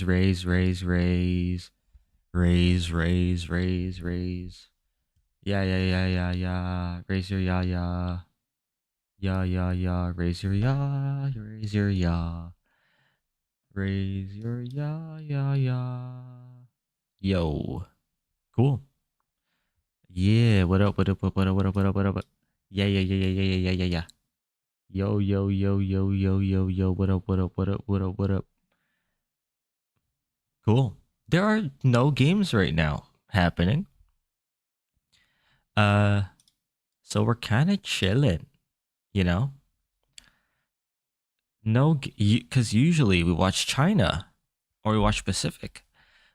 Raise, raise, raise. Raise, raise, raise, raise. Yeah, yeah, yeah, yeah, yeah. Raise your ya, ya. Ya, ya, ya. Raise your ya. Raise your ya. Raise your ya, ya, ya. Yo. Cool. Yeah. What up, what up, what up, what up, what up, what up, what up? Yeah, yeah, yeah, yeah, yeah, yeah, yeah, yeah, yeah. Yo, yo, yo, yo, yo, yo, yo. What up, what up, what up, what up, what up? Cool. There are no games right now happening. So we're kind of chilling, you know? No, because usually we watch China or we watch Pacific,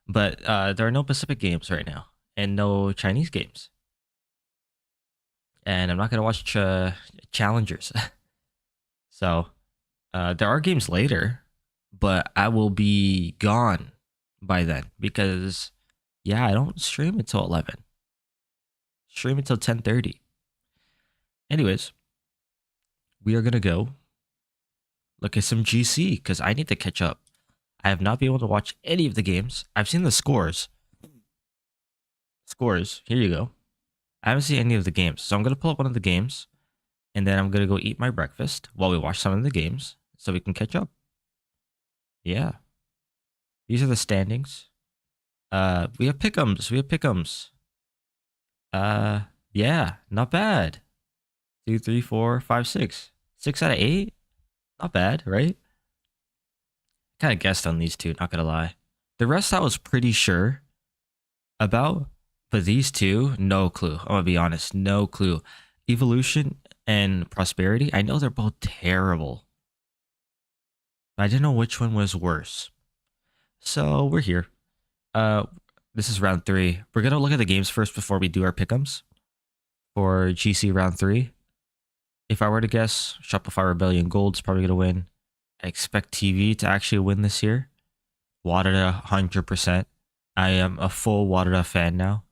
but there are no Pacific games right now and no Chinese games. And I'm not gonna watch challengers. So there are games later, but I will be gone by then because yeah, I don't stream until 11. Stream until 10:30. Anyways, we are gonna go look at some GC because I need to catch up. I have not been able to watch any of the games. I've seen the scores. Scores. Here you go. I haven't seen any of the games. So I'm going to pull up one of the games and then I'm going to go eat my breakfast while we watch some of the games so we can catch up. Yeah. These are the standings. We have pick'ems. We have pick'ems. Yeah, not bad. 2, 3, 4, 5, 6. 6 out of 8. Not bad, right? Kind of guessed on these two, not gonna lie. The rest I was pretty sure about, but these two, no clue. I'm gonna be honest, no clue. Evolution and Prosperity, I know they're both terrible. But I didn't know which one was worse. So we're here. This is round 3. We're gonna look at the games first before we do our pick'ems for GC round 3. If I were to guess, Shopify Rebellion Gold's probably gonna win. I expect TV to actually win this year. Wadada 100%. I am a full Wadada fan now.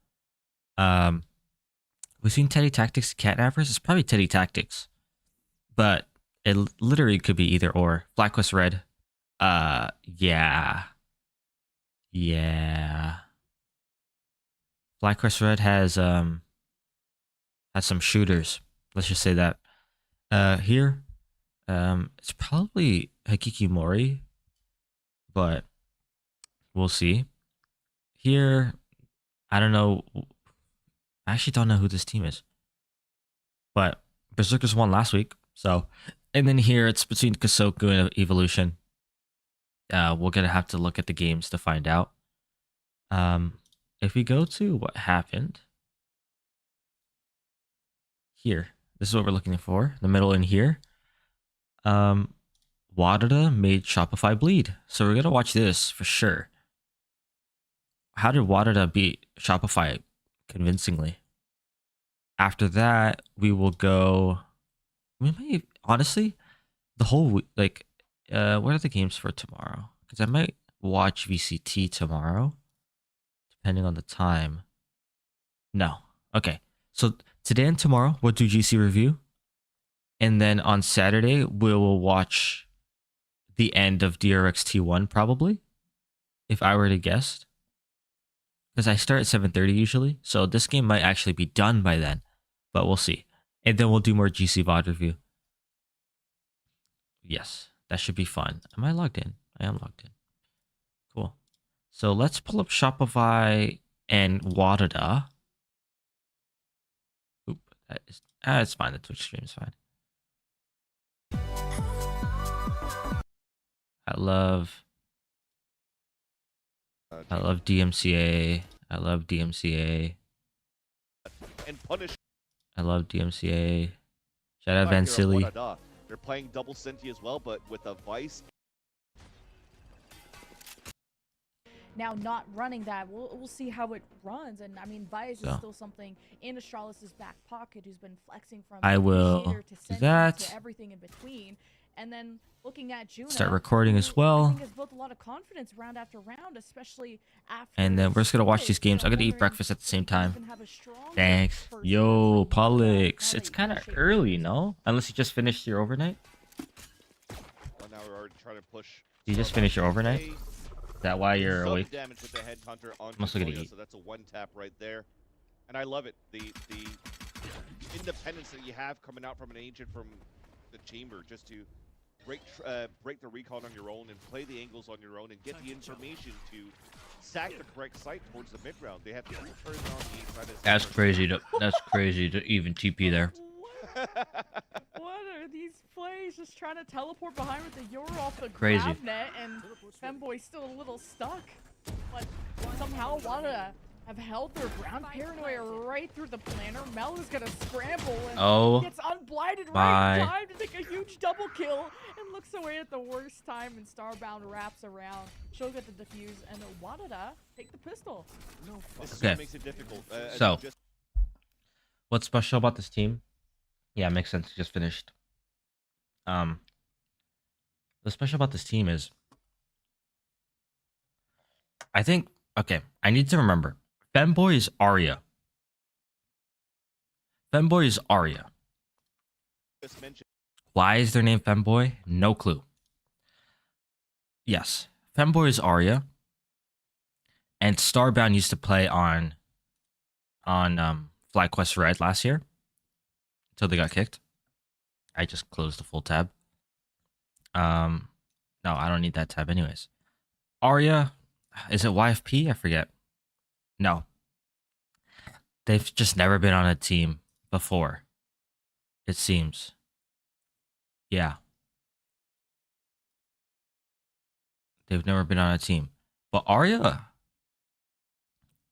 Between Teddy Tactics and Catnappers, it's probably Teddy Tactics. But it literally could be either or. FlyQuest Red. Yeah. Yeah. FlyQuest Red has some shooters. Let's just say that. Here, it's probably Hikikimori, but we'll see. Here, I don't know. I actually don't know who this team is. But Berserkers won last week, so and then here it's between Kasoku and Evolution. We're gonna have to look at the games to find out. If we go to what happened here, this is what we're looking for. The middle in here. Wadada made Shopify bleed, so we're gonna watch this for sure. How did Wadada beat Shopify convincingly? After that, we will go. We might honestly the whole like. What are the games for tomorrow? Because I might watch VCT tomorrow, depending on the time. No, okay. So today and tomorrow we'll do GC review, and then on Saturday we will watch the end of DRX T1 probably, if I were to guess. Because I start at 7:30 usually, so this game might actually be done by then, but we'll see. And then we'll do more GC VOD review. Yes, that should be fun. Am I logged in? I am logged in. Cool. So let's pull up Shopify and Wadada. Oop, it's fine. The Twitch stream is fine. I love DMCA. I love DMCA. And punish. I love DMCA. Shout out Van Silly. They're playing double Sinti as well, but with a Vice. Now, not running that, we'll see how it runs. And I mean, Vice is still something in Astralis' back pocket, who's been flexing from I will to do that. to everything in between. And then looking at Juno, Start recording as well. I think has built a lot of confidence round after round, especially after. And then we're just gonna watch these games. I'm gonna eat breakfast at the same time. Thanks. Yo, Pollux. It's kind of early, no? Unless you just finished your overnight. Well, now we're already trying to push. Did you just finish your overnight? that why you're Some awake? damage with the headhunter on Must look at Koya, eat. so that's a one tap right there. And I love it. The independence that you have coming out from an agent from the chamber, just to break the recon on your own and play the angles on your own and get the information to sack the correct site towards the mid round. They have 3 turns on the A side. That's crazy. That's crazy to even TP there. What are these plays? Just trying to teleport behind with the Euro off the Crazy. grab net, and Femboy's still a little stuck. But somehow WADA have held their ground. Paranoia right through the planner. Mel is gonna scramble and gets unblinded right in time to make a huge double kill and looks away at the worst time, and Starbound wraps around. She'll get the defuse, and WADA take the pistol. This Okay. makes it difficult. So, what's special about this team? Yeah, makes sense. Just finished. What's special about this team is, I think, okay, I need to remember, Femboy is Arya. Femboy is Arya. Just mentioned. Why is their name Femboy? No clue. Yes, Femboy is Arya, and Starbound used to play on FlyQuest Red last year until they got kicked. I just closed the full tab. No, I don't need that tab anyways. Arya, is it YFP? I forget. No. They've just never been on a team before, it seems. Yeah. They've never been on a team. But Arya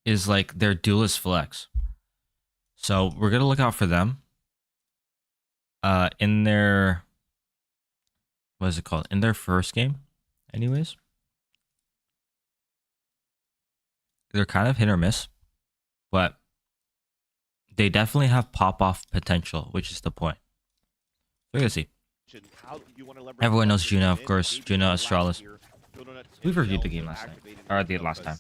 is like their duelist flex. So we're going to look out for them. In their, what is it called? In their first game, anyways. They're kind of hit or miss, but they definitely have pop-off potential, which is the point. We're going to see. Everyone knows Juno, of course. Juno, Astralis. We've reviewed the game last night, or the last time.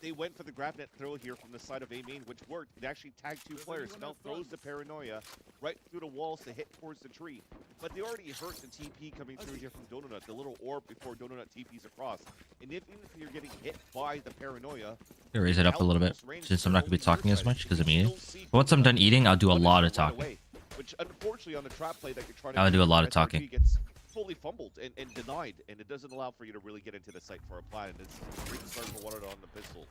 They went for the grab net throw here from the side of A main, which worked. They actually tagged 2 players. Now throws the Paranoia right through the walls to hit towards the tree. But they already hurt the TP coming through here from Donut, the little orb before Donut TPs across. And even if you're getting hit by the Paranoia, Raise it up a little bit, since I'm not going to be talking as much because I'm eating. But once I'm done eating, I'll do a lot of talking. Which unfortunately on the trap play that you're trying to I'll do a lot of talking. Gets fully fumbled and denied, and it doesn't allow for you to really get into the site for a plan. And it's a great start for Water on the pistol.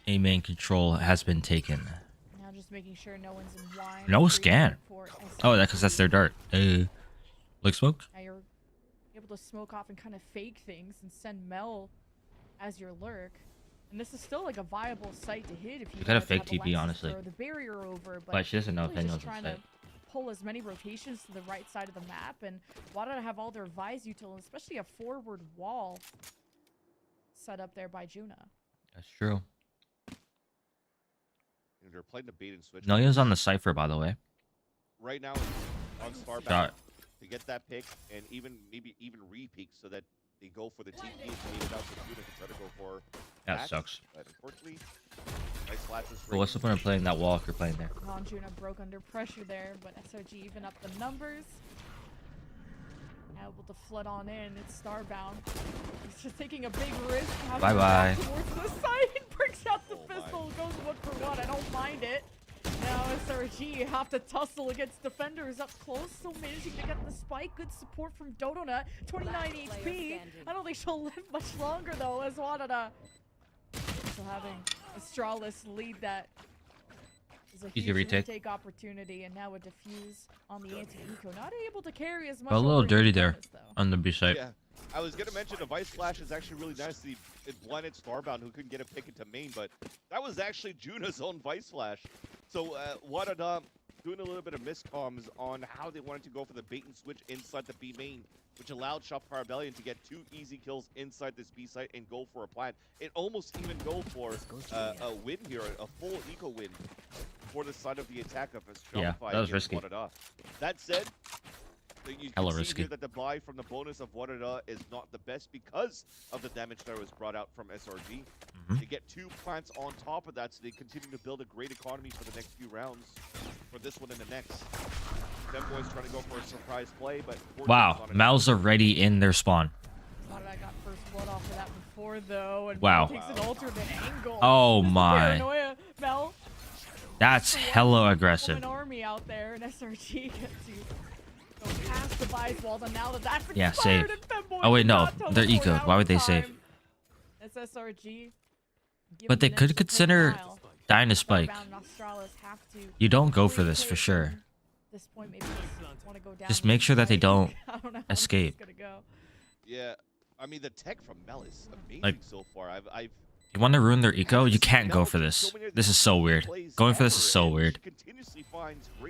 A main control has been taken. Now just making sure no one's in wine. No scan. Oh, that's because that's their dart. Like smoke? Now you're able to smoke off and kind of fake things and send Mel as your lurk. And this is still like a viable site to hit if you got a fake TP, honestly. throw the barrier over, But she doesn't know if really anyone's just on trying site. to pull as many rotations to the right side of the map, and WADA have all their Vise util, especially a forward wall set up there by Juna. That's true. And they're playing the bait and switch. Nelia's on the Cypher, by the way. Right now on Starbound Got to get that pick and maybe even re-peek so that they go for the TP and bait it out to Juna to try to go for that sucks. But unfortunately, nice flashes. But what's the point of playing that wall if you're playing there? Juna broke under pressure there, but SOG even up the numbers. Able to flood on in. It's Starbound. He's just taking a big risk. Bye-bye. Towards the side, brings out the pistol, goes 1 for 1. I don't mind it. Now SRG have to tussle against defenders up close, still managing to get the spike. Good support from Dodona, 29 HP. I don't think she'll live much longer though, as Wadada still having Astralis lead that. Is a Easy huge retake. opportunity, and now a defuse on the anti-eco. Not able to carry as much. A little over dirty as there Jonas, though. on the B side. Yeah, I was gonna mention the Vice Flash is actually really nice. It blinded Starbound, who couldn't get a pick into main, but that was actually Juna's own Vice Flash. So Wadada doing a little bit of miscomms on how they wanted to go for the bait and switch inside the B main, which allowed Shopify Rebellion to get 2 easy kills inside this B site and go for a plant. It almost even go for a win here, a full eco win for the side of the attack of Shopify. Yeah, that was risky. Wadada. That said, you Hella can see risky. here that the buy from the bonus of Wadada is not the best because of the damage that was brought out from SRG. They get 2 plants on top of that, so they continue to build a great economy for the next few rounds. For this one and the next. Them boys trying to go for a surprise play, but Wow, Mal's already in their spawn. Thought I got first blood off of that before, though. And Wow. Mel takes an alternate angle. Oh This is my. paranoia. Mel. That's hella aggressive. An army out there, and SRG gets to go past the Vice wall, and now that's Yeah, expired, save. and Femboy Oh wait, did no, not they're teleport ecoed. out Why in would they save? time. That's SRG. But they could consider dying to spike. Starbound and Australis have to You don't go for this for retake sure. them. At this point, maybe just wanna go down Just with make sure that they spike. don't I don't know how this is escape. gonna go. Yeah, I mean the tech from Mel is amazing Like- so far. I've You want to ruin their eco? You can't go for this. This is so weird. Going for this is so weird.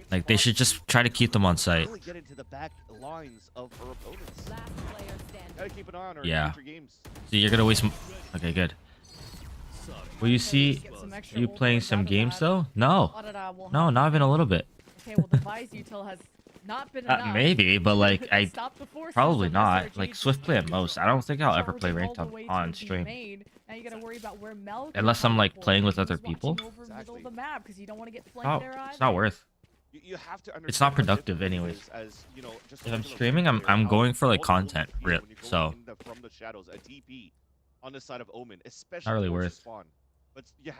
Like, they should just try to keep them on site. Really get into the back lines of her opponents. Last player standing. Gotta keep an eye on her Yeah. in future games. See, you're gonna waste. Okay, good. Will you see Get some extra you ult playing points some out of games that. though? No, Wadada will no, have not to even a little bit. Okay, well, the Vice util has not been enough. Maybe, but like to I stop the forces probably of not. SRG Like to Swift play at most. I don't think I'll ever play charging ranked all the way to on the stream. main. Now you gotta worry about where Mel can Unless I'm like teleport. playing with Who's other watching people. over middle of Exactly. the map because you don't want to get flanked Oh, there it's either. not worth. You have to understand It's not how productive difficult it anyways. is as, you know, just If a I'm regular streaming, I'm player, how going for like vulnerable content, you feel when you go so in from the shadows, a TP on the side of Omen, especially Not really towards the worth. spawn. But you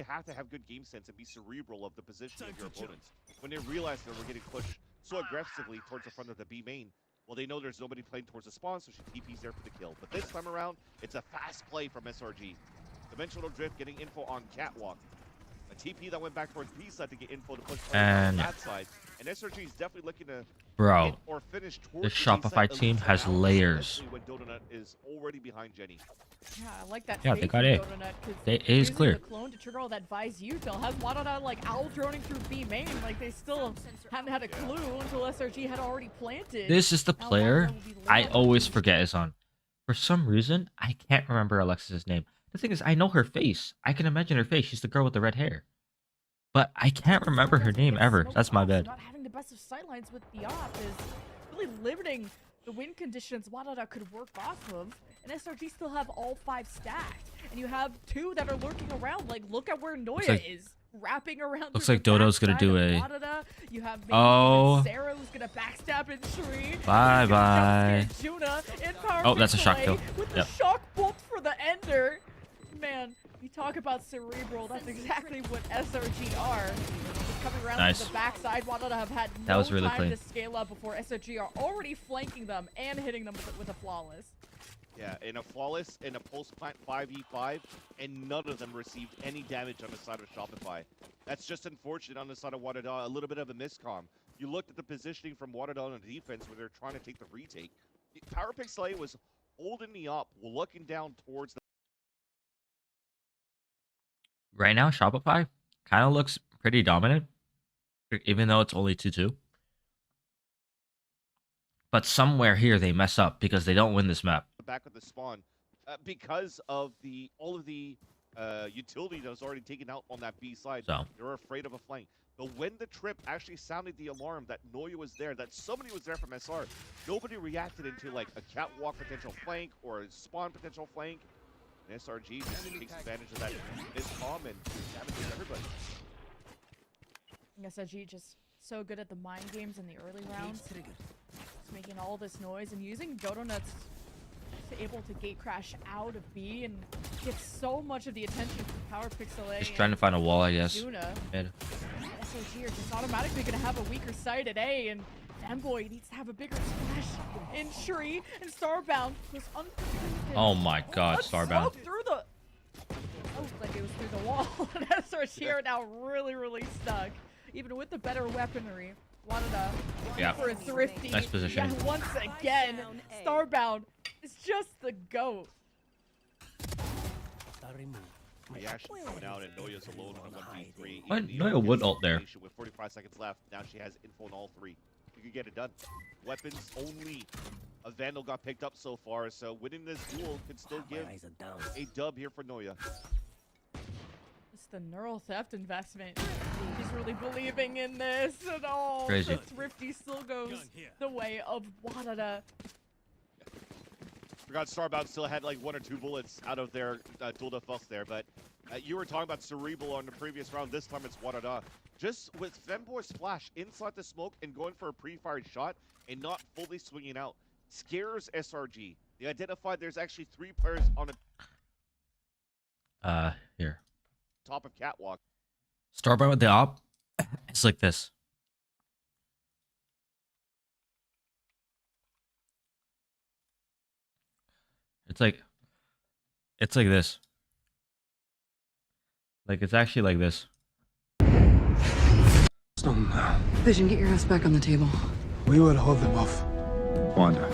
have to have good game sense and be cerebral of the position of your opponents. When they realize that we're getting pushed so aggressively towards the front of the B main, well, they know there's nobody playing towards the spawn, so she TP's there for the kill. But this time around, it's a fast play from SRG. Dimensional Drift getting info on Catwalk. A TP that went back towards B side to get info to push players on And- that side. And SRG is definitely looking to Bro, hit or finish towards this the B Shopify side, at team least has for now, layers. especially when Donut is already behind Jenny. Yeah, I like that. Yeah, they fake got from A. Donut, 'cause A is using clear. The clone to trigger all that Vice util has Wadada like owl droning through B main. Like they still hadn't had a clue until SRG had already planted. this is the Now player Wadada will be I loud. always forget is on. For some reason, I can't remember Alexis's name. The thing is, I know her face. I can imagine her face. She's the girl with the red hair. But I can't remember her name ever. That's my bad. Not having the best of sightlines with the op is really limiting the win conditions Wadada could work off of. And SRG still have all 5 stacked. And you have 2 that are lurking around. Like, look at where Noya like- is. Wrapping around. looks through like the Dodo's gonna backside do of a- Wadada. You have maybe Oh. Sarah who's gonna backstab in Shri. Bye-bye. Juna in power Oh, that's a shock delay kill. with Yep. the shock bolt for the ender. Man, you talk about cerebral. That's exactly what SRG are. Just coming around Nice. to the backside. Wadada have had no That was really time clean. to scale up before SRG are already flanking them and hitting them with a flawless. Yeah, in a flawless, in a post-plant 5v5, and none of them received any damage on the side of Shopify. That's just unfortunate on the side of Wadada, a little bit of a miscomm. You looked at the positioning from Wadada on the defense where they're trying to take the retake. Power Pixel was holding me up, looking down towards the Right now, Shopify kind of looks pretty dominant, even though it's only 2-2. But somewhere here they mess up because they don't win this map. back of the spawn because of all of the utility that was already taken out on that B side. So They're afraid of a flank. But when the trip actually sounded the alarm that Noya was there, that somebody was there from SR, nobody reacted into like a catwalk potential flank or a spawn potential flank. And SRG just takes advantage of that miscomm and damages everybody. SRG just so good at the mind games in the early rounds. Just making all this noise and using Dodo Nuts able to gate crash out of B and get so much of the attention from Power Pixel A. just trying to find a wall, I guess. Zuna. Mid. SRG are just automatically going to have a weaker side at A, and Fanboy needs to have a bigger splash in Shuri, and Starbound was unprotected. Oh my God, Unsmoked Starbound. through the... Oh, like it was through the wall, and SRG are now really stuck. Even with the better weaponry. Wadada Yeah. for a thrifty. Nice positioning. Yeah, once again, Starbound is just the GOAT. The action's coming out and Noya's alone on a 1v3. What? Even the Noya Evo would gets ult there. information With 45 seconds left, now she has info on all 3. She could get it done. Weapons only. A Vandal got picked up so far, so winning this duel could still give a dub here for Noya. It's the neural theft investment. He's really believing in this and all. Crazy. The thrifty still goes the way of Wadada. Forgot Starbound still had like 1 or 2 bullets out of their duel de force there, but you were talking about Cerebral on the previous round. This time it's Wadada. Just with Femboy's splash inside the smoke and going for a pre-fired shot and not fully swinging out, scares SRG. They identified there's actually 3 players on the Here. top of Catwalk. Starbound with the op. It's like this. It's like this. Like it's actually like this. Stone now. Vision, get your ass back on the table. We will hold them off. Wanda,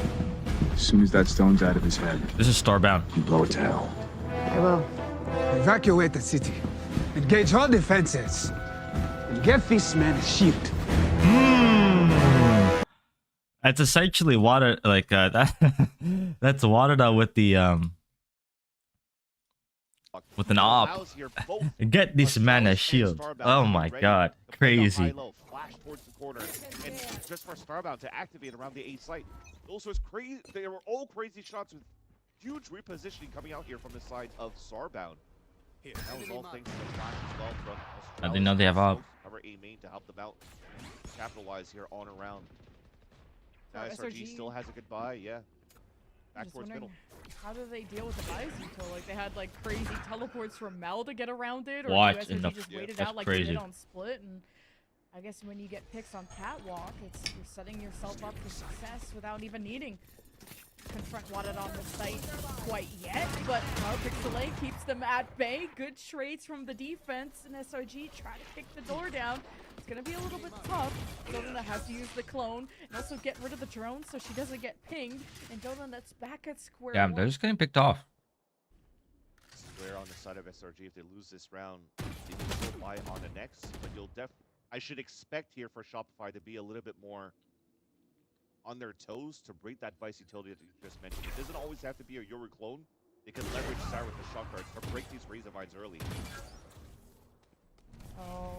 as soon as that stone's out of his head, This is Starbound. you blow it to hell. I will. Evacuate the city. Engage all defenses. And give these men a shield. It's essentially water like that. That's Waterda with an op. Allows here both Get this man a Marcellus and shield. Starbound Oh to be my ready god, to play the crazy. high-low, flash towards the corner, and just for Starbound to activate around the A site. Also, it's crazy. They were all crazy shots with huge repositioning coming out here from the side of Starbound. That was all thanks to the flash as well from I didn't know they have op. Cover A main to help them out, capitalize here on around. Now Oh, SRG SRG still has a good buy, yeah. Back Just towards wondering, middle. how do they deal with the Bison tool? Like they had like crazy teleports from Mel to get around it, or What do in SRG the just f- waited that's out like crazy. they did on Split? And I guess when you get picks on Catwalk, you're setting yourself up for success without even needing to confront Wadded on the site quite yet. But Pixelay keeps them at bay. Good trades from the defense, and SRG try to kick the door down. It's gonna be a little bit tough. Donut has to use the clone and also get rid of the drone so she doesn't get pinged. And Donut's back at square Damn, one. they're just getting picked off. Square on the side of SRG. If they lose this round, they can still buy on the next. But I should expect here for Shopify to be a little bit more on their toes to break that Vice utility that you just mentioned. It doesn't always have to be a Yoru clone. They can leverage Sarah with the shock darts or break these Razor Vines early. Oh.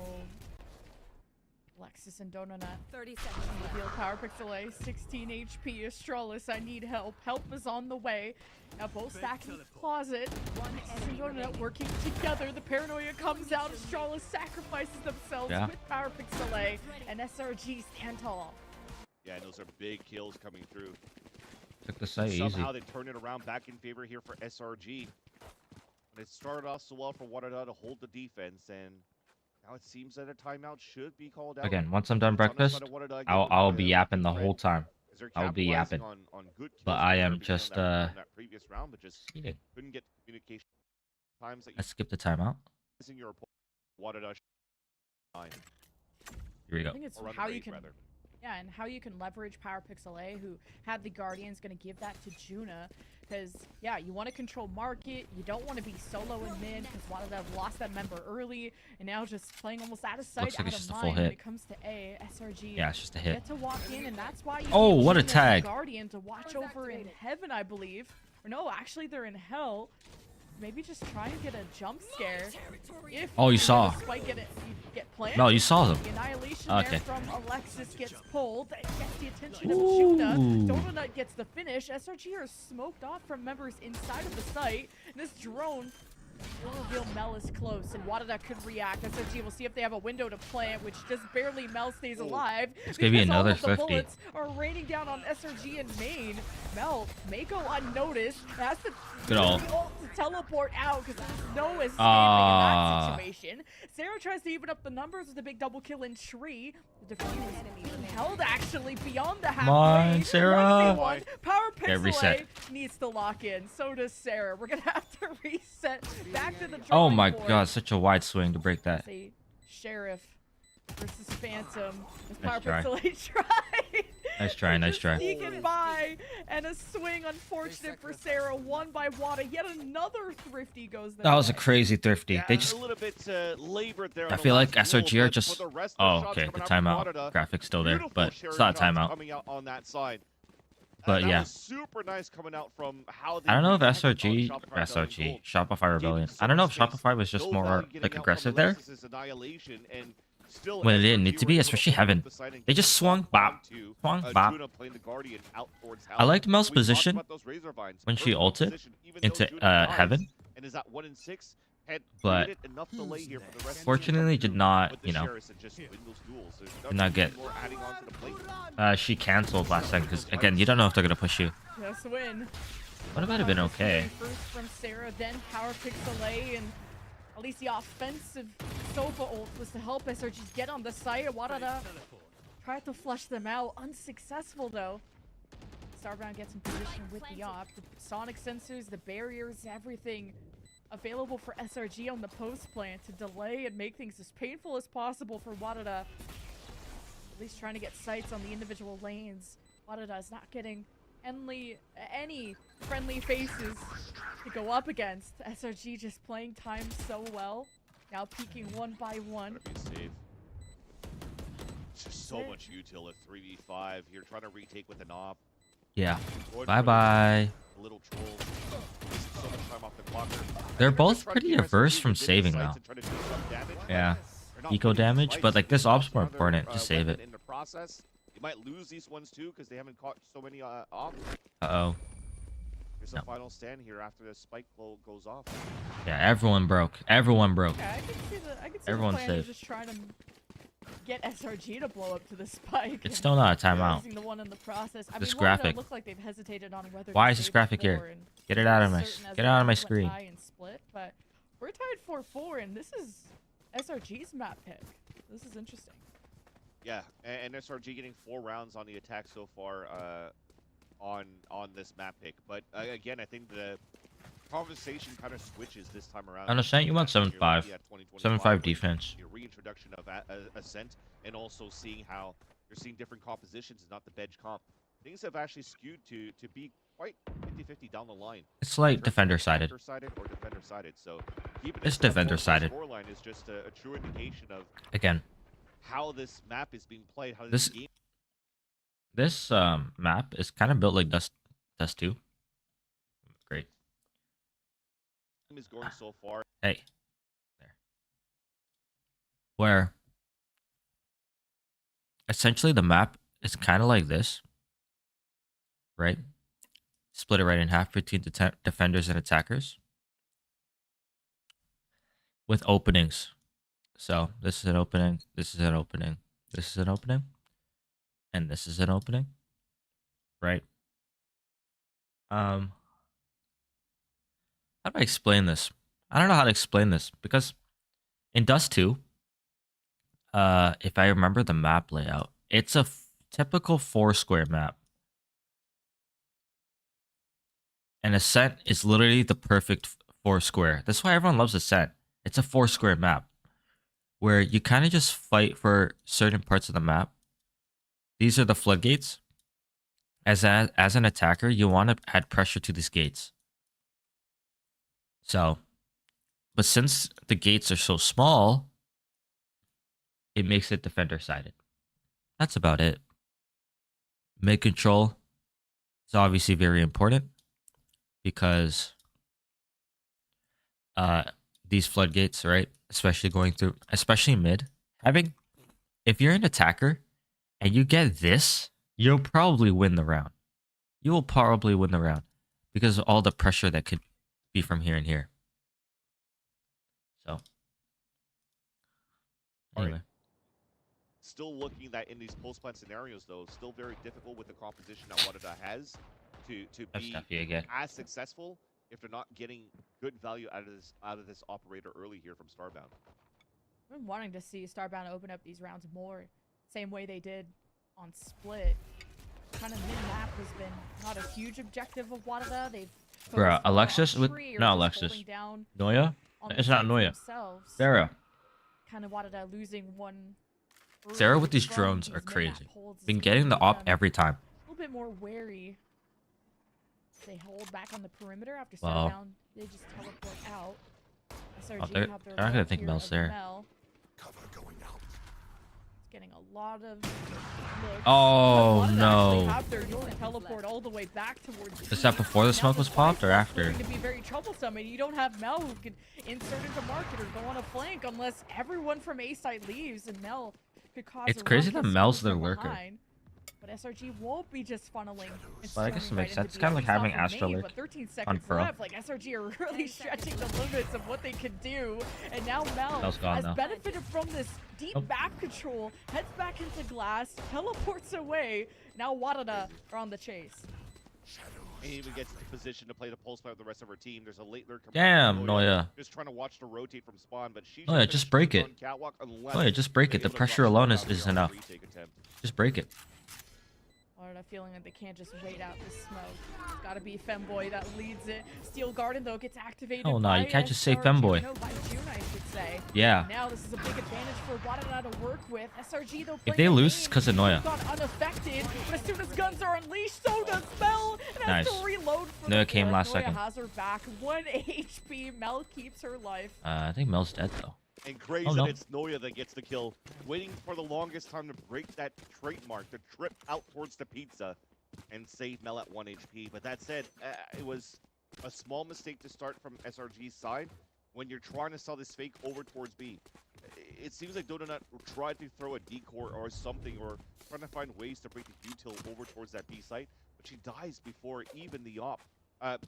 Lexus and Donut. 30 seconds left. Reveal Power Pixel A, 16 HP. Astralis, I need help. Help is on the way. Now both stacked in the closet. Lexus and Donut working together. The paranoia comes out. Astralis sacrifices themselves Yeah. with Power Pixel A, and SRG stand tall. Yeah, and those are big kills coming through. Took the site easy. Somehow they turn it around back in favor here for SRG. And it started off so well for Waterda to hold the defense, and now it seems that a timeout should be called out. Again, once I'm done On the side breakfast, of Waterda again, I'll with be the yapping the threat. whole time. As they're I'll be capitalizing yapping. on good kills But from I am Kirby on just, that previous round, but just Eating. couldn't get communication times that you Let's skip the timeout. missing your opponent. Waterda line Here we I go. think it's or run how rate, you can, rather. yeah, and how you can leverage Power Pixel A, who had the Guardians, gonna give that to Juna. Because, yeah, you want to control market, you don't want to be solo in mid, because one of them lost that member early, and now just playing almost out of sight, Looks like out it's of just a full mind when hit. it comes to A, SRG. Yeah, it's just a hit. Get to walk in, and that's why you Oh, give what a Juna the tag. Guardian to watch over in heaven, I believe. Or no, actually they're in hell. Maybe just try and get a jump scare. If Oh, you let saw. the spike get planted. No, you saw them. The annihilation Okay. there from Alexis gets pulled. It gets the attention of Juna. Ooh. Donut gets the finish. SRG are smoked off from members inside of the site. And this drone will reveal Mel is close, and Wadada could react. SRG will see if they have a window to plant, which just barely Mel stays alive. It's gonna be because all another of the 50. bullets are raining down on SRG and main. Mel may go unnoticed. Has to Good ult. to teleport out because there's no escaping in Ah. that situation. Sarah tries to even up the numbers with a big double kill in tree. The defuse held actually beyond the halfway. on, Sarah. 1v1. Power Yeah, Pixel reset. A needs to lock in. So does Sarah. We're gonna have to reset back to the Oh drawing my board. god, such a wide swing to break that. Say Sheriff versus Phantom. As Nice Power try. Pixel A tried. Nice try, nice try. Sneaking by, and a swing unfortunate for Sarah, won by Wada. Yet another thrifty goes there. That was a crazy thrifty. Yeah, They a just little bit labored there. I on the feel like last duel, SRG are but just for the rest of the oh shots okay, the coming out timeout from Waterda, graphic's still there, beautiful but share it's not a shots timeout. coming out on that side. But that yeah. was super nice coming out from how they I don't know if reacted on SRG, Shopify Shopify Rebellion. I don't know if Shopify was just more like aggressive there when it didn't need to be, especially Heaven. They just swung, bop, swung, bop. I liked Mel's position when she ulted into Heaven, and is that 1 in 6 had but created enough delay here for the rest of the fortunately did not, with the you know, Sheriffs and just win those duels. There's did not get. nothing more adding on to the plate. She canceled last second because again, you don't know if they're gonna push you. Just win. Would have been okay. First from Sarah, then power picks away, and at least the offensive Sofa ult was to help SRG get on the site. Wadada tried to flush them out, unsuccessful though. Starbound gets in position with the op. The sonic sensors, the barriers, everything available for SRG on the post plant to delay and make things as painful as possible for Wadada. At least trying to get sights on the individual lanes. Wadada is not getting any friendly faces to go up against. SRG just playing time so well. Now peeking one by one. Gotta be safe. It's just so much util at 3v5 here, trying to retake with an op. Yeah. Going Bye for bye. the little troll. Wasting so much time off the clocker. They're They're both just trying to pretty keep averse SRG from within the saving sights now. and trying to do some damage, but Yeah. they're not Eco winning these damage, fights. but like this op's more Another, important. Just save weapon it. in the process. You might lose these ones too because they haven't caught so many off. Uh-oh. Here's a No. final stand here after the spike goes off. Yeah, everyone broke. Everyone broke. Yeah, I can see the Everyone's plan of safe. just trying to get SRG to blow up to the spike. It's and still not a timeout. losing the one in the process. I This mean, graphic. Look like they've hesitated on whether Why to is this save graphic before, here? and Get it out of I'm my certain as get it out of my went screen. high and split, but we're tied 4-4, and this is SRG's map pick. This is interesting. Yeah, and SRG getting 4 rounds on the attack so far on this map pick. But again, I think the conversation kind of switches this time around. I understand you want 7-5. 7-5 defense. Your reintroduction of Ascent, and also seeing how you're seeing different compositions and not the bench comp. Things have actually skewed to be quite 50-50 down the line. It's like defender sided. Defender-sided or defender-sided. So keeping It's it to that defender-sided. 4-4 scoreline is just a true indication of Again, how this map is being played, how This- this game this map is kind of built like Dust 2. Great. is going so far. Hey. There. Where essentially the map is kind of like this. Right? Split it right in half between the defenders and attackers. With openings. So this is an opening, this is an opening, this is an opening, and this is an opening. Right? How do I explain this? I don't know how to explain this because in Dust 2, if I remember the map layout, it's a typical 4-square map. And Ascent is literally the perfect 4-square. That's why everyone loves Ascent. It's a 4-square map where you kind of just fight for certain parts of the map. These are the floodgates. As an attacker, you want to add pressure to these gates. So, but since the gates are so small, it makes it defender-sided. That's about it. Mid control is obviously very important because these floodgates, right? Especially mid, if you're an attacker and you get this, you'll probably win the round. You will probably win the round because of all the pressure that could be from here and here. So, anyway. Still looking that in these post-plant scenarios, though, still very difficult with the composition that Wadada has to That's be Steffi again. as successful if they're not getting good value out of this operator early here from Starbound. I've been wanting to see Starbound open up these rounds more, same way they did on Split. Kind of mid-map has been not a huge objective of Wadada. They've Bruh, focused more on Alexis with tree or not just Alexis. holding down Noya? on the It's not sites Noya. themselves. Sarah. Kind of Wadada losing one. Sarah with these from drones these are mid-map crazy. holds is Been gonna getting the leave op them every time. a little bit more wary. They hold back on the perimeter after Wow. Starbound. They just teleport out. SRG Oh, they're have their not gonna left think here Mel's of there. Mel. It's getting a lot of looks. Oh, But Wadada no. actually have their York teleport all the way back towards Is that before the smoke was popped or after? Going to be very troublesome, and you don't have Mel who can insert into market or go on a flank unless everyone from A side leaves, and Mel could cause. It's a crazy ruckus that Mel's from their lurker. behind. But SRG won't be just funneling. And Well, I guess it storming makes right into sense. It's the kinda like end. It's having not from Astra main, lurk but 13 on seconds Pro. left. Like SRG are really stretching the limits of what they can do, and now Mel Mel's gone has now. benefited from this deep Nope. back control, heads back into glass, teleports away. Now Wadada are on the chase. and he even gets in position to play the pulse play with the rest of her team. There's a late lurk coming Damn, from Noya. just trying to watch the rotate from spawn, but she's Noya, just break it. Noya, just break it. The pressure alone is enough. Just break it. I have a feeling that they can't just wait out the smoke. It's gotta be Femboy that leads it. Steel Garden, though, gets activated. Oh, no, you can't just say SRG. Femboy. No, by June, I should say. Yeah. Now this is a big advantage for Wadada to work with. SRG, though, If they lose, it's because of Noya. got unaffected, but as soon as guns are unleashed, so does Mel. And has Nice. to reload for Noya the came fourth. last Noya second. has her back. 1 HP. Mel keeps her life. I think Mel's dead, though. And crazy Oh, no. that it's Noya that gets the kill, waiting for the longest time to break that trademark, to trip out towards the pizza and save Mel at 1 HP. But that said, it was a small mistake to start from SRG's side when you're trying to sell this fake over towards B. It seems like Donut tried to throw a decoy or something, or trying to find ways to break the util over towards that B site, but she dies before even the op.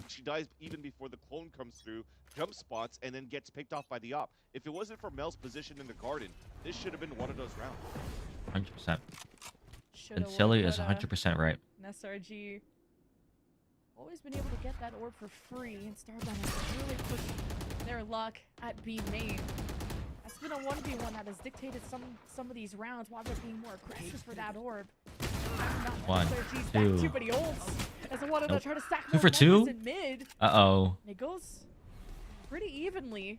She dies even before the clone comes through, jump spots, and then gets picked off by the op. If it wasn't for Mel's position in the garden, this should have been one of those rounds. 100%. Shoulda, And Silly woulda, is coulda. 100% right. And SRG always been able to get that orb for free, and Starbound has really pushed their luck at B main. That's been a 1v1 that has dictated some of these rounds while they're being more aggressive for that orb. One, SRG's two. back too many ults. As I wanted to Nope. try to stack 2 more for 2? bombs in mid. Uh-oh. And it goes pretty evenly.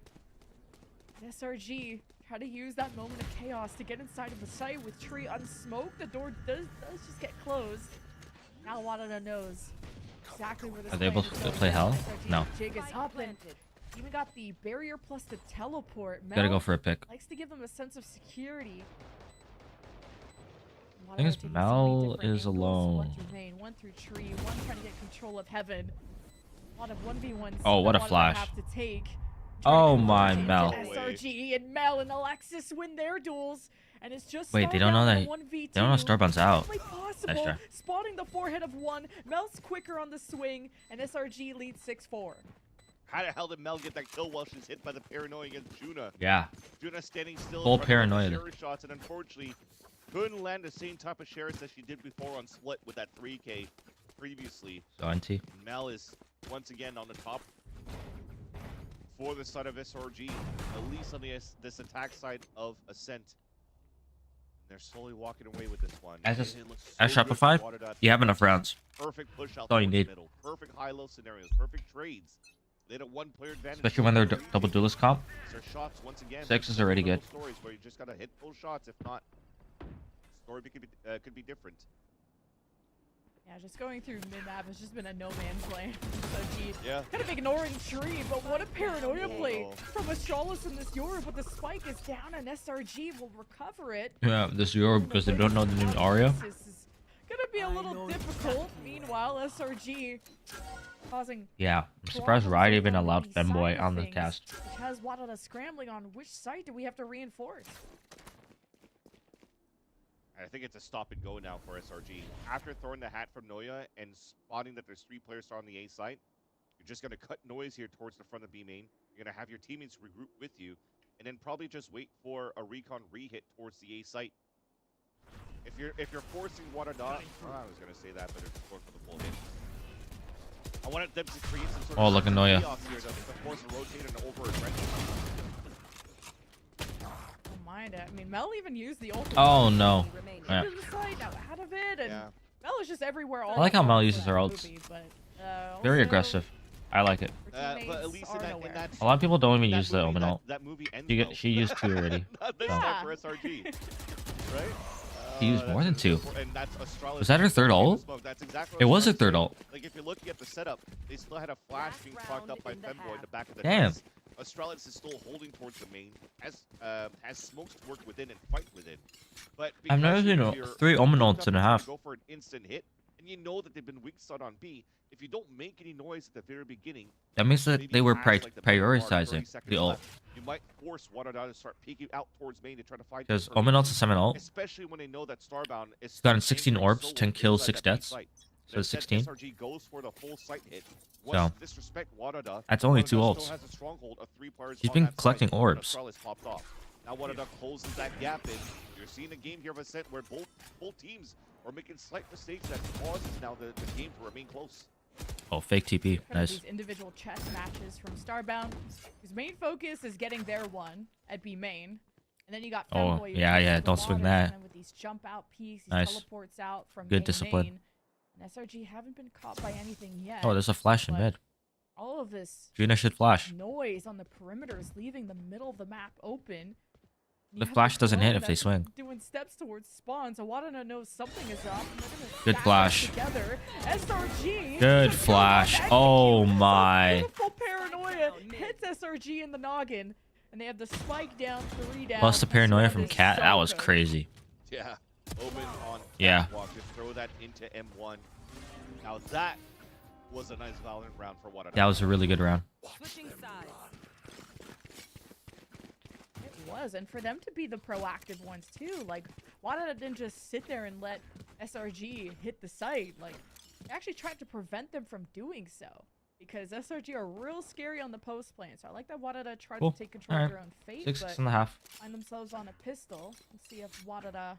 And SRG try to use that moment of chaos to get inside of the site with Tree unsmoked. The door does just get closed. Now Wadada knows exactly where this Are they able plan is to going. play hell? SRG No. Jig is up and even got the barrier plus the teleport. Gotta Mel go for a pick. likes to give them a sense of security. Thing is, Wadada taking so many Mel different is angles, alone. One through main, one through Tree, one trying to get control of heaven. A lot of 1v1s. Oh, what a that Wadada flash. have to take. Oh Trying to my, converge Mel. into SRG and Mel and Alexis win their duels, and it's just Wait, they don't know that. Starbound 1v2. They don't know Starbound's out. Only Nice possible. try. Spotting the forehead of one. Mel's quicker on the swing, and SRG leads 6-4. How the hell did Mel get that kill while she's hit by the paranoia against Juna? Yeah. Juna standing still. Full in front of paranoia. the Sheriff shots, and unfortunately couldn't land the same type of shares that she did before on Split with that 3K previously. So, NT. Mel is once again on the top for the side of SRG, at least on this attack side of Ascent. And they're slowly walking away with this one. As And it looks as so good for Shopify, Waterduck. you have enough rounds. Perfect push out all you towards need. middle. Perfect high-low scenarios. Perfect trades. They had a one-player advantage. Especially when they're double duelist comp. Their shots once again. 6 is already good. Stories where you just gotta hit full shots. If not, story could be different. Yeah, just going through mid-map has just been a no-man's land. SRG Yeah. kind of ignoring Tree, but what a paranoia play Oh. from Astralis in this Yoru, but the spike is down, and SRG will recover it. Yeah, this Euro because they don't know the new Aria. This is gonna be a little difficult. Meanwhile, SRG causing Yeah, I'm surprised Riot even allowed Femboy on the cast. which has Wadada scrambling on which site do we have to reinforce. I think it's a stop and go now for SRG. After throwing the hat from Noya and spotting that there's 3 players on the A site, you're just going to cut noise here towards the front of B main. You're going to have your teammates regroup with you, and then probably just wait for a recon re-hit towards the A site. If you're forcing Wadada, I was going to say that, but it's going for the full hit. I wanted them to create some sort Oh, of look at Noya. chaos here to force a rotate and over aggressive. Don't mind it. I mean, Mel even used the ult. Oh, no. Yeah. Into the site, now out of it, and Yeah. Mel is just everywhere. All I like how the Mel time uses for her that ults. movie, but, Very also, aggressive. I like it. her But at teammates least are in nowhere. that A lot of people don't even that use the movie, Omen ult. that movie ends You well. get, she used 2 already. Not this So. time for SRG, right? She used more than 2. And that's Astralis. Was that her third ult? That's exactly It what I was her was third saying. ult. Like if you're looking at the setup, they still had a flash being propped up by Femboy in the back of the Damn. nest. Astralis is still holding towards the main, has smokes to work within and fight within. But I've never seen you're 3 Omen hooked ults up in a and half. Go for an instant hit, and you know that they've been weak side on B. If you don't make any noise at the very beginning, That means that maybe they were past, like, the minute mark, 30 prioritizing seconds the ult. left, you might force Wadada to start peeking out towards main to try to find. Because Omen ult's a 7 ult. Especially when they know that Starbound is. He's gotten 16 anchoring orbs, so 10 well kills, inside 6 that main deaths. site. So Instead, 16. SRG goes for the full site hit. Wants to disrespect Wadada. That's only Wadada 2 ults. Still has a stronghold of 3 players He's on been that collecting site, but orbs. Astralis popped off. Now Wadada closes that gap in. You're seeing a game here of Ascent where both teams are making slight mistakes that causes now the game to remain close. Oh, fake TP. Kind of Nice. these individual chess matches from Starbound, whose main focus is getting their one at B main. And then you got Oh, Femboy, who yeah, comes yeah, with don't a swing lot of that. time with these jump out peaks, these Nice. teleports out from Good A discipline. main. And SRG haven't been caught by anything yet. Oh, there's a flash in but mid. all of this Juna should flash. noise on the perimeters, leaving the middle of the map open. You The have flash doesn't hit drone if they that's swing. Doing steps towards spawn, so Wadana knows something is up. And they're gonna Good stack flash. up together. SRG. Good just flash. goes on Oh execute. my. Beautiful paranoia hits SRG in the noggin, and they have the spike down, 3 down. Plus the paranoia This from round is Cat. so That was good. crazy. Yeah. Omen on Yeah. catwalk. Just throw that into M1. Now that was a nice Valorant round for Wadada. That was a really good round. Switching sides. It was, and for them to be the proactive ones too. Like, Wadada didn't just sit there and let SRG hit the site. Like, they actually tried to prevent them from doing so. Because SRG are real scary on the post plane. So I like that Wadada tried Cool. to take control of Alright. their own fate, 6.5. but find themselves on a pistol. Let's see if Wadada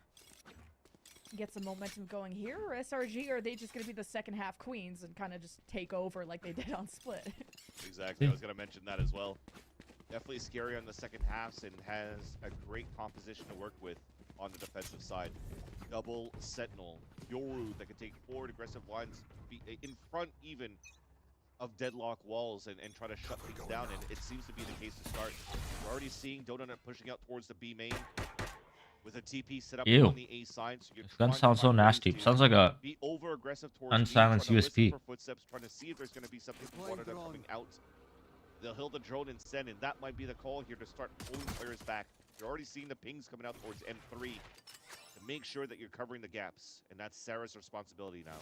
get some momentum going here, or SRG, or are they just going to be the second half queens and kind of just take over like they did on Split? Exactly. I was going to mention that as well. Definitely scary on the second halves and has a great composition to work with on the defensive side. Double Sentinel, Yoru that can take forward aggressive lines, be in front even of deadlock walls and try to shut things down, and it seems to be the case to start. We're already seeing Donut pushing out towards the B main with a TP set up Ew. on the A side. So you're This gun trying to sounds so find ways nasty. to Sounds like a be over aggressive towards unsilenced me, trying to listen USP. for footsteps, trying to see if there's going to be something from Deploying Water drone. coming out. They'll heal the drone and send, and that might be the call here to start pulling players back. You're already seeing the pings coming out towards M3 to make sure that you're covering the gaps, and that's Sarah's responsibility now.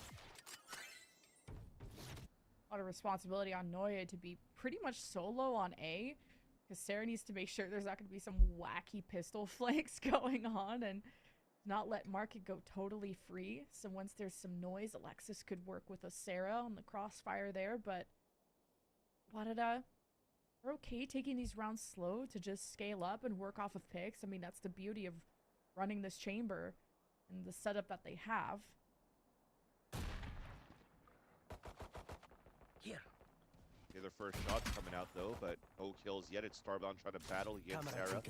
A lot of responsibility on Noya to be pretty much solo on A, because Sarah needs to make sure there's not going to be some wacky pistol flanks going on and not let Market go totally free. So once there's some noise, Alexis could work with a Sarah on the crossfire there, but Wadada, we're okay taking these rounds slow to just scale up and work off of picks. I mean, that's the beauty of running this chamber and the setup that they have. Okay, their first shot's coming out though, but no kills yet. It's Starbound trying to battle against Sarah.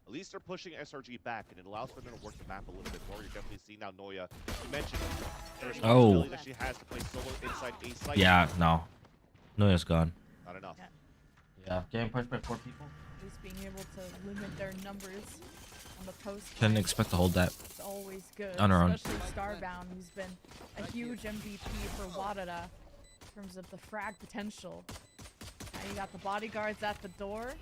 At least they're pushing SRG back, and it allows for them to work the map a little bit more. You're definitely seeing now Noya. You mentioned the responsibility that she has to play solo inside A site. Yeah, no. Noya's gone. Not enough. Yeah. Yeah, getting pushed by 4 people. At least being able to limit their numbers on the post. Couldn't play expect to hold that. is always good. On our own. Especially Starbound, who's been a huge MVP for Wadada in terms of the frag potential. Now you got the bodyguards at the door.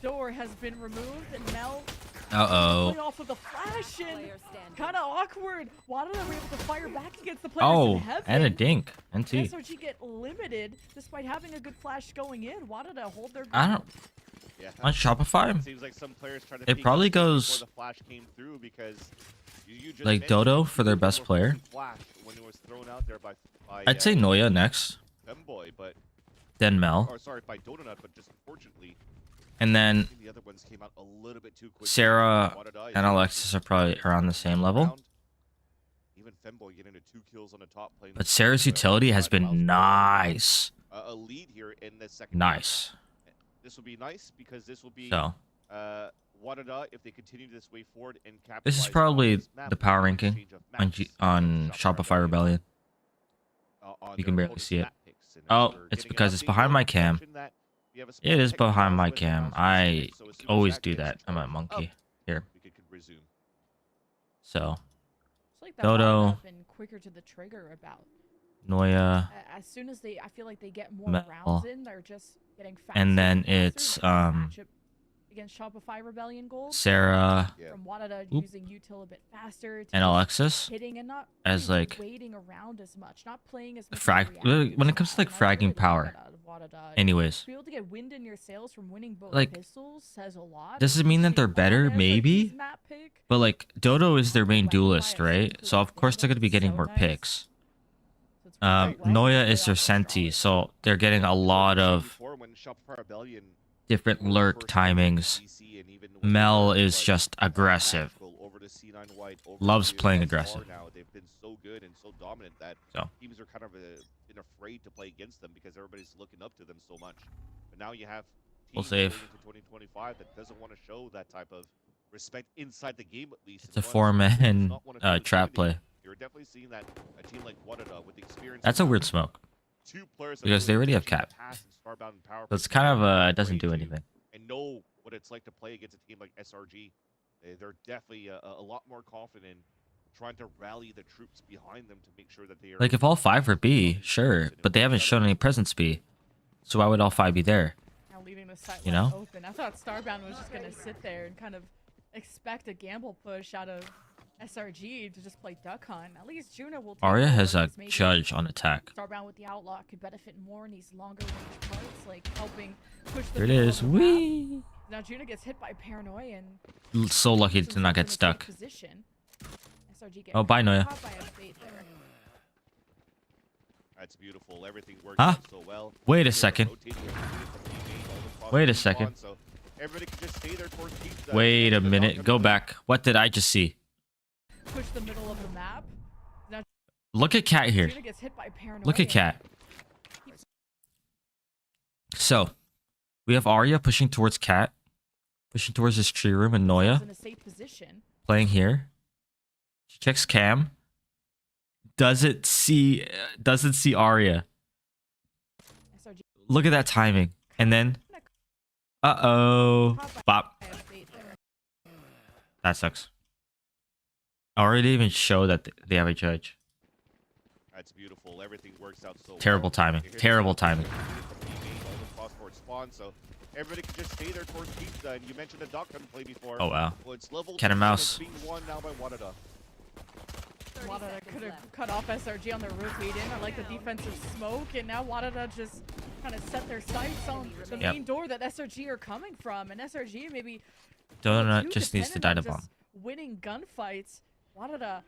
Door has been removed, and Mel Uh-oh. play off of the flash in. Player standing. Kind of awkward. Wadada were able to fire back against the players in Oh, heaven. and a dink. NT. SRG get limited despite having a good flash going in. Wadada hold their I ground. don't... Yeah. On Shopify, Seems like some players try to It peek probably up before goes the flash came through because you just like mentioned Dodo for their people best were player. pushing Flash when it was thrown out there by I'd say Noya next, Femboy, but then Mel, or sorry, by Donut, but just unfortunately, and then I think the other ones came out a little bit too quick. Sarah and Alexis are probably around the same level. Even Femboy getting to 2 kills on the top plane. But Sarah's utility has been nice. A lead here in the second. Nice. This will be nice because this will be So, Wadada if they continue this way forward and capitalize. this is on probably this map the with power the ranking exchange of on, maps on Shopify Rebellion. on You their can barely opponent's see it. map picks. And as Oh, we're it's getting an because it's update behind here, my cam. mention that we have a It is small behind my technical cam. announcement I so as soon as always that do gets that. I'm at turned Monkey. up, Here. we could resume. So, It's like that Dodo. Wadada have been quicker to the trigger about. Noya, As soon as I feel like they get more Mel. rounds in, they're just getting faster. and then faster. it's There's a matchup against Shopify Rebellion goals. Sarah Yeah. From Wadada Oop. using util a bit faster. To and just Alexis hitting and not as, really like, waiting around as much, not playing as much. frag- of a reactive when it comes to, like, style, and I really fragging like power. that out of Wadada. Anyways, To be able to get wind in your sails from winning both Like, pistols says a lot. does it mean that they're better? Maybe. Map pick. But like Dodo is their main Like, duelist, why right? it's So of course they're gonna be getting so more nice. picks. So it's really well Noya played is their off the Senti, draw. so they're getting a lot of Before when Shopify Rebellion different lurk first timings. DC and even when Mel they were, is like, just aggressive. Maxwell over to C9 White, over Loves to playing SR aggressive. Now they've been so good and so dominant that So. teams are kind of been afraid to play against them because everybody's looking up to them so much. But now you have We'll teams save. going into 2025 that doesn't want to show that type of respect inside the game, at least. It's a 4-man Not wanna show trap unity. play. You're definitely seeing that a team like Wadada with the experience. That's a of weird smoke. two players that Because they really already have teach you the cap. pass and Starbound and power So it's play kind of are it doesn't afraid do to anything. and know what it's like to play against a team like SRG. They're definitely a lot more confident trying to rally the troops behind them to make sure that they are Like if all 5 are B, sure, but they haven't shown any presence B. So why would all 5 be there? Now leaving the sight You line know? open. I thought Starbound was just gonna sit there and kind of expect a gamble push out of SRG to just play Duck Hunt. At least Juno will take Arya over, has a 'cause maybe judge on attack. Starbound with the Outlaw could benefit more in these longer range parts, like helping push the There it middle is. of the map. Whee! Now Juno gets hit by Paranoia and So lucky puts to not himself get in a safe stuck. position. SRG get Oh, bye, Noya. caught by a bait there. That's beautiful. Everything works Huh? out so well. Wait a They're second. rotating everything from the main, all the spots Wait a are second. on, so everybody can just stay there towards pizza. Wait a And the minute. dog Go comes in. back. What did I just see? Push the middle of the map. Now Look at Cat here. Juno gets hit by Paranoia. Look at Cat. So, we have Arya pushing towards Cat, pushing towards this tree room, and He's Noya in a safe position. playing here. She checks Cam. Doesn't see Arya. SRG Look at that timing. And then, uh-oh. Bop. by a bait there. That sucks. Arya didn't even show that they have a judge. That's beautiful. Everything works out so Terrible well. timing. They hear Terrible the timing. from the main, all the spots for its spawn, so everybody can just stay there towards pizza. And you mentioned a Duck Hunt play before. Oh, wow. Well, it's level Cat and 2, and mouse. it's being won now by Wadada. Wadada could have cut off SRG on their rotate in. I like the defensive smoke, and now Wadada just kind of set their sights on the Yep. main door that SRG are coming from, and SRG maybe Donut too just needs to dependent die on to bomb. just winning gunfights. Wadada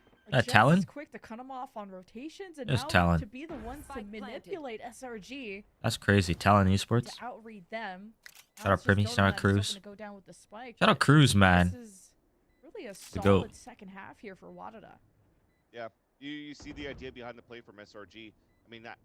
Talon? is quick to cut them off on rotations, and There's now Talon. to be the ones to manipulate SRG That's crazy. Talon Esports. to outread them. Shout out Primi, shout out Cruz. Go down with the spike, Shout out but Cruz, man. This is really a The goat. solid second half here for Wadada. Yeah, you see the idea behind the play from SRG. I mean, that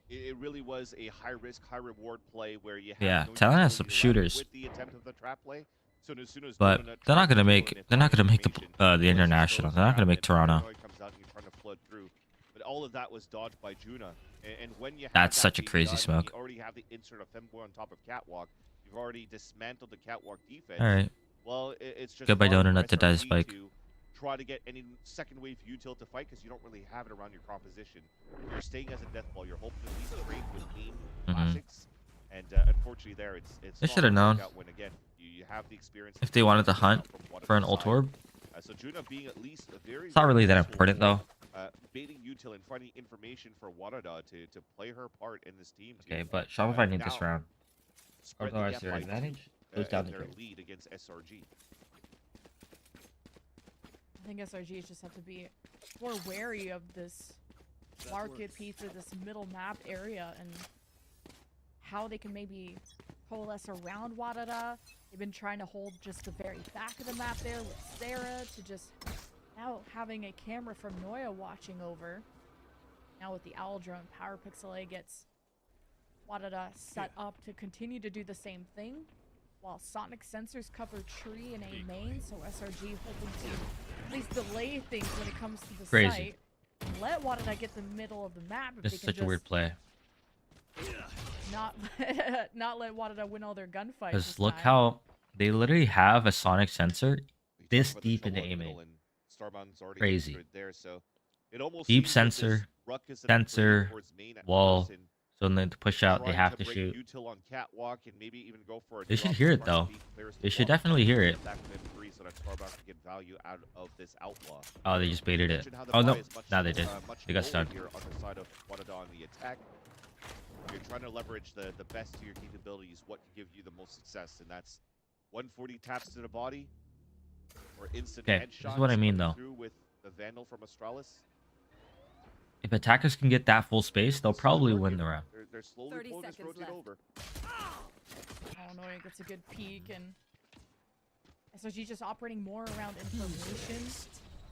it really was a high risk, high reward play where you have Yeah, no Talon has utility some left shooters. with the attempt of the trap play. So as soon as But Donut they're not tries gonna to make go in they're not gonna make information, the once he international. goes They're not gonna around make and Toronto. Paranoid comes out and you're trying to flood through. But all of that was dodged by Juna. And when you have That's that such a being crazy done, smoke. You already have the insert of Femboy on top of Catwalk. You've already dismantled the Catwalk defense. All right. Well, it's just Goodbye, hard for Donut to die SRG spike. to try to get any second wave util to fight because you don't really have it around your composition. You're staying as a death ball. You're hoping to at least trade with main classics, and unfortunately, there it's. They not should have gonna work known. out when again you have the experience. If they wanted to hunt from one of for an the ult side. orb, So Juna being at least a very. it's not really that useful important for, though. Baiting util and finding information for Wadada to play her part in this team. to, Okay, but Shopify needs now this round. spread the Otherwise, gap their by advantage two, goes down in the their drain. lead against SRG. I think SRGs just have to be more wary of this market pizza, this middle map area, and how they can maybe coalesce around Wadada. They've been trying to hold just the very back of the map there with Sarah to just now having a camera from Noya watching over. Now with the Owl drone, Power Pixel A gets Wadada set up to continue to do the same thing, while Sonic Sensors cover tree and A main, so SRG hoping to at least delay things when it comes to the Crazy. site. And let Wadada get the middle of the map if This they is can such a just weird play. not not let Wadada win all their gunfights. Because this look time. how they literally have a sonic sensor We this talked about the deep into trouble in the aiming. middle, and Starbound's already Crazy. entered there, so it almost Deep seems that this sensor, ruckus that they're putting sensor, towards main at wall. first and So then to push out, they trying have to break shoot. util on Catwalk and maybe even go for a They should drop hear to it, try to though. beat players to They should block definitely hear it. get back within 3 so that Starbound can get value out of this outlaw. Oh, they just baited it. Mentioned how the Oh no, buy is much now they did. much They got lower stunned. here on the side of Wadada on the attack. You're trying to leverage the best of your capabilities, what can give you the most success, and that's 140 taps to the body or instant Okay, headshots. this is what I mean, coming though. through with the Vandal from Astralis. If attackers can get that full space, they'll This is probably working. win the round. They're slowly 30 pulling this seconds rotate left. over. Oh no, it gets a good peek, and SRG just operating more around information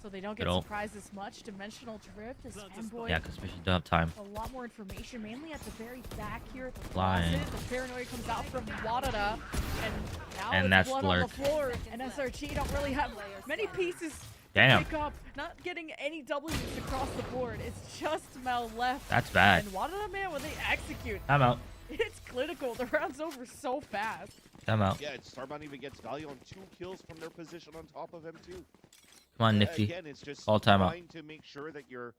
so they don't They get don't. surprised as much. Dimensional drift as Fanboy. Yeah, because we don't have time. A lot more information, mainly at the very back here at the Flying. closet. The paranoia comes out from Wadada, and now And it's that's blood Blurk. on the floor. And SRG don't really have many pieces Damn. to pick up. Not getting any W's across the board. It's just Mel left. That's bad. And Wadada, man, when they execute, I'm out. it's clinical. The round's over so fast. I'm out. Yeah, and Starbound even gets value on 2 kills from their position on top of him too. Come on, Nifty. Again, it's just All time out. trying to make sure that you're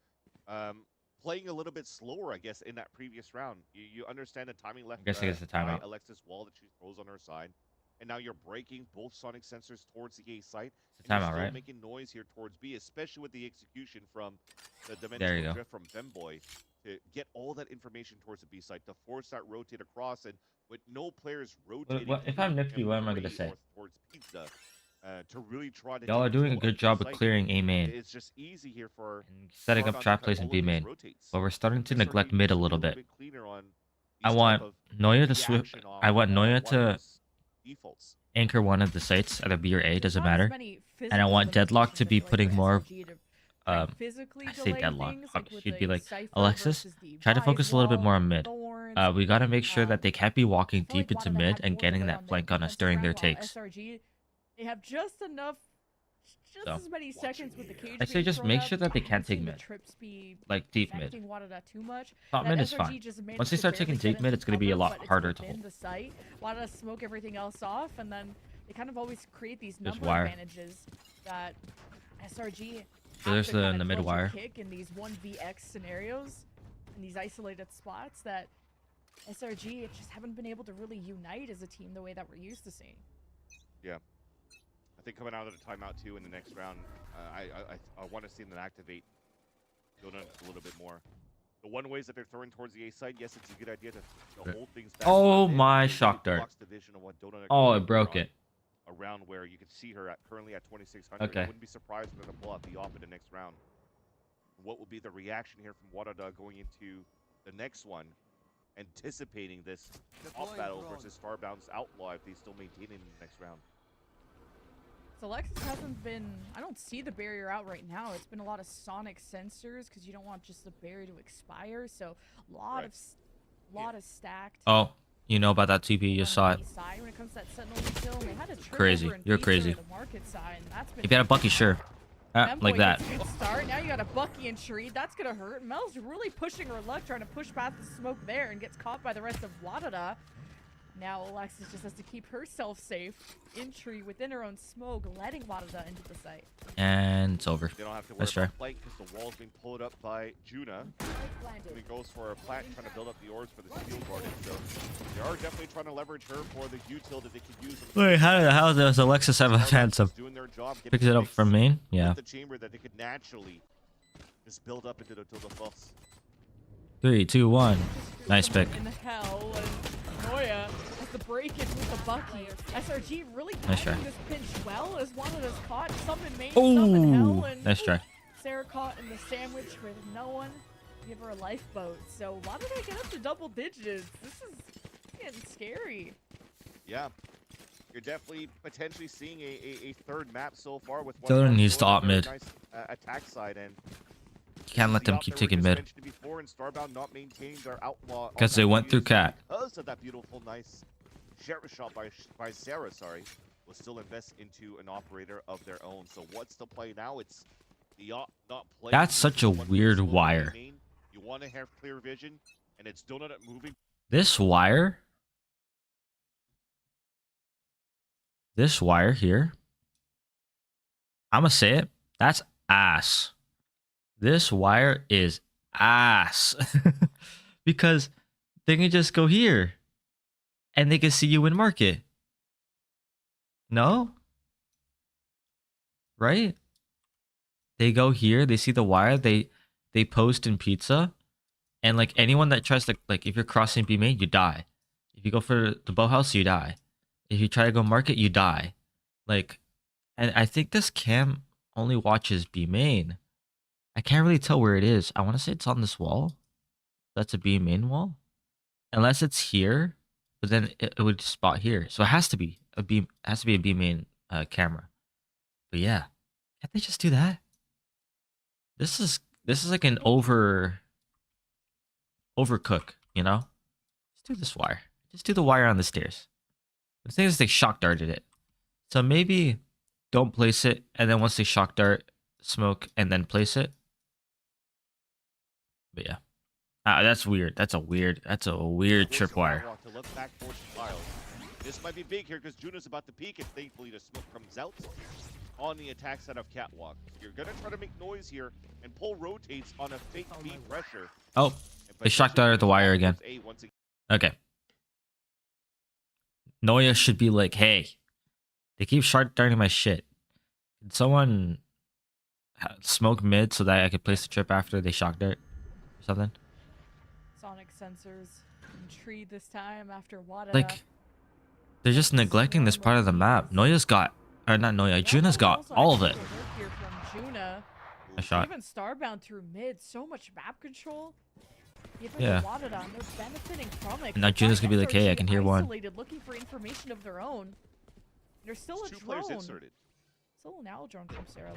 playing a little bit slower, I guess, in that previous round. You understand the timing left. I guess it's the by timeout. Alexis wall that she throws on her side, and now you're breaking both sonic sensors towards the A site. It's a and you're timeout, still right? making noise here towards B, especially with the execution from the There you dimensional go. drift from Femboy to get all that information towards the B site to force that rotate across, and with no players rotating. if I'm Nifty, what am I gonna M3 say? or towards Pizza, to really try to Y'all are take doing a control good of the job of site. clearing A main It's just easy here for and setting up Starbound to trap cut plays all in of B these main. rotates. But we're starting to SRG neglect needs mid to a be little bit. bit cleaner on I these want type of Noya to switch. reaction off, I want Noya to wireless defaults. anchor one of the sites, either B or A, doesn't Not as matter. many And I want physical Deadlock to limitations, I be feel like, putting for more. SRG to try Um, physically I say delay Deadlock. things, like with She'd be the like, Cypher Alexis, versus the try to Rise focus a little bit wall, more on mid. Thorns. We gotta make sure that they can't be walking I feel like deep into Wadada mid had and more to getting lay that on their flank on us defensive during their round, while takes. SRG, they have just enough, just So. as many seconds with the cage. I say being just thrown make up. sure that they I can't haven't take seen the mid. trips be Like deep mid. affecting Wadada too much. Top That mid is SRG fine. just managed Once they to start barely taking get deep mid, into it's gonna be a cover, lot but it's harder to within hold. the site. Wadada smoke everything else off, and then they kind of always create these There's number wire. advantages that SRG So have there's to the- kinda in the mid clutch wire. and kick in these 1vx scenarios, in these isolated spots that SRG just haven't been able to really unite as a team the way that we're used to seeing. I think coming out of the timeout too in the next round, I want to see them activate Donut a little bit more. The one ways that they're throwing towards the A side, yes, it's a good idea to hold things back. Oh but my it shock dart. blocks the vision of what Donut Oh, can it do broke on it. A round where you can see her currently at 2600. Okay. I wouldn't be surprised when they pull out the off in the next round. What will be the reaction here from Wadada going into the next one, anticipating this off battle versus Starbound's outlaw if they still maintain it in the next round? So Lexus hasn't been, I don't see the barrier out right now. It's been a lot of sonic sensors because you don't want just the barrier to expire. So a lot Right. of lot of stacked. Oh, you know about that TP? You just saw on it. the side when it comes to that Sentinel kill, and they had a trip Crazy. over in You're pizza crazy. to the market side, and that's been If you had a Bucky, sure. Femboy Like that. gets a good start. Now you got a Bucky and Shreed. That's gonna hurt. Mel's really pushing her luck, trying to push past the smoke there, and gets caught by the rest of Wadada. Now Alexis just has to keep herself safe. Entry within her own smoke, letting Wadada into the site. And it's over. They don't have to worry Let's try. about flank because the wall's being pulled up by Juna. And he goes for a plant trying to build up the orbs for the steel garden. So they are definitely trying to leverage her for the util that they could use. Wait, how does Alexis have a Starbucks phantom? is doing their job, getting Picks it up picks from main? with Yeah. the chamber that they could naturally just build up into the false. 3, 2, 1. Nice pick. In hell, and Noya has to break it with the Bucky. SRG really Nice try. handling this pinch well as Wadada's caught. Some in main, some in hell, Oh, and nice try. Sarah caught in the sandwich with no one. Give her a lifeboat. So Wadada get up to double digits. This is getting scary. Yeah. You're definitely potentially seeing a third map so far with Dylan one needs to going op on a mid. very nice attack side, and Can't let the them op keep that we taking just mid. mentioned before, and Starbound not maintaining their outlaw on Because they that went through use cat. because of that beautiful, nice share shot by Sarah. Sorry, will still invest into an operator of their own. So what's the play now? It's the op not playing. That's such a weird wire. You want to have clear vision, and it's Donut moving. This wire here, I'ma say it, that's ass. This wire is ass. Because they can just go here and they can see you in market. No? Right? They go here, they see the wire, they post in pizza, and like anyone that tries to, like, if you're crossing B main, you die. If you go for the bow house, you die. If you try to go market, you die. Like, and I think this cam only watches B main. I can't really tell where it is. I want to say it's on this wall. That's a B main wall. Unless it's here, but then it would spot here. So it has to be a B. It has to be a B main camera. But yeah, can't they just do that? This is like an overcook, you know? Just do this wire. Just do the wire on the stairs. The thing is they shock darted it. So maybe don't place it, and then once they shock dart, smoke, and then place it. But yeah. That's weird. That's a weird tripwire. To look back towards Miles. This might be big here because Juno's about to peek, and thankfully the smoke comes out on the attack side of Catwalk. You're gonna try to make noise here, and Pull rotates on a fake B pressure. Oh, they shock darted the wire again. Okay. Noya should be like, hey, they keep shock darting my shit. Can someone smoke mid so that I could place the trip after they shock dart or something? Sonic sensors in tree this time after Wada. Like, they're just neglecting this part of the map. Noya's got, or not Noya, Juna's got all of it. Here from Juna. A shot. Even Starbound through mid, so much map control. Yeah. They're benefiting from it. And now Juna's gonna be like, hey, I can hear one. Looking for information of their own. There's still a Two drone. players inserted. Still an owl drone from Sarah.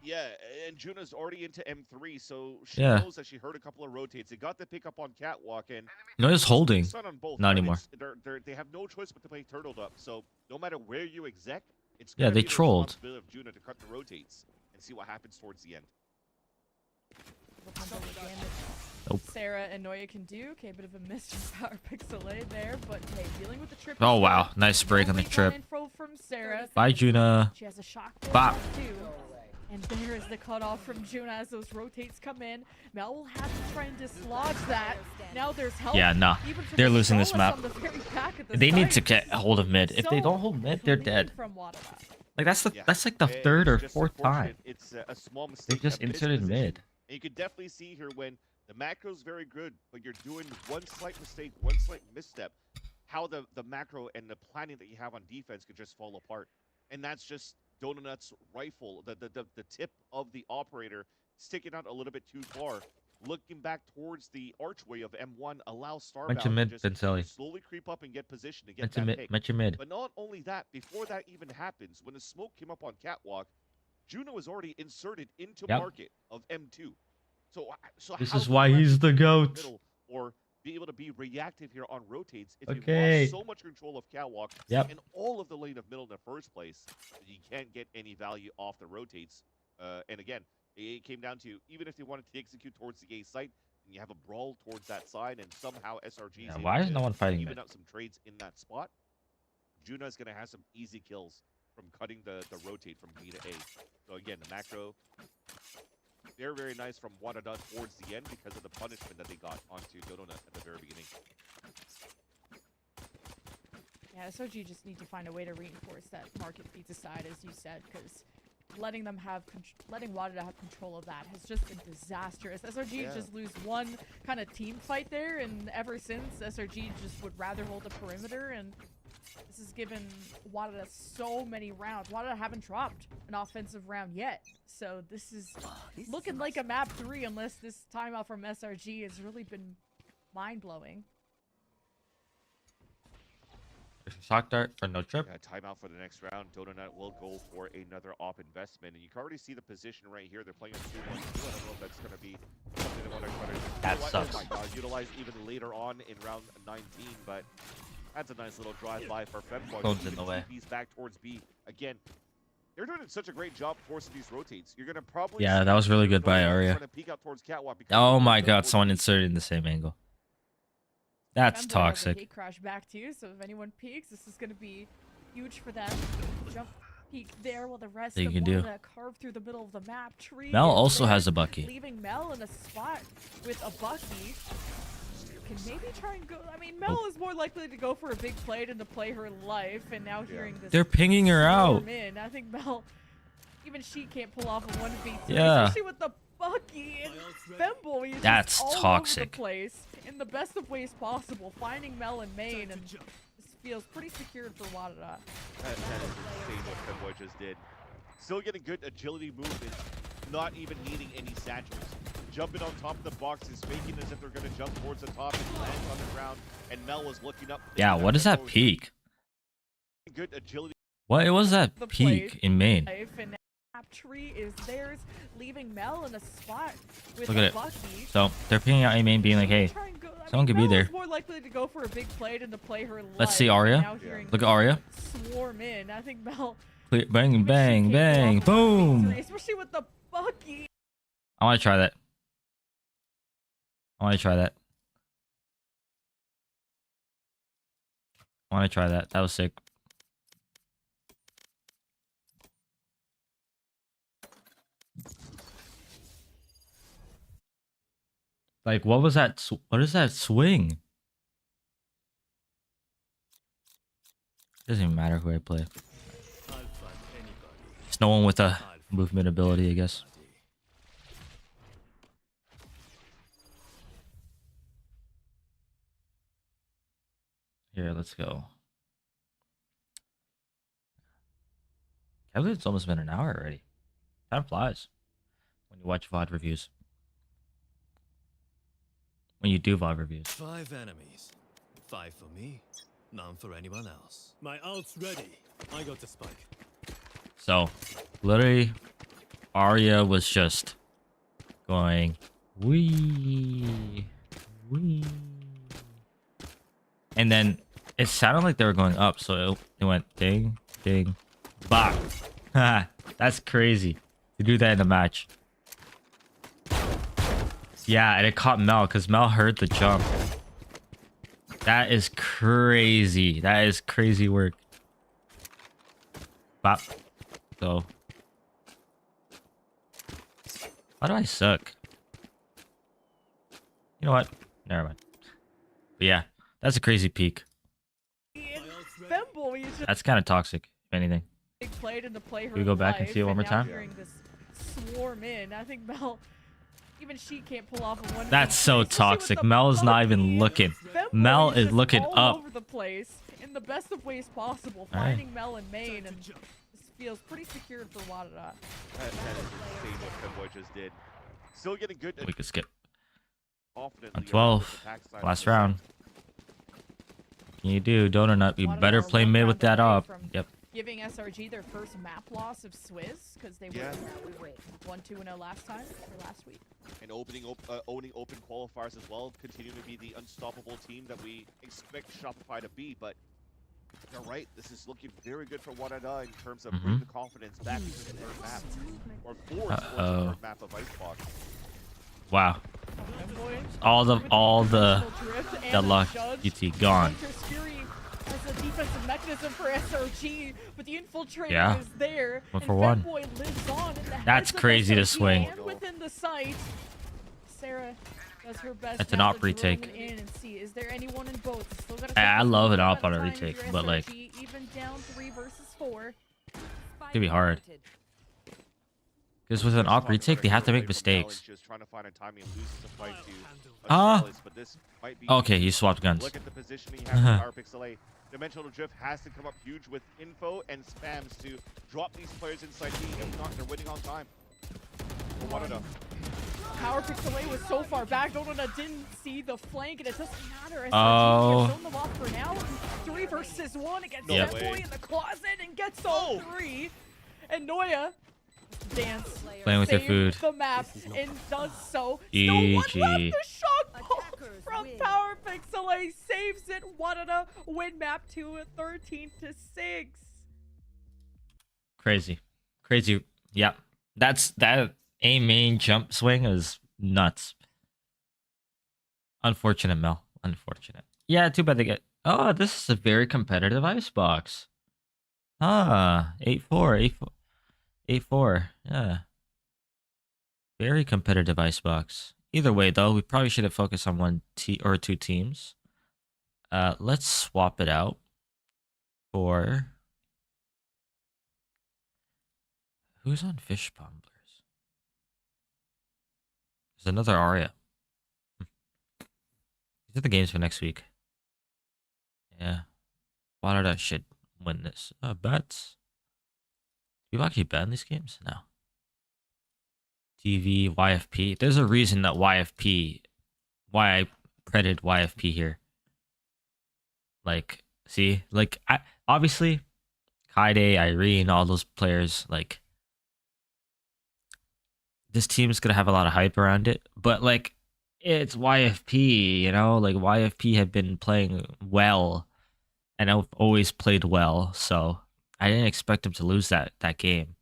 Yeah, and Juna's already into M3, so she Yeah. knows that she heard a couple of rotates. They got the pickup on Catwalk, and Noya's holding. it's not on both. Not right? anymore. They have no choice but to play turtled up. So no matter where you exec, it's Yeah, gonna they be the trolled. responsibility of Juna to cut the rotates and see what happens towards the end. Nope. Sarah and Noya can do. Okay, a bit of a miss from Power Pixel A there, but hey, dealing with the trip. Oh wow, nice break on the trip. Info from Sarah. Bye, Juna. She has a shock Bop. too. And there is the cutoff from Juna as those rotates come in. Mel will have to try and dislodge that. Now there's help. Yeah, nah. even from They're the losing this Solace map. on the very back of the They need to site. get a hold of mid. If they don't hold mid, they're dead. From Wada. Like that's Yeah. like the It's third or just fourth time. unfortunate. It's a small They mistake. just a inserted misposition. mid. And you can definitely see here when the macro's very good, but you're doing one slight mistake, one slight misstep, how the macro and the planning that you have on defense could just fall apart. And that's just Donut's rifle, the tip of the operator sticking out a little bit too far. Looking back towards the archway of M1 allows Starbound Mention to mid, just Benselli. slowly creep up and get position to get Mention that mid. pick. Mention mid. But not only that, before that even happens, when the smoke came up on Catwalk, Juno was already inserted into Yep. market of M2. So This how is can why you he's actually the get in GOAT. middle or be able to be reactive here on rotates if Okay. you've lost so much control of Catwalk Yep. and all of the lane of middle in the first place, you can't get any value off the rotates. And again, it came down to even if they wanted to execute towards the A site, and you have a brawl towards that side, and somehow SRG Yeah, why is no one fighting even mid? out some trades in that spot, Juna's going to have some easy kills from cutting the rotate from B to A. So again, the macro, they're very nice from Wadada towards the end because of the punishment that they got onto Donut at the very beginning. Yeah, SOG just need to find a way to reinforce that market beats aside, as you said, because letting Wada have control of that has just been disastrous. SRG just lose one kind of team fight there, and ever since, SRG just would rather hold the perimeter, and this has given Wada so many rounds. Wada haven't dropped an offensive round yet, so this is looking like a map 3 unless this timeout from SRG has really been mind-blowing. Shock dart for no trip. Yeah, timeout for the next round. Donut will go for another op investment, and you can already see the position right here. They're playing a 2-1-2. I don't know if that's going to be something they want to try to That utilize. sucks. Oh my god, utilize even later on in round 19, but that's a nice little drive-by for Femboy. Phone's in the way. TP's back towards B. Again, they're doing such a great job forcing these rotates. You're going to probably Yeah, see that was really good by Donut Arya. trying to peek out towards Catwalk because Oh they're my going god, towards someone B. inserted in the same angle. That's Femboy has a toxic. gate crash back too, so if anyone peeks, this is going to be huge for them. Jump peek there while the rest You of can do. Wada carve through the middle of the map. Tree Mel is also there, has a Bucky. leaving Mel in a spot with a Bucky. Can maybe try and go. I mean, Mel is more likely to go for a big play than to play her life, and now hearing this. They're pinging her out. storm in, I think Mel, even she can't pull off a 1v2, Yeah. especially with the Bucky and Femboy. Is That's just all toxic. Over the place in the best of ways possible, finding Mel and main, and this feels pretty secured for Wada. That is insane what Femboy just did. Still getting good agility movement, not even needing any satchels. Jumping on top of the boxes, faking as if they're going to jump towards the top and land on the ground, and Mel was looking up. Yeah, what is that Femboy was peak? Good agility. What was that The peak play. in main? Life and now map tree is theirs, leaving Mel in a spot with Look a at it. Bucky. So they're pinging out A main, being like, hey, Try and go- I someone mean, could be Mel there. is more likely to go for a big play than to play her Let's see life, and Arya. now hearing Look at Arya. swarm in. I think Mel. Bang, bang, she can't bang, pull off a boom. victory, especially with the Bucky. I want to try that. I want to try that. I want to try that. That was sick. Like, what was that? What is that swing? Doesn't even matter who I play. It's no one with a movement ability, I guess. Here, let's go. I believe it's almost been an hour already. Time flies when you watch VOD reviews. When you do VOD reviews. 5 enemies. 5 for me, none for anyone else. My ult's ready. I got the spike. So, literally, Arya was just going, wee, wee. And then it sounded like they were going up, so it went ding, ding, bop. That's crazy to do that in a match. Yeah, and it caught Mel because Mel heard the jump. That is crazy. That is crazy work. Bop. So, why do I suck? You know what? Never mind. But yeah, that's a crazy peak. Femboy is just That's kind of toxic, if anything. played into play her we go back and life, see it one more now time? hearing this swarm in, I think Mel, even she can't pull off a one. That's so toxic. Mel is not even looking. Femboy Mel is just looking all up. over the place in the best of ways possible, All right. finding Mel in main, and this feels pretty secured for Wadada. That is insane what Femboy just did. Still getting good We could skip. confidently On around 12. this attack side of Last the round. What can you do? Donut, you Wadada better are play one mid round with that away up. from Yep. Giving SRG their first map loss of Swizz, because they Yeah. were 1-2-0 last time, or last week. And owning open qualifiers as well, continuing to be the unstoppable team that we expect Shopify to be. But you're right, this is looking very good for Wadada in terms of bringing the confidence back into the third map, or forward towards the third map of Icebox. Wow. Femboy All the professional drift and that a luck, judge. UT gone. Hunter's Fury as a defensive mechanism for SRG, but the infiltrator Yeah. is there. One and for one. Femboy lives on in the That's heads of crazy to SRG swing. And within the site, Sarah does her best. That's an now op to drone retake. In and see, is there anyone in both? Still gotta I take love this an one op at on a time retake, for but, like, SRG, even down 3 versus 4. Could be hard. Because with an op retake, they have to make mistakes. Just trying to find a timing and loses the fight to Ah. Gonzalez, but this might be Okay, you swapped guns. Look at the positioning you have for Power Pixel. Dimensional Drift has to come up huge with info and spams to drop these players inside B. If not, they're winning on time. For Wadada. Power Pixel A was so far back, Donut didn't see the flank, and it doesn't matter. SRG Oh. has shown them off for now. 3 versus 1 against No that way. boy in the closet and gets all 3. And Noya dance. Playing with your saves food. the map and does so. GG. No one left. The shock pulse from Power Pixel A saves it. Wadada win map 2 at 13-6. Crazy. Crazy. Yeah. That A main jump swing is nuts. Unfortunate, Mel. Unfortunate. Yeah, too bad they get... Oh, this is a very competitive icebox. Ah, 8-4. 8-4. 8-4. Yeah. Very competitive icebox. Either way, though, we probably should have focused on one or two teams. Let's swap it out for... Who's on Fish Bumblers? There's another Arya. These are the games for next week. Yeah. Wadada should win this. Bets. Do you actually bet on these games? No. TV, YFP. There's a reason that YFP... Why I printed YFP here. Like, see? Like, obviously, Kaide, Irene, all those players, like... this team is gonna have a lot of hype around it, but like it's YFP, you know, like YFP have been playing well, and I've always played well, so I didn't expect them to lose that game,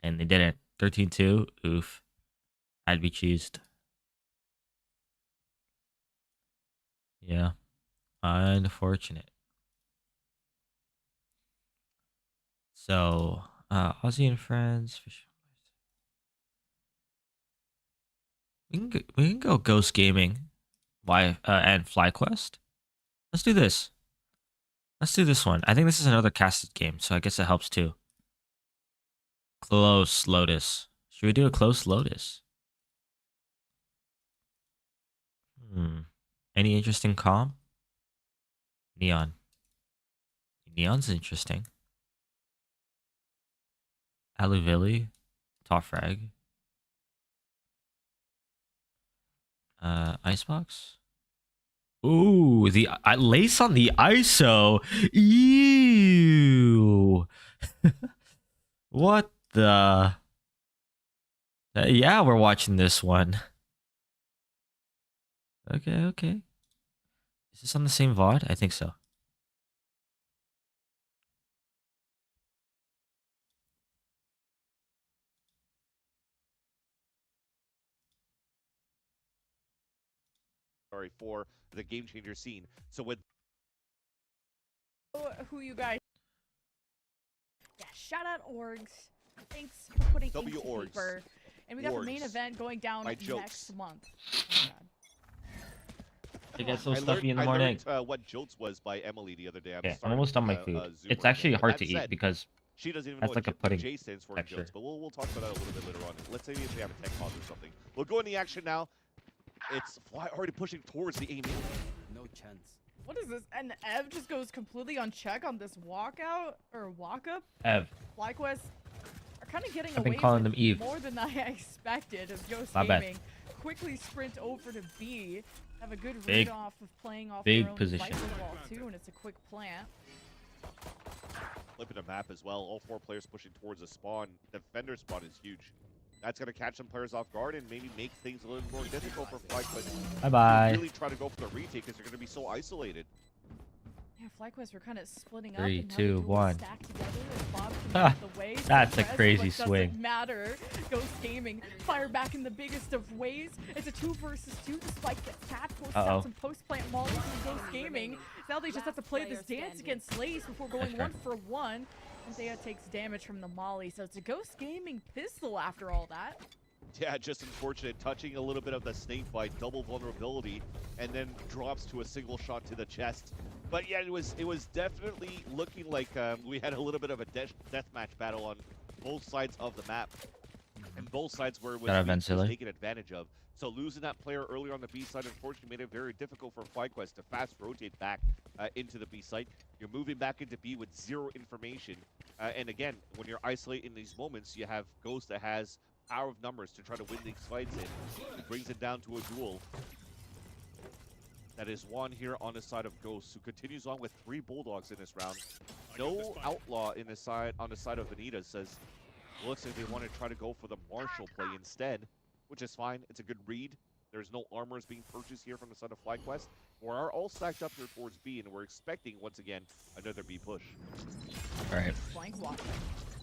and they didn't. 13-2, oof, I'd be cheesed. Yeah, unfortunate. So, Aussie and friends. We can go Ghost Gaming, and FlyQuest. Let's do this. Let's do this one. I think this is another casted game, so I guess it helps too. Close Lotus. Should we do a Close Lotus? Any interesting comm? Neon. Neon's interesting. Aluvili. Top frag. Icebox. Ooh, the lace on the ISO. Ew. What the? Yeah, we're watching this one. Okay. Is this on the same VOD? I think so. Sorry, for the game changer scene. So with Who you guys? Yeah, shout out orgs. Thanks for putting W ink to orgs. paper. And we got the main Orgs. event going down My next jokes. month. Oh my God. It gets so I stuffy in the I morning. learned, what jolts was by Emily the other day. Okay, I'm starting, almost done my Zoom food. right It's now. actually But hard that to eat said, because she doesn't even that's know like a what pudding J stands for in texture. jokes, but we'll talk about that a little bit later on. Let's say if we have a tech pause or something. We'll go in the action now. It's Fly already pushing towards the aim. No chance. What is this? And Ev just goes completely unchecked on this walkout or walk up. Ev. FlyQuest are kind of getting I've been away calling with them Eve. more than I expected as Ghost My bad. Gaming quickly sprint over to B. Have a good Big- read off of playing off big their own position. rifle wall too, and it's a quick plant. Flipping a map as well. All four players pushing towards the spawn. Defender spawn is huge. That's going to catch some players off guard and maybe make things a little more difficult for FlyQuest. Bye-bye. Really try to go for the retake because they're going to be so isolated. Yeah, FlyQuest were kind of splitting up. 3, and now 2, the duels 1. stack together as Bob can Ah, get the way, that's a suppress, crazy but swing. Doesn't matter. Ghost Gaming fire back in the biggest of ways. It's a 2 versus 2. The spike gets tapped. Forces out some post plant mollies from Ghost Gaming. Now they just have to play this dance against Lace before going That's 1-for-1. And Thea takes damage from the molly, so it's a Ghost Gaming pistol after all that. Yeah, just unfortunate. Touching a little bit of the snake bite, double vulnerability, and then drops to a single shot to the chest. But yeah, it was definitely looking like we had a little bit of a deathmatch battle on both sides of the map, and both sides were was taken advantage of. So losing that player earlier on the B side unfortunately made it very difficult for FlyQuest to fast rotate back into the B site. You're moving back into B with zero information, and again, when you're isolated in these moments, you have Ghost that has power of numbers to try to win these fights in. It brings it down to a duel. That is one here on the side of Ghost, who continues on with 3 Bulldogs in this round. No Outlaw in the side on the side of Benita. Says looks like they want to try to go for the Marshall play instead, which is fine. It's a good read. There's no armors being purchased here from the side of FlyQuest. We are all stacked up here towards B, and we're expecting once again another B push. All right. Flank watch.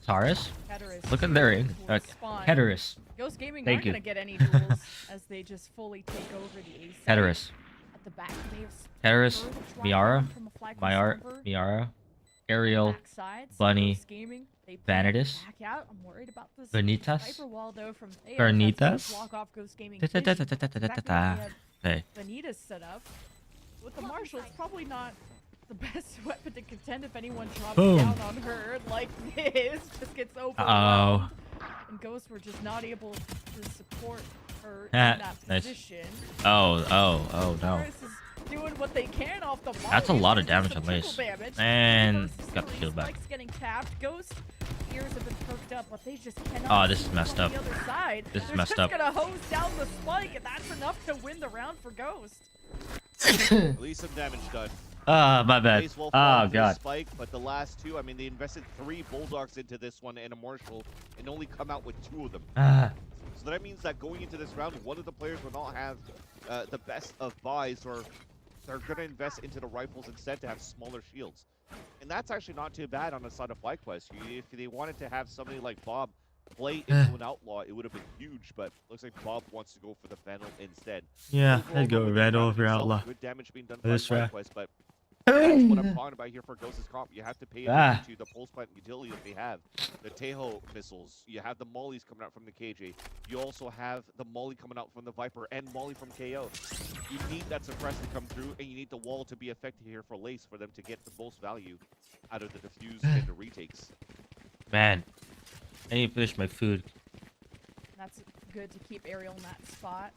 Taurus. Heterus Look at their ring. towards spawn. Heterus. Ghost Gaming Thank aren't you. going to get any duels as they just fully take over the A side. Heterus. At the back, they have Heterus. further drop Miara. down from a FlyQuest server. Miara. Ariel. Backside, so Bunny, Ghost Gaming, they play Vanitas, back out. I'm worried about this Vanitas, sniper wall though from Thea. Vanitas. That's gonna block off Ghost Gaming vision. Exactly where they have Hey. Vanitas set up. With the Marshall, it's probably not the best weapon to contend if anyone drops Boom. down on her like this. Just gets overwhelmed. Uh-oh. And Ghosts were just not able to support her in Ah, that nice. position. Oh no. Taurus is doing what they can off the That's a molly, lot of getting damage some on Lace. trickle damage. And Versus got the 3 shield back. spikes getting tapped. Ghost ears have been perked up, but they just cannot. Oh, this is see messed from up. The other side. This is They're messed just up. gonna hose down the spike, and that's enough to win the round for Ghost. At least some damage done. My bad. Lace will Oh fall for the god. spike, but the last 2, I mean, they invested 3 Bulldogs into this one and a Marshall, and only come out with 2 of them. So that means that going into this round, one of the players will not have the best of buys, or they're going to invest into the rifles instead to have smaller shields. And that's actually not too bad on the side of FlyQuest. If they wanted to have somebody like Bob play into an outlaw, it would have been huge, but looks like Bob wants to go for the Vandal instead. Yeah, Overall, I'd go though, with with this Vandal round over itself, Outlaw. Good damage being done For by this round. FlyQuest, but that's what I'm talking about here for Ghost's comp. You have to pay attention to the pulse plant utility that they have. The Tejo missiles. You have the mollies coming out from the KJ. You also have the molly coming out from the Viper and molly from KO. You need that suppress to come through, and you need the wall to be effective here for Lace for them to get the most value out of the defuse and the retakes. Man, I need to finish my food. That's good to keep Ariel in that spot.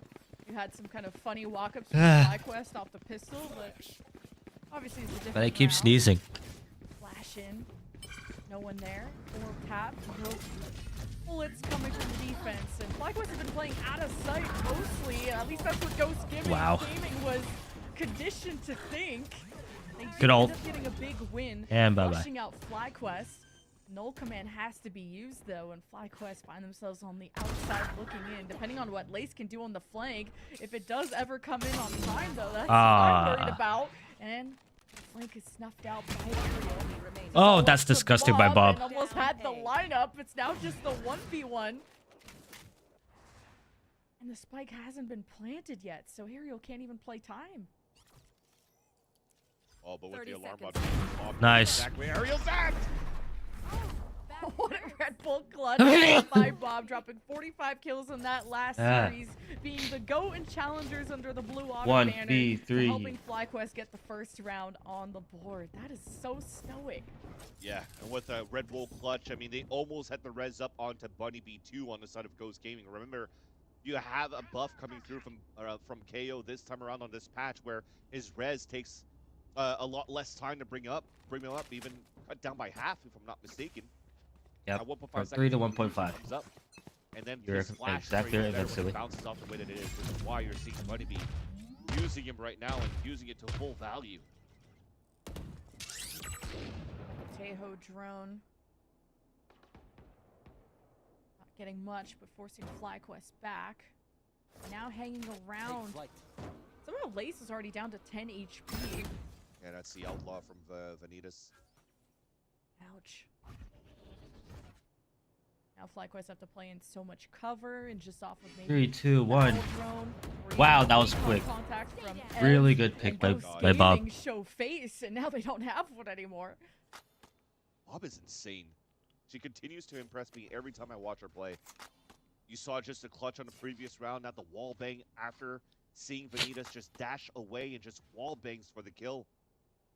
You had some kind of funny walk-ups from FlyQuest off the pistol, but obviously it's a different But I keep round. sneezing. Flash in. No one there. Or tap. No bullets coming from the defense. And FlyQuest have been playing out of sight mostly. At least that's what Ghost Gaming was conditioned to think. They did Good ult. end up getting a big win. And bye-bye. Flushing out FlyQuest. Null command has to be used though, and FlyQuest find themselves on the outside looking in. Depending on what Lace can do on the flank, if it does ever come in on time though, that's what I'm worried about. And the flank is snuffed out by Ariel. Oh, that's disgusting by Bob. And almost had the lineup. It's now just the 1v1. And the spike hasn't been planted yet, so Ariel can't even play time. Oh, but with the 30 alarm seconds. button, Bob Nice. exactly where Ariel's at! What a Red Bull clutch by Bob, dropping 45 kills in that last series, being the GOAT and challengers under the blue auto banner, 1v3. helping FlyQuest get the first round on the board. That is so stoic. Yeah, and with a Red Bull clutch, I mean, they almost had the res up onto Bunny B2 on the side of Ghost Gaming. Remember, you have a buff coming through from KO this time around on this patch where his res takes a lot less time to bring him up, even cut down by half, if I'm not mistaken. Yep, At 1.5 from seconds, 3 to he 1.5. comes up, and then You're his flash exactly right right, there that's when it silly. bounces off the way that it is, which is why you're seeing Bunny B using him right now and using it to full value. Tejo drone. Not getting much, but forcing FlyQuest back. Now hanging around. Somehow Lace is already down to 10 HP. Yeah, that's the outlaw from Vanitas. Ouch. Now FlyQuest have to play in so much cover and just off of maybe 3, 2, 1. the drone, or Wow, even that was recon quick. contact from Really Ev, good pick and by Ghost Bob. Gaming show face, and now they don't have one anymore. Bob is insane. She continues to impress me every time I watch her play. You saw just a clutch on the previous round, now the wall bang after seeing Vanitas just dash away and just wall bangs for the kill.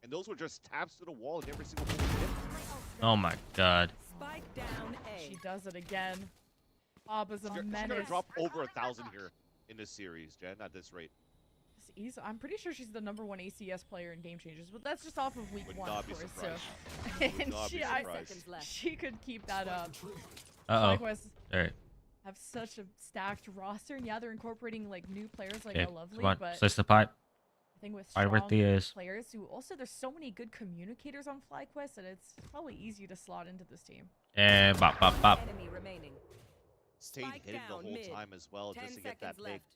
And those were just taps to the wall in every single bullet hit. Oh my god. Spike down She A. does it again. Bob is a She's gonna menace. drop over 1,000 here in this series, Jen, at this rate. I'm pretty sure she's the #1 ACS player in Game Changers, but that's just off of week Would 1, not of be course. surprised. So, Would and not be surprised. Seconds left. she could keep that up. Uh-oh. FlyQuest Alright. have such a stacked roster, and yeah, they're incorporating like new players like Okay, a Lovely, come on. but Slice the pipe. I think with Fire strong with the ears. players who also there's so many good communicators on FlyQuest that it's probably easy to slot into this team. And bop, bop, bop. Enemy remaining. Stayed Spike hidden the down whole mid. time as well, 10 just to get that seconds left.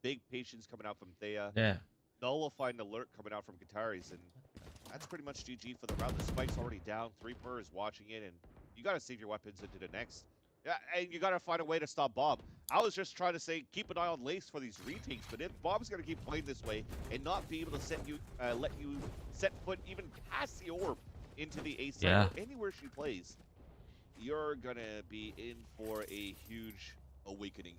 big patience coming out from Thea. Yeah. Nullifying alert coming out from Qataris, and that's pretty much GG for the round. The spike's already down. 3per is watching it, and you got to save your weapons into the next. Yeah, and you got to find a way to stop Bob. I was just trying to say keep an eye on Lace for these retakes, but if Bob's going to keep playing this way and not be able to let you set foot even past the orb into the A side or anywhere she plays, you're going to be in for a huge awakening.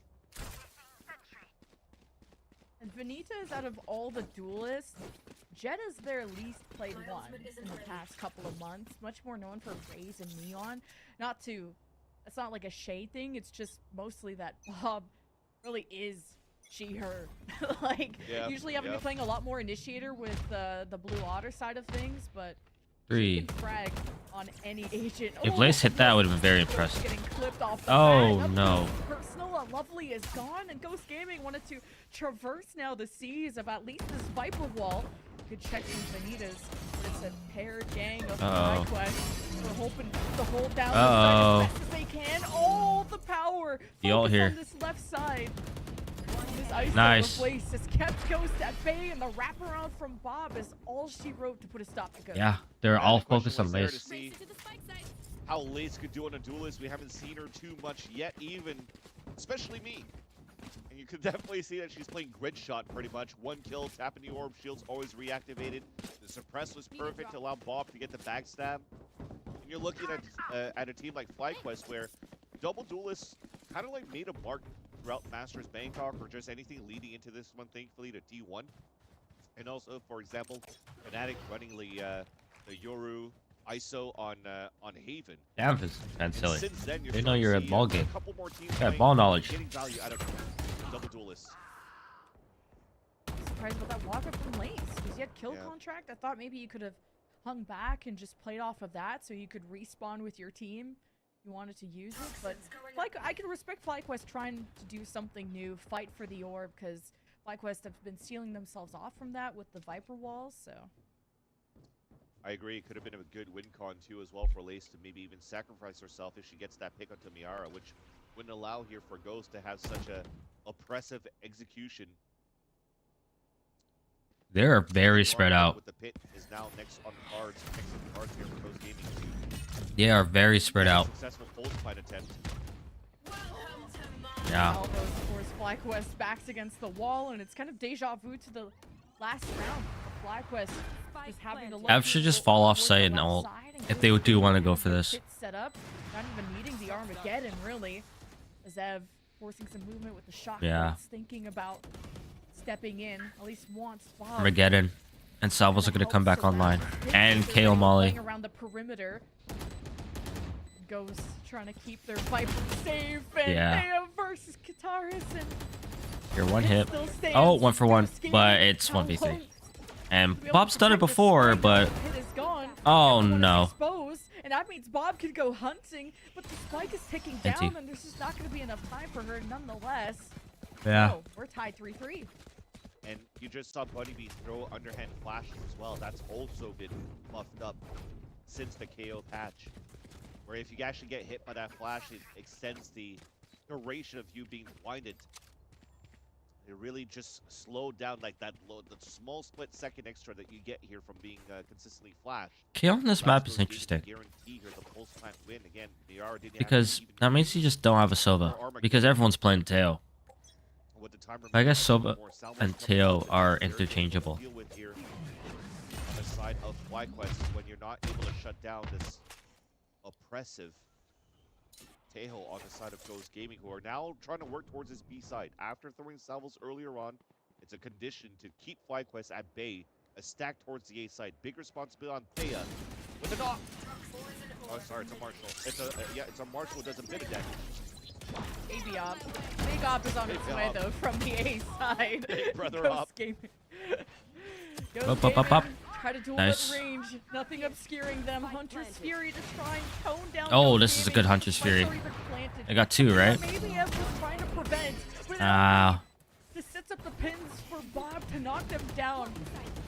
And Vanitas, out of all the duelists, Jet is their least played one in the past couple of months. Much more known for Raze and Neon. It's not like a shade thing, it's just mostly that Bob really is she/her. Usually I'm gonna be playing a lot more Initiator with the Blue Otter side of things, but 3. she can frag on any agent. If Lace hit that, I would have been very impressed. Getting clipped off the Oh, bat. no. Personal Lovely is gone, and Ghost Gaming wanted to traverse now the seas of at least this Viper wall. Good check from Vanitas, but it's a paired gang of FlyQuest. We're hoping to hold down the side as best as they can. Oh, the the power. You all Focus here. on this left side. This ice Nice. replace has kept Ghost at bay, and the wraparound from Bob is all she wrote to put a stop to Ghost. Yeah, they're all The question focused on was there to Lace. see how Lace could do on a duelist. We haven't seen her too much yet, even, especially me. And you could definitely see that she's playing grid shot pretty much. One kill, tapping the orb, shields always reactivated. The suppress was perfect to allow Bob to get the backstab. And you're looking at a team like FlyQuest where double duelists kind of like made a mark throughout Masters Bangkok or just anything leading into this one, thankfully, to D1. And also, for example, Fnatic running the Yoru ISO on Haven. Damn, this And is silly. since then, you're They know starting you're to at see, ball a game. couple more teams Yeah, playing, ball knowledge. getting value out of double duelists. Surprised about that walk up from Lace, because you had kill Yeah. contract. I thought maybe you could have hung back and just played off of that so you could respawn with your team. You wanted to use it, but I can respect FlyQuest trying to do something new, fight for the orb, because FlyQuest have been sealing themselves off from that with the Viper walls, so. I agree. It could have been a good win con too as well for Lace to maybe even sacrifice herself if she gets that pick onto Miara, which wouldn't allow here for Ghost to have such a oppressive execution. They're very spread out. With the pit is now next on the cards, next on the cards here for Ghost Gaming too. They are very spread out. Successful pulse fight attempt. Yeah. All those force FlyQuest backs against the wall, and it's kind of deja vu to the last round of FlyQuest. Just having to look Ev should just fall off towards site the and left ult side and if go they for do want to the go for this. pit set up, not even needing the Armageddon really. As Ev forcing some movement with the shot. Yeah. Thinking about stepping in, at least once. Bob Armageddon. And Salvos are going to come back online. And KO KO Molly. around the perimeter. Ghost trying to keep their Viper safe, and Yeah. Thea versus Kataris, and You're one hit. still stands. Oh, 1 for 1. Ghost But Gaming, it's how 1v3. close And to be able Bob's to done it protect the before, spike. but... The hit is gone. Oh, Everyone is no. exposed, and that means Bob could go hunting, but the spike is ticking Empty. down, and there's just not going to be enough time for her nonetheless. Yeah. Oh, we're tied 3-3. And you just saw Bunny Bee throw underhand flashes as well. That's also been buffed up since the KO patch. Where if you actually get hit by that flash, it extends the duration of you being blinded. It really just slowed down like that the small split second extra that you get here from being consistently flashed. KO on this map is interesting. Guarantee here the pulse plant win again. Miara didn't Because even that means you just don't have a Sova. Because everyone's playing Teo. with the time I guess remaining, Sova more Salmons and coming Teo up, and are very difficult to interchangeable. deal with here on the side of FlyQuest when you're not able to shut down this oppressive Tejo on the side of Ghost Gaming, who are now trying to work towards his B side. After throwing salvos earlier on, it's a condition to keep FlyQuest at bay, a stack towards the A side. Big responsibility on Thea with a knock. Oh, sorry, it's a Marshall. It's a Marshall who does a bit of damage. Baby Op. Big Op is on its Big way Op. though from the A side. Big brother Ghost Op. Gaming. Up, up, up, up. Try to duel Nice. at range. Nothing obscuring them. Hunter's Fury to try and tone down. Oh, Ghost this is a good Gaming. Hunter's Spikes Fury. are even planted. I got 2, right? Maybe Ev was trying to prevent. But Ah. this sets up the pins for Bob to knock them down.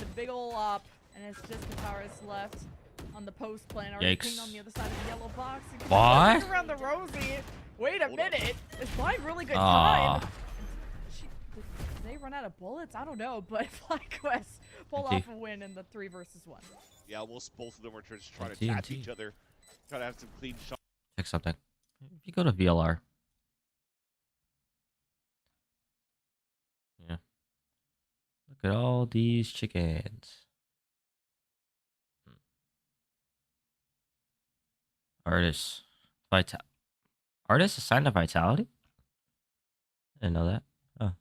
The big ol' op, and it's just Kataris left on the post plan. Already Yikes. pinged on the other side of the yellow box. What? Around the Rosie. Wait a Hold on. minute. It's buying really good Aw. time. Did they run out of bullets? I don't know, but FlyQuest pull Empty. off a win in the 3 versus 1. Yeah, both of them were just trying to TNT. tap each other, trying to have some clean shots. Check something. If you go to VLR. Yeah. Look at all these chickens. Artists. Artists assigned to Vitality? I didn't know that. Oh.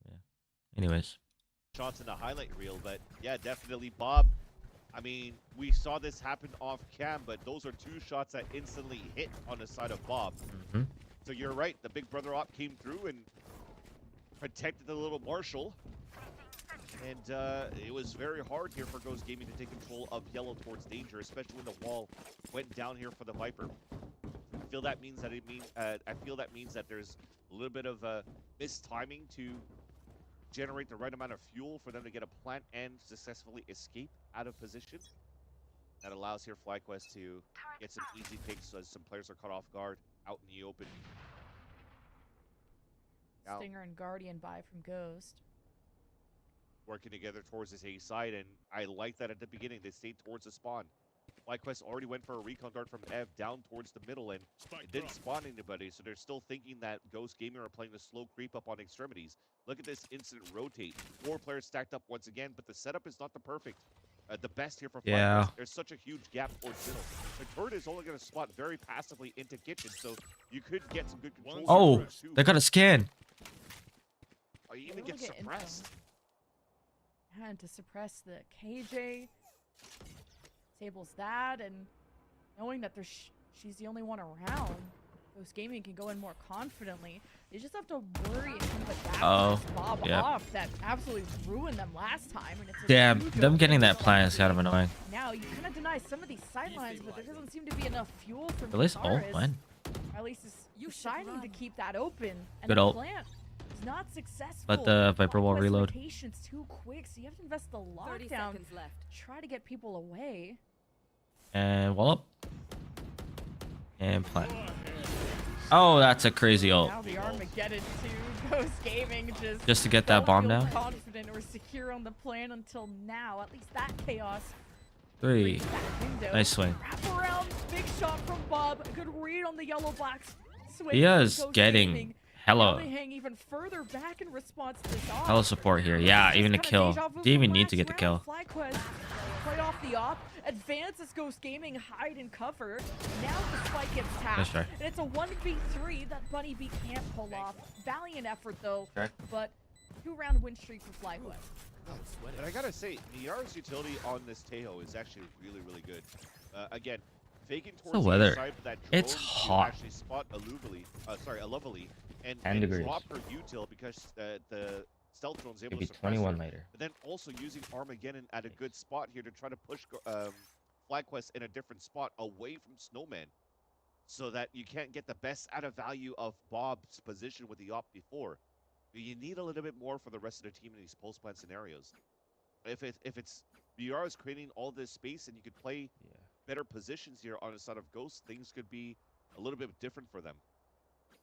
Yeah. Anyways. Shots in the highlight reel, but yeah, definitely Bob. I mean, we saw this happen off cam, but those are 2 shots that instantly hit on the side of Bob. Hmm. So you're right, the big brother op came through and protected the little Marshall. And it was very hard here for Ghost Gaming to take control of yellow towards danger, especially when the wall went down here for the Viper. I feel that means that there's a little bit of mistiming to generate the right amount of fuel for them to get a plant and successfully escape out of position. That allows here FlyQuest to get some easy picks as some players are caught off guard out in the open. Now, Stinger and Guardian buy from Ghost. working together towards this A side, and I like that at the beginning. They stayed towards the spawn. FlyQuest already went for a recon dart from Ev down towards the middle, and it didn't spawn anybody, so they're still thinking that Ghost Gaming are playing the slow creep up on extremities. Look at this instant rotate. 4 players stacked up once again, but the setup is not the best here for FlyQuest. Yeah. There's such a huge gap towards middle. The turret is only going to spot very passively into kitchen, so you could get some good control. Oh, they got a scan. Or you even Able to get get info. suppressed. And to suppress the KJ, disables that, and knowing that she's the only one around, Ghost Gaming can go in more confidently. They just have to worry and kind of adapt to Bob yeah. off that absolutely ruined them last time. And it's a Damn, huge them getting open that plan is kind of annoying. Now you kind of deny some of these sidelines, but there doesn't seem to be enough fuel from At least ult, Katara's. when? At least it's deciding to keep that open. And Good the ult. plant is not successful. Let the Viper wall FlyQuest reload. rotation's too quick, so you have to invest the 30 lockdown. seconds left. Try to get people away. And wall up. And plant. Oh, that's a crazy ult. Now the Armageddon 2 Ghost Gaming Just to get that don't bomb feel down. confident or secure on the plan until now. At least that chaos. 3. reached that window. Nice swing. Wrap around, big shot from Bob. A good read on the yellow black swing. He from is Ghost getting Gaming. Now hella they hang even further back in response to this off. hella support here. Yeah, even a kill. Didn't even need to get the kill. FlyQuest play off the op, advances Ghost Gaming, hide and cover. Now the spike gets tapped, Nice try. and it's a 1v3 that Bunny B can't pull off. Valiant effort though, Okay. but 2-round win streak for FlyQuest. But I gotta say, Niara's utility on this Tejo is actually really, really good. Again, faking towards the weather. side of that It's drone to hot. actually spot Lovely, and 10 degrees. drop her util because the stealth drone's able Maybe to suppress 21 her. later. But then also using Armageddon at a good spot here to try to push FlyQuest in a different spot away from Snowman, so that you can't get the best out of value of Bob's position with the op before. You need a little bit more for the rest of the team in these post-plan scenarios. If it's BR is creating all this space and you could play better positions here on the side of Ghost, things could be a little bit different for them.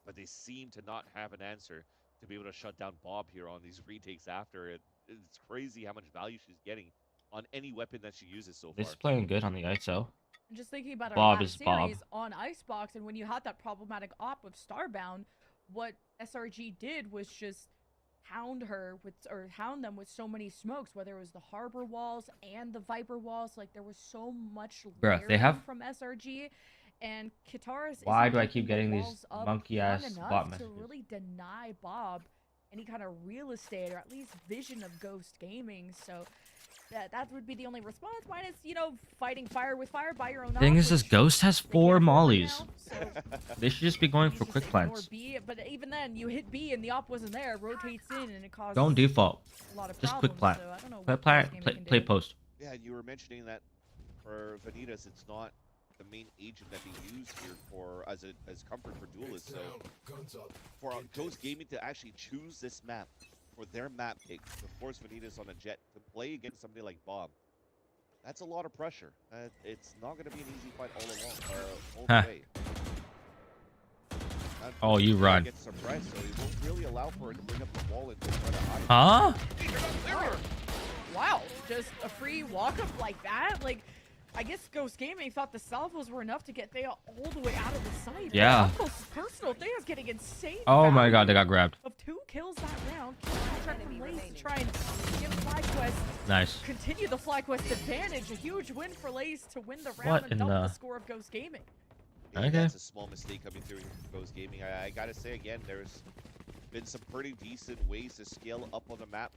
But they seem to not have an answer to be able to shut down Bob here on these retakes after it. It's crazy how much value she's getting on any weapon that she uses so far. This is playing good on the ISO. I'm just thinking about our Bob last is Bob. series on Icebox, and when you had that problematic op with Starbound, what SRG did was just hound them with so many smokes, whether it was the harbor walls and the Viper walls. Like there was so much Bruh, they layering have- from SRG, and Katara's Why isn't do I keeping keep the getting these walls up monkey-ass long enough bot to messages? really deny Bob any kind of real estate or at least vision of Ghost Gaming. So that would be the only response. Minus, fighting fire with fire by your own. Thing is, this Ghost has they 4 can't afford right mollies. now, so They should just be going you for just quick ignore plants. B, but even then, you hit B and the op wasn't there, rotates in, and it causes Don't default. a lot of Just problems. quick plant. So I don't know Play what plant, Ghost play, Gaming can play do. post. Yeah, and you were mentioning that for Vanitas, it's not the main agent that they use here for as comfort for duelists. So for Ghost Gaming to actually choose this map for their map pick to force Vanitas on a jet to play against somebody like Bob, that's a lot of pressure. It's not going to be an easy fight all Huh. the way. Oh, you run. Gets suppressed, so he won't really allow for it to bring up the wall and just try to hide. Huh? Wow, just a free walk up like that? Like, I guess Ghost Gaming thought the salvos were enough to get Thea all the way out of the site. Yeah. But up close is personal. Thea's getting insane. Oh my value god, they got grabbed. of 2 kills that round. Check from Lace to try and give FlyQuest Nice. continue the FlyQuest advantage. A huge win for Lace to win the round What and in double the the- score of Ghost Gaming. Yeah, Okay. that's a small mistake coming through here from Ghost Gaming. I gotta say again, there's been some pretty decent ways to scale up on the map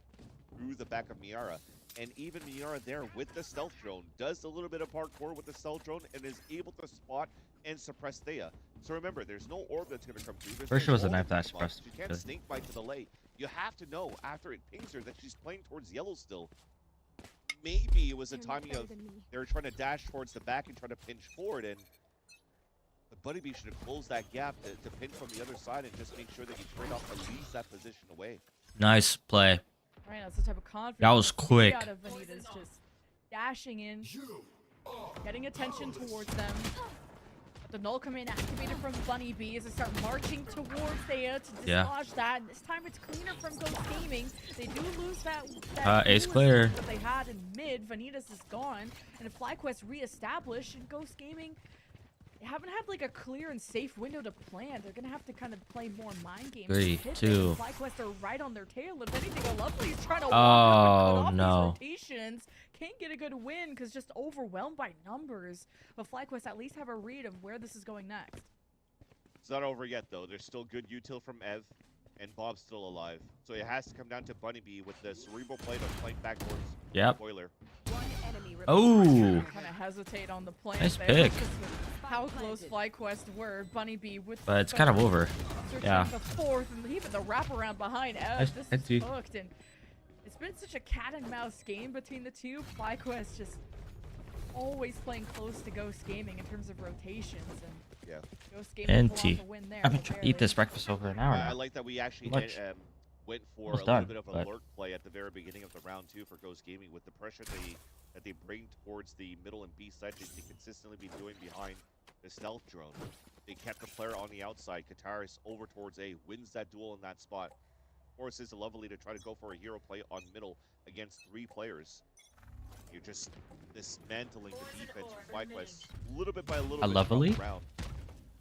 through the back of Miara. And even Miara there with the stealth drone does a little bit of parkour with the stealth drone and is able to spot and suppress Thea. So remember, there's no orb that's gonna come through. There's First no it was a wall knife that I come up. suppressed. You can't snake bite to the lay. You have to know after it pings her that she's playing towards yellow still. Maybe it was a timing of they were trying to dash towards the back and try to pinch forward, and the Buddy Bee should have closed that gap to pin from the other side and just make sure that you trade off at least that position away. Nice play. Right, that's the type of confidence That was we see quick. out of Vanitas, just dashing in. getting attention towards them. But the null command activated from Bunny B as they start marching towards Thea to dislodge that. And this time it's cleaner from Ghost Gaming. They do lose that ace duelist clear. that they had in mid. Vanitas is gone, and if FlyQuest reestablished, and Ghost Gaming, they haven't had like a clear and safe window to plan. They're gonna have to kind of play more mind games. 3, 2. FlyQuest are right on their tail. If anything, Lovely is trying to Oh, cut off no. these rotations. Can't get a good win because just overwhelmed by numbers. But FlyQuest at least have a read of where this is going next. It's not over yet, though. There's still good util from Ev, and Bob's still alive. So it has to come down to Bunny B with the cerebral play to flank back towards Boiler. Oh, Kind of hesitate on the plan. Nice there. pick. Just with how close FlyQuest were. Bunny B with but it's kind of over. Yeah. the fourth, and even the wraparound behind Ev. Nice This head is tee. hooked, and it's been such a cat and mouse game between the two. FlyQuest just always playing close to Ghost Gaming in terms of rotations, and Yeah. Ghost Gaming pull off NT. the win there. I've been but trying to eat barely. this breakfast over an hour I now. like that we actually Much. went for Almost a done, little bit of a but- lurk play at the very beginning of the round 2 for Ghost Gaming with the pressure that they bring towards the middle and B side. They consistently be doing behind the stealth drone. They kept the player on the outside. Kataris over towards A, wins that duel in that spot. Forces Lovely to try to go for a hero play on middle against 3 players. You're just dismantling the defense of FlyQuest little bit by little bit throughout the Lovely? round. Is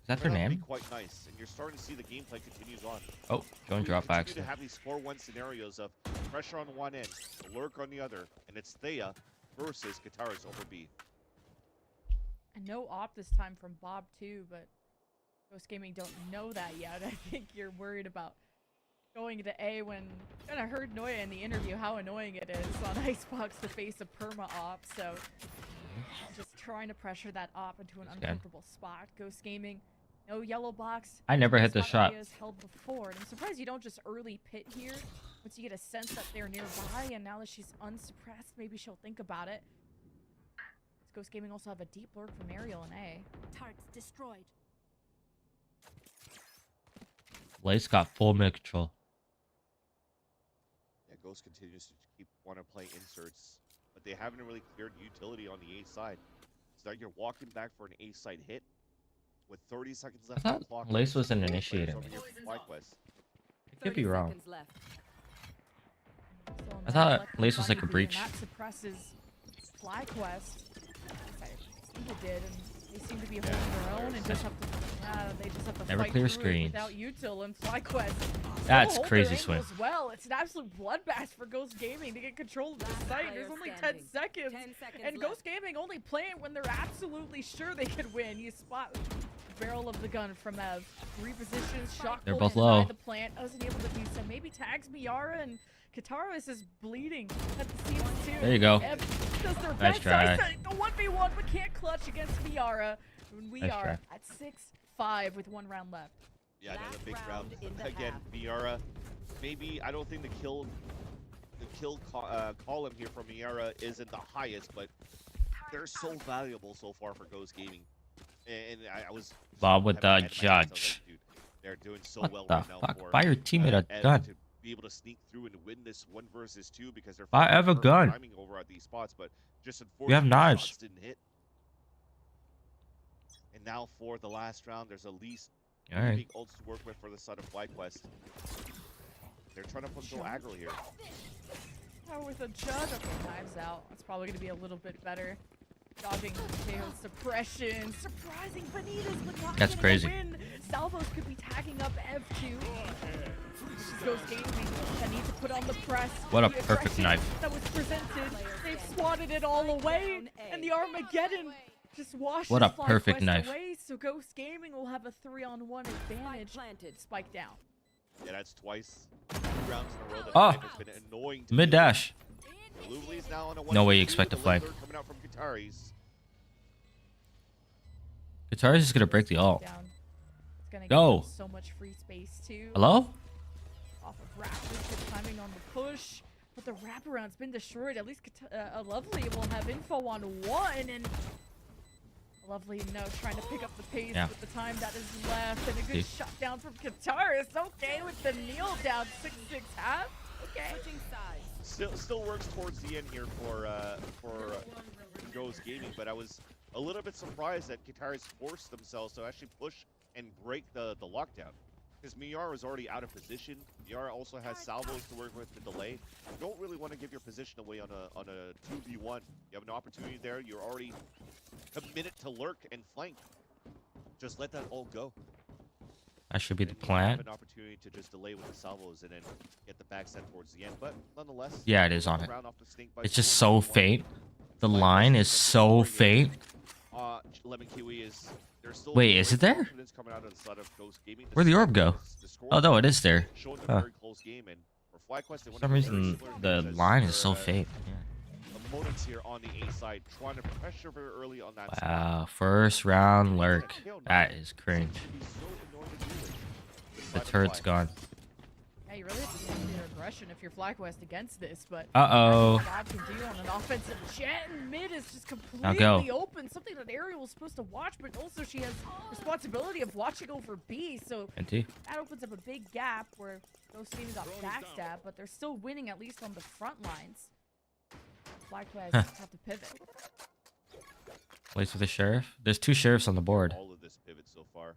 that their Turned out to be name? quite nice, and you're starting to see the gameplay continues on. Oh, join We drop by continue accident. to have these 4-1 scenarios of pressure on one end, lurk on the other, and it's Thea versus Kataris over B. And no op this time from Bob too, but Ghost Gaming don't know that yet. I think you're worried about going to A when kind of heard Noya in the interview how annoying it is on Icebox to face a perma op. So just trying to pressure that op into an That's good. uncomfortable spot. Ghost Gaming, no yellow box. I never hit the spot shot. areas held before, and I'm surprised you don't just early pit here. Once you get a sense that they're nearby, and now that she's unsuppressed, maybe she'll think about it. Does Ghost Gaming also have a deep lurk from Ariel in A? Targets destroyed. Blaze got full mid control. Yeah, Ghost continues to want to play inserts, but they haven't really cleared utility on the A side. So now you're walking back for an A side hit with 30 seconds left on the clock. Lace was an Players initiator. over here for FlyQuest. I could be wrong. Left. So I now thought left Lace was Bunny like a B, breach. And that suppresses FlyQuest. People did, and they seem to be holding their own and just have to. They just have to Never fight clear through it screens. without util and FlyQuest. That's still hold crazy their swing. angle as well, it's an absolute bloodbath for Ghost Gaming to get control of the Last site. player There's only 10 standing. seconds. 10 seconds And left. Ghost Gaming only playing when they're absolutely sure they could win. You spot the barrel of the gun from Ev. Repositions, shot They're pull both low. inside the plant. Wasn't able to do so. Maybe tags Miara, and Kataris is bleeding at the seams too. There you go. Ev does their Nice best. try. I said the 1v1, but can't clutch against Miara. And we Nice are try. at 6-5 with 1 round left. Yeah, another Last big round. round in the Again, half. Miara. Maybe I don't think the kill column here from Miara isn't the highest, but they're so valuable so far for Ghost Gaming. And I was Bob with having the my head in my hands. I was judge. like, dude, they're doing so What well the right now fuck? for Buy your teammate a Ev gun. to be able to sneak through and win this 1 versus 2 because they're Buy finding Ev a perfect gun. timing over at these spots, but just We have unfortunately knives. shots didn't hit. And now for the last round, there's at least All right. big ults to work with for the side of FlyQuest. They're trying to go aggro here. Oh, with a judge. Okay, knives out. That's probably going to be a little bit better. Dodging KO suppression. Surprising Vanitas, but not That's getting crazy. a win. Salvos could be tagging up Ev2. This is Ghost Gaming that need to put on the press. What a The perfect aggression knife. that was presented. They've swatted it all away. And the Armageddon just washes What a perfect FlyQuest knife. away. So Ghost Gaming will have a 3-on-1 advantage. planted. Spike down. Yeah, that's twice. 2 rounds in a row that Oh. Knife has been annoying to Mid deal with. dash. Lovely's now on a No way 1v2, you expect to the flank. late lurk coming out from Kataris. Guitarist is gonna break the ult. Down. It's gonna Go. give them so much free space too. Hello? Off of Raptors, good timing on the push. But the wraparound's been destroyed. At least Lovely will have info on 1. And Lovely now trying to pick up the pace Yeah. with the time that is left. And a good See. shot down from Kataris. Okay with the kneel down. 6-6 half. Okay. Switching sides. Still works towards the end here for from Ghost Gaming, but I was a little bit surprised that Qataris forced themselves to actually push and break the lockdown. Because Miara is already out of position. Miara also has salvos to work with the delay. You don't really want to give your position away on a 2v1. You have an opportunity there. You're already committed to lurk and flank. Just let that all go. That should be the And you plan. have an opportunity to just delay with the salvos and then get the backset towards the end. But nonetheless, Yeah, it is on it. round off the stink by It's just scoring so 1-1. faint. The Flag line West is defensive so scoring faint. Lemon Kiwi is there's still Wait, is great it there? confidence coming out of the side of Ghost Gaming. Where'd the orb go? score Oh, no, it is there. showing a Huh. very close game, and for FlyQuest, they For want some to do very reason, similar the things as line is so their, faint. Yeah. opponents here on the A side, trying to pressure very early on that spot. Wow, first round lurk. That is cringe. Seems to be so annoying to deal with. The Side of turret's Fly. gone. Yeah, you really have to stand your aggression if you're FlyQuest against this, but Uh-oh. Bob can do on an offensive jet, and mid is just Now go. completely open. Something that Ariel was supposed to watch, but also she has responsibility of watching over B, so NT. that opens up a big gap where Ghost Gaming got backstabbed, but they're still winning at least on the front lines. FlyQuest have to pivot. Place with the sheriff. There's 2 sheriffs on the board. All of this pivot so far.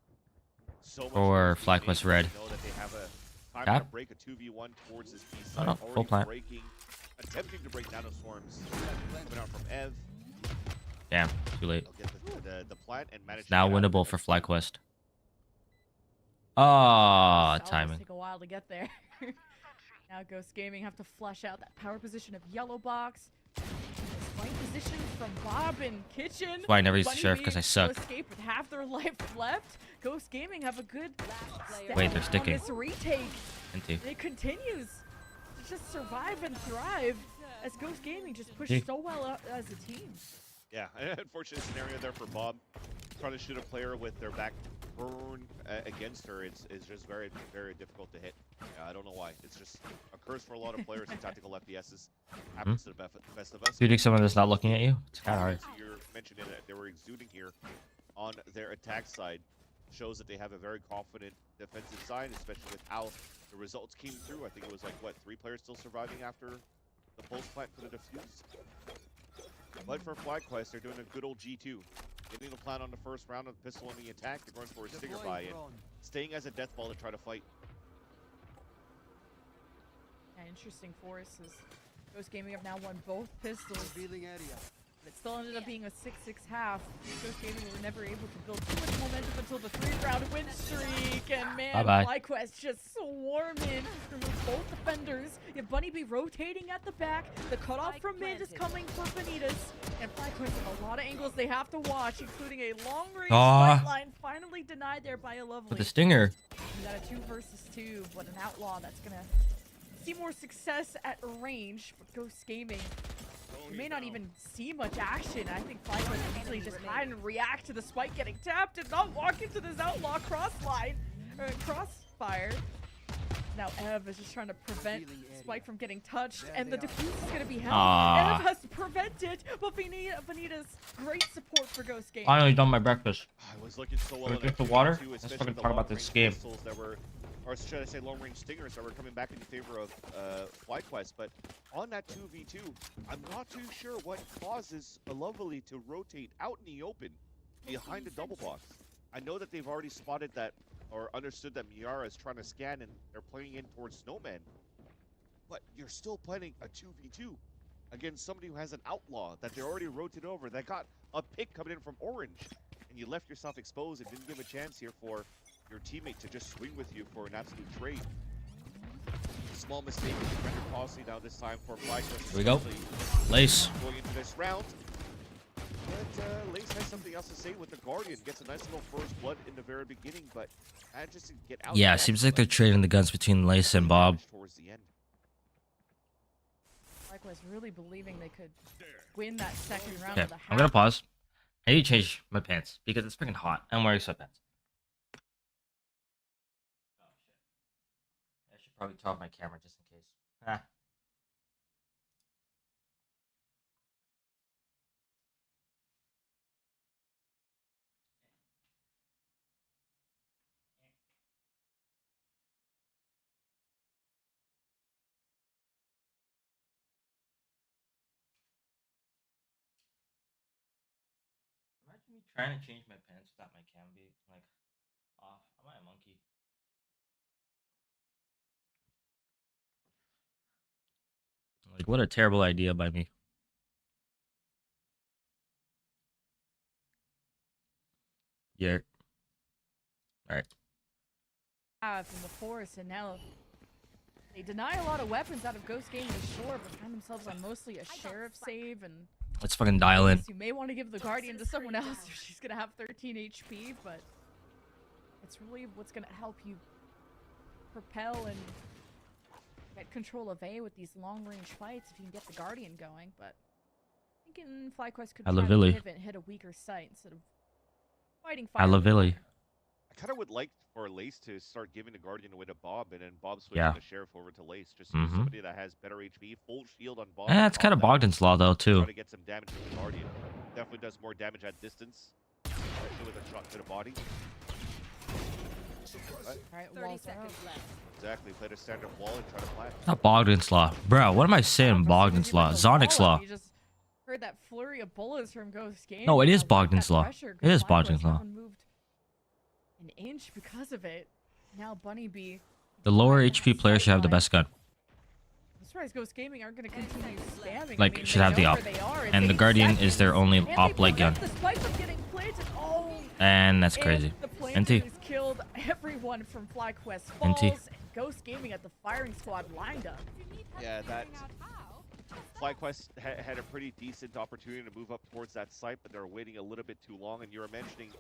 So much Or noise being FlyQuest made. red. They know that they have a time Tap. to break a 2v1 towards this B Oh, side. no, full Already plant. breaking, attempting to break nanoswarms. Coming out from Ev. Damn, too late. They'll get the plant and manage It's to now get out of winnable it. for FlyQuest. Ah, Salvos timing. take a while to get there. Now Ghost Gaming have to flush out that power position of Yellow Box. Fight position from Bob and Kitchen. That's why I never used the Bunny sheriff, Bee 'cause I will suck. Escape with half their life left. Ghost Gaming have a good step Wait, they're on sticking. this retake. NT. And it continues to just survive and thrive as Ghost Gaming just pushed Yeah. so well as a team. Yeah, an unfortunate scenario there for Bob. Trying to shoot a player with their back burn against her is just very, very difficult to hit. Yeah, I don't know why. It's just a curse for a lot of players in tactical FPSs. Happens to the best of us. Do you think someone that's not looking at you? It's kind of hard. You're mentioning that they were exuding here on their attack side. Shows that they have a very confident defensive side, especially with how the results came through. I think it was like, what, 3 players still surviving after the post plant for the defuse? But for FlyQuest, they're doing a good old G2. Getting the plant on the first round of the pistol on the attack. They're going for a stinger buy in. Staying as a death ball to try to fight. Yeah, interesting for us is Ghost Gaming have now won both pistols. But it still ended up being a 6-6 half. Ghost Gaming were never able to build too much momentum until the 3-round win streak. And man, Bye-bye. FlyQuest just swarming through both defenders. You have Bunny Bee rotating at the back. The cutoff from mid is coming for Benitez. And FlyQuest have a lot of angles they have to watch, including a long-range fight line finally denied there by a Lovely. With the stinger. You got a 2 versus 2, but an outlaw that's gonna see more success at range. But Ghost Gaming, you may not even see much action. I think FlyQuest can easily just hide and react to the spike getting tapped and not walk into this outlaw crossfire. Now Ev is just trying to prevent Spike from getting touched, and the defuse is going to be held. Ah. Ev has to prevent it, but Benita's great support for Ghost Gaming. Finally done my breakfast. I was looking so well Wanna in drink that the water? 2v2, Let's especially fucking the talk about this long-range game. pistols that were, or should I say long-range stingers that were coming back in favor of FlyQuest. But on that 2v2, I'm not too sure what causes a Lovely to rotate out in the open behind the double box. I know that they've already spotted that or understood that Miara is trying to scan and they're playing in towards Snowman. But you're still playing a 2v2 against somebody who has an outlaw that they already rotated over, that got a pick coming in from Orange. And you left yourself exposed and didn't give a chance here for your teammate to just swing with you for an absolute trade. Small mistake is rendered costly now this time for FlyQuest. Here we go. especially Lace. going into this round. But Lace has something else to say with the Guardian. Gets a nice little first blood in the very beginning, but manages to get out. Yeah, of that, seems like they're but trading the guns between Lace and Bob. towards the end. FlyQuest really believing they could win that second round Okay, of the half. I'm gonna pause. I need to change my pants because it's freaking hot. I'm wearing sweatpants. Oh shit. I should probably turn off my camera just in case. Ah. trying to change my pants without my cam be like off. Am I a monkey? Like what a terrible idea by me. Yeah. All right. From the force, and now they deny a lot of weapons out of Ghost Gaming to shore, but find themselves on mostly a sheriff save, and Let's fucking dial in. you may want to give the Guardian to someone else if she's gonna have 13 HP, but it's really what's gonna help you propel and get control of A with these long-range fights if you can get the Guardian going, but I'm thinking FlyQuest could try to Alavilli. pivot and hit a weaker site instead of fighting Alavilli. I kind of would like for Lace to start giving the Guardian away to Bob, and then Bob switching Yeah. the Sheriff over to Lace. Just use somebody that has better HP, full shield on Bob. It's kind of Bogdan's Law though too. Try to get some damage to the Guardian. Definitely does more damage at distance, especially with a shot to the body. Alright, walls are up. Exactly, play the standard wall and try to plant. Not Bogdan's Law, bro. What am I saying? Bogdan's Law, Zonic's Law. You just heard that flurry of bullets from Ghost Game. No, it is Bogdan's Law. It is Bogdan's Law. Moved an inch because of it. Now Bunny Bee. The lower HP player should have the best gun. I'm surprised Ghost Gaming aren't going to continue spamming. Like, I mean, should they have the know op. where they are. It's And the 8 Guardian is seconds, their only and they op leg gun. prevent the spike from getting planted. Oh, And that's crazy. and the NT. planters killed everyone from FlyQuest NT. Falls. And Ghost Gaming at the firing squad lined up. Yeah, that FlyQuest had a pretty decent opportunity to move up towards that site, but they're waiting a little bit too long. And you were mentioning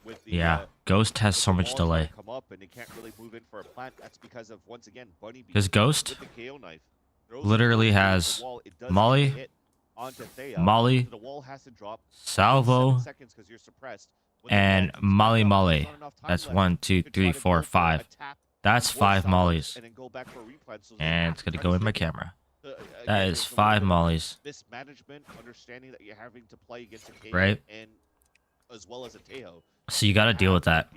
with the Yeah, Ghost has so much walls delay. trying to come up and they can't really move in for a plant. That's because of once again Bunny Bee Because Ghost with the KO knife throws literally it has the wall. It doesn't Molly, hit onto Thea, Molly, so the wall has to drop Salvo, 7 seconds 'cause you're suppressed. When the and wall keeps Molly going up, Molly. there's not enough time That's left 1, 2, to try 3, to 4, go for a 5. tap, That's more 5 salvos, mollies. and then go back for a replant, so they And have it's gonna to go try in to my stick it. camera. Again, That there's is a little 5 bit of mollies. mismanagement, understanding that you're having to play against a KO Right. and as well as a Teo. So you gotta deal with that.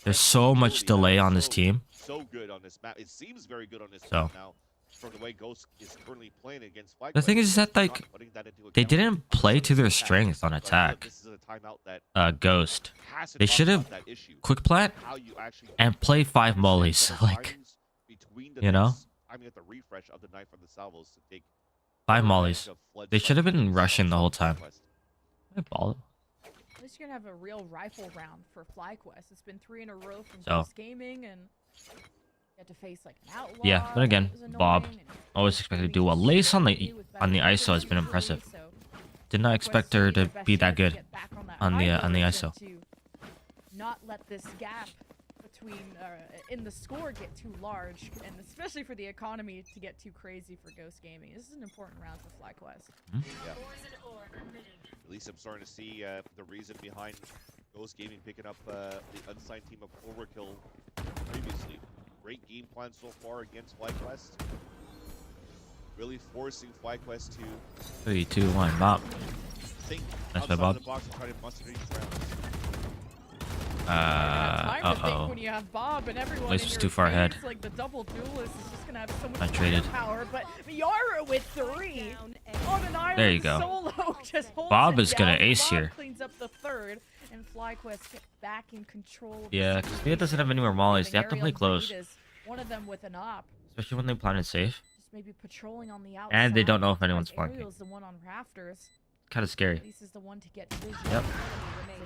There's so much delay on this team. So good on this map. It seems very good on this So. map now. From the way Ghost is currently playing against FlyQuest. The thing is that, like, Not putting that into they account. didn't play to their strength on But attack. this is a timeout that Ghost. has to They talk should about have that issue. quick plant How you actually and play 5 mollies. set Like, timings between the you know? knives. I mean, at the refresh of the knife from the salvos to take 5 advantage mollies. of Flood's They should have been fight rushing the whole time. FlyQuest. My ball. At least you're gonna have a real rifle round for FlyQuest. It's been 3 in a row from So. Ghost Gaming, and you had to face like an outlaw. Yeah, but again, that was annoying, Bob and always expected to do well. maybe Lace on Shirley the with on the better ISO has been weapons, impressive. so Did not expect her to FlyQuest be that needs to good get back that on the high ISO. position to not let this gap between in the score get too large, and especially for the economy to get too crazy for Ghost Gaming. This is an important round for FlyQuest. At least I'm starting to see the reason behind Ghost Gaming picking up the unsigned team of Overkill previously. Great game plan so far against FlyQuest. Really forcing FlyQuest to 3, 2, 1, Bob. think That's my outside Bob. of the box and try to muster these rounds. Time to think Uh-oh. when you have Bob and everyone Lace in was your too far ahead. face, like the double duelist is just gonna have so much I traded. power, but Yara with 3 on an island There you go. solo just holds Bob it is gonna down. ace Bob here. cleans up the 3rd, and FlyQuest get back in control. Of Yeah, the because Mia doesn't have any more mollies. They have to play close. One of them with an op, Especially when they planted safe. just maybe patrolling on the outside. And they don't know if anyone's flanking. Ariel's the one on rafters. Kind of scary. Ace is the one to get vision. Yep.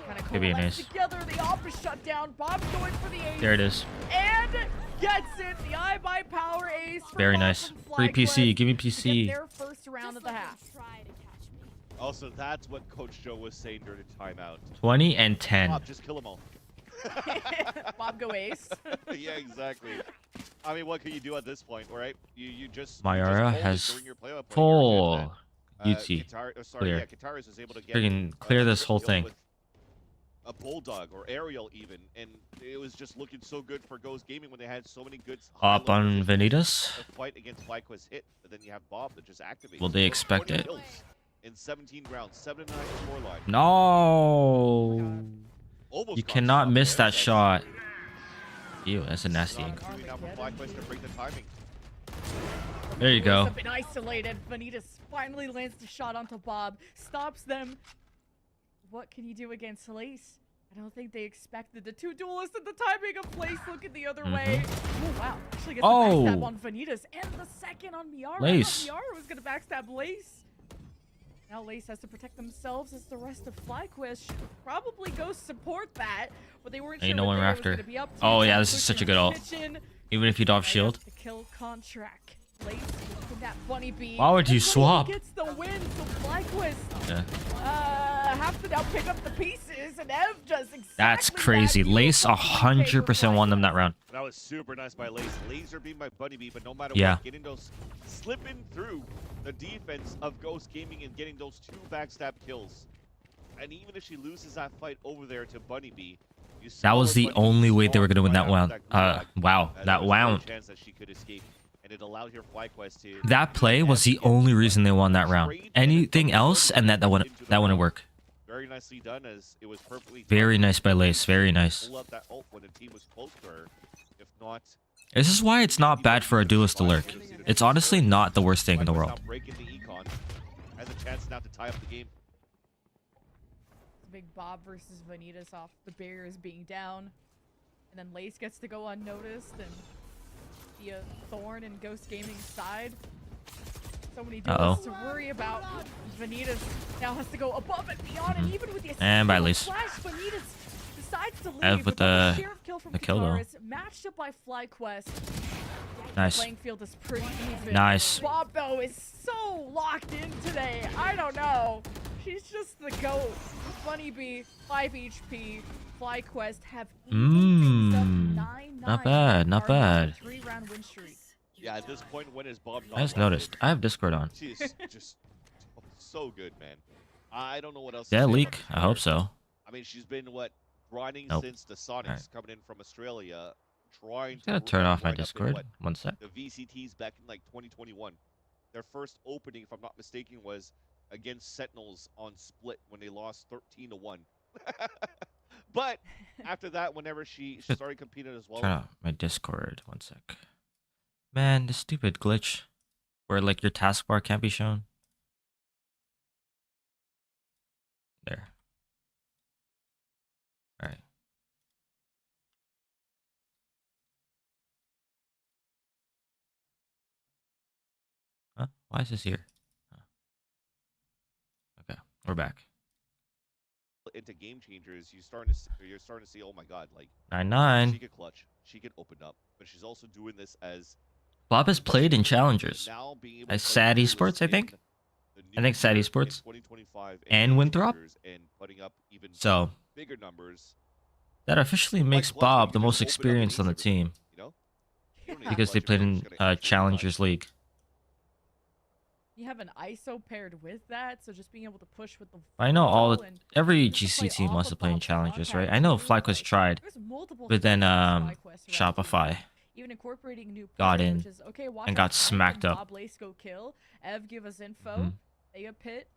Kind of Could be an ace. together. The op is shut down. Bob's going for the ace. There it is. And gets it. The eye by power ace. from Very Bob nice. from Free PC. FlyQuest Give me to get PC. their first round of the half. Also, that's what Coach Joe was saying during the timeout. 20 and 10. Bob, just kill them all. Bob go ace. Yeah, exactly. I mean, what can you do at this point, right? You just Mayara hold it has during your play-up play. full UT. Clear. Clear. Kataris was able to get Friggin' clear this whole kill thing. with a bulldog or Ariel even, and it was just looking so good for Ghost Gaming when they had so many good Up high-level on positions. Vanitas. The fight against FlyQuest hit, but then you have Bob that just activates. Will they So expect 20 it? kills in 17 rounds, 7-9 scoreline. No. Almost You got cannot stopped miss there. that shot. Ew, that's a nasty Not angle. doing now for FlyQuest to break the timing. There you go. Have been isolated. Vanitas finally lands the shot onto Bob, stops them what can you do against Lace? I don't think they expected the two duelists at the timing of Lace looking the other way. Oh, wow. Actually gets the backstab on Vanitas and the second on Miara. Lace. I thought Miara was going to backstab Lace. Now Lace has to protect themselves as the rest of FlyQuest should probably go support that, but they weren't sure no what one they was after. gonna be up to. Oh, yeah, Now this is such a good ult. kitchen. Even if you don't have shield. The kill contract. Lace with that bunny bee. Why would you And Bunny swap? Gets the win, so FlyQuest Yeah. have to now pick up the pieces, and Ev does exactly That's that. crazy. Lace Beautiful PK for 100% won them that FlyQuest. round. That was super nice by Lace. Laser beam by Bunny Bee, but no matter Yeah. what, getting those, slipping through the defense of Ghost Gaming and getting those 2 backstab kills. And even if she loses that fight over there to Bunny Bee, you saw That was where the Bunny Bee only way they were spawned gonna win right that round. after gulag, Wow, and that there was no round. chance that she could escape, and it allowed her FlyQuest to. That play was the only reason they won that round. Anything else, and that wouldn't work. Very nicely done, as it was perfectly. Very nice by Lace. Very nice. Pull up that ult when the team was close to her. If not, This is why it's not bad for a duelist to lurk. It's honestly not the worst thing in the world. now breaking the econ, has a chance now to tie up the game. Big Bob versus Vanitas off the barriers being down. And then Lace gets to go unnoticed and be a thorn in Ghost Gaming's side. So many duels to worry about. Vanitas now has to go above and beyond, and even with the And by Lace. flash, Vanitas decides to leave. Ev with the the sheriff kill from kill, though. Kakaris, matched up by FlyQuest. Nice. Playing field is pretty even. Nice. Bob though is so locked in today. I don't know. She's just the GOAT. Bunny Bee, 5 HP. FlyQuest have even things up 9-9. Not bad, not bad. 3-round win streak. Yeah, at this point, when is Bob? I just noticed. I have Discord on. She is just so good, man. I don't know what else. Did to I say leak? about this I hope player. so. I mean, she's been grinding Nope. since the Sonics Alright. coming in from Australia, trying Just gotta to turn off my grind up in Discord. One sec. the VCTs back in like 2021. Their first opening, if I'm not mistaken, was against Sentinels on Split when they lost 13-1. But after that, whenever she started competing as well, Turn off my Discord. One sec. Man, this stupid glitch where like your taskbar can't be shown. There. All right. Huh? Why is this here? Huh. Okay, we're back. into game changers, you're starting to see, oh my god, like 9-9. she could clutch, she could open up, but she's also doing this as Bob has played in challengers. now being able As to Sad play Esports, I in think. the I new think Sad year Esports. in 2025 And game Winthrop. changers and putting up even So bigger numbers, that officially makes clutching, Bob you the can most just open up experienced on the easily, team you know? Yeah. You don't need because they clutch, played you're in just gonna instantly Challengers clutch. League. You have an ISO paired with that, so just being able to push with the. I know all flow the and every just play GC team off wants of to play in Bob's Challengers, right? contact I know too, FlyQuest like, tried, there's multiple but then things FlyQuest throughout the Shopify season. Even incorporating new got players, in which is, okay, watch and out got flank smacked and up. Bob Lace go kill. Ev give us info. Mhm. They a pit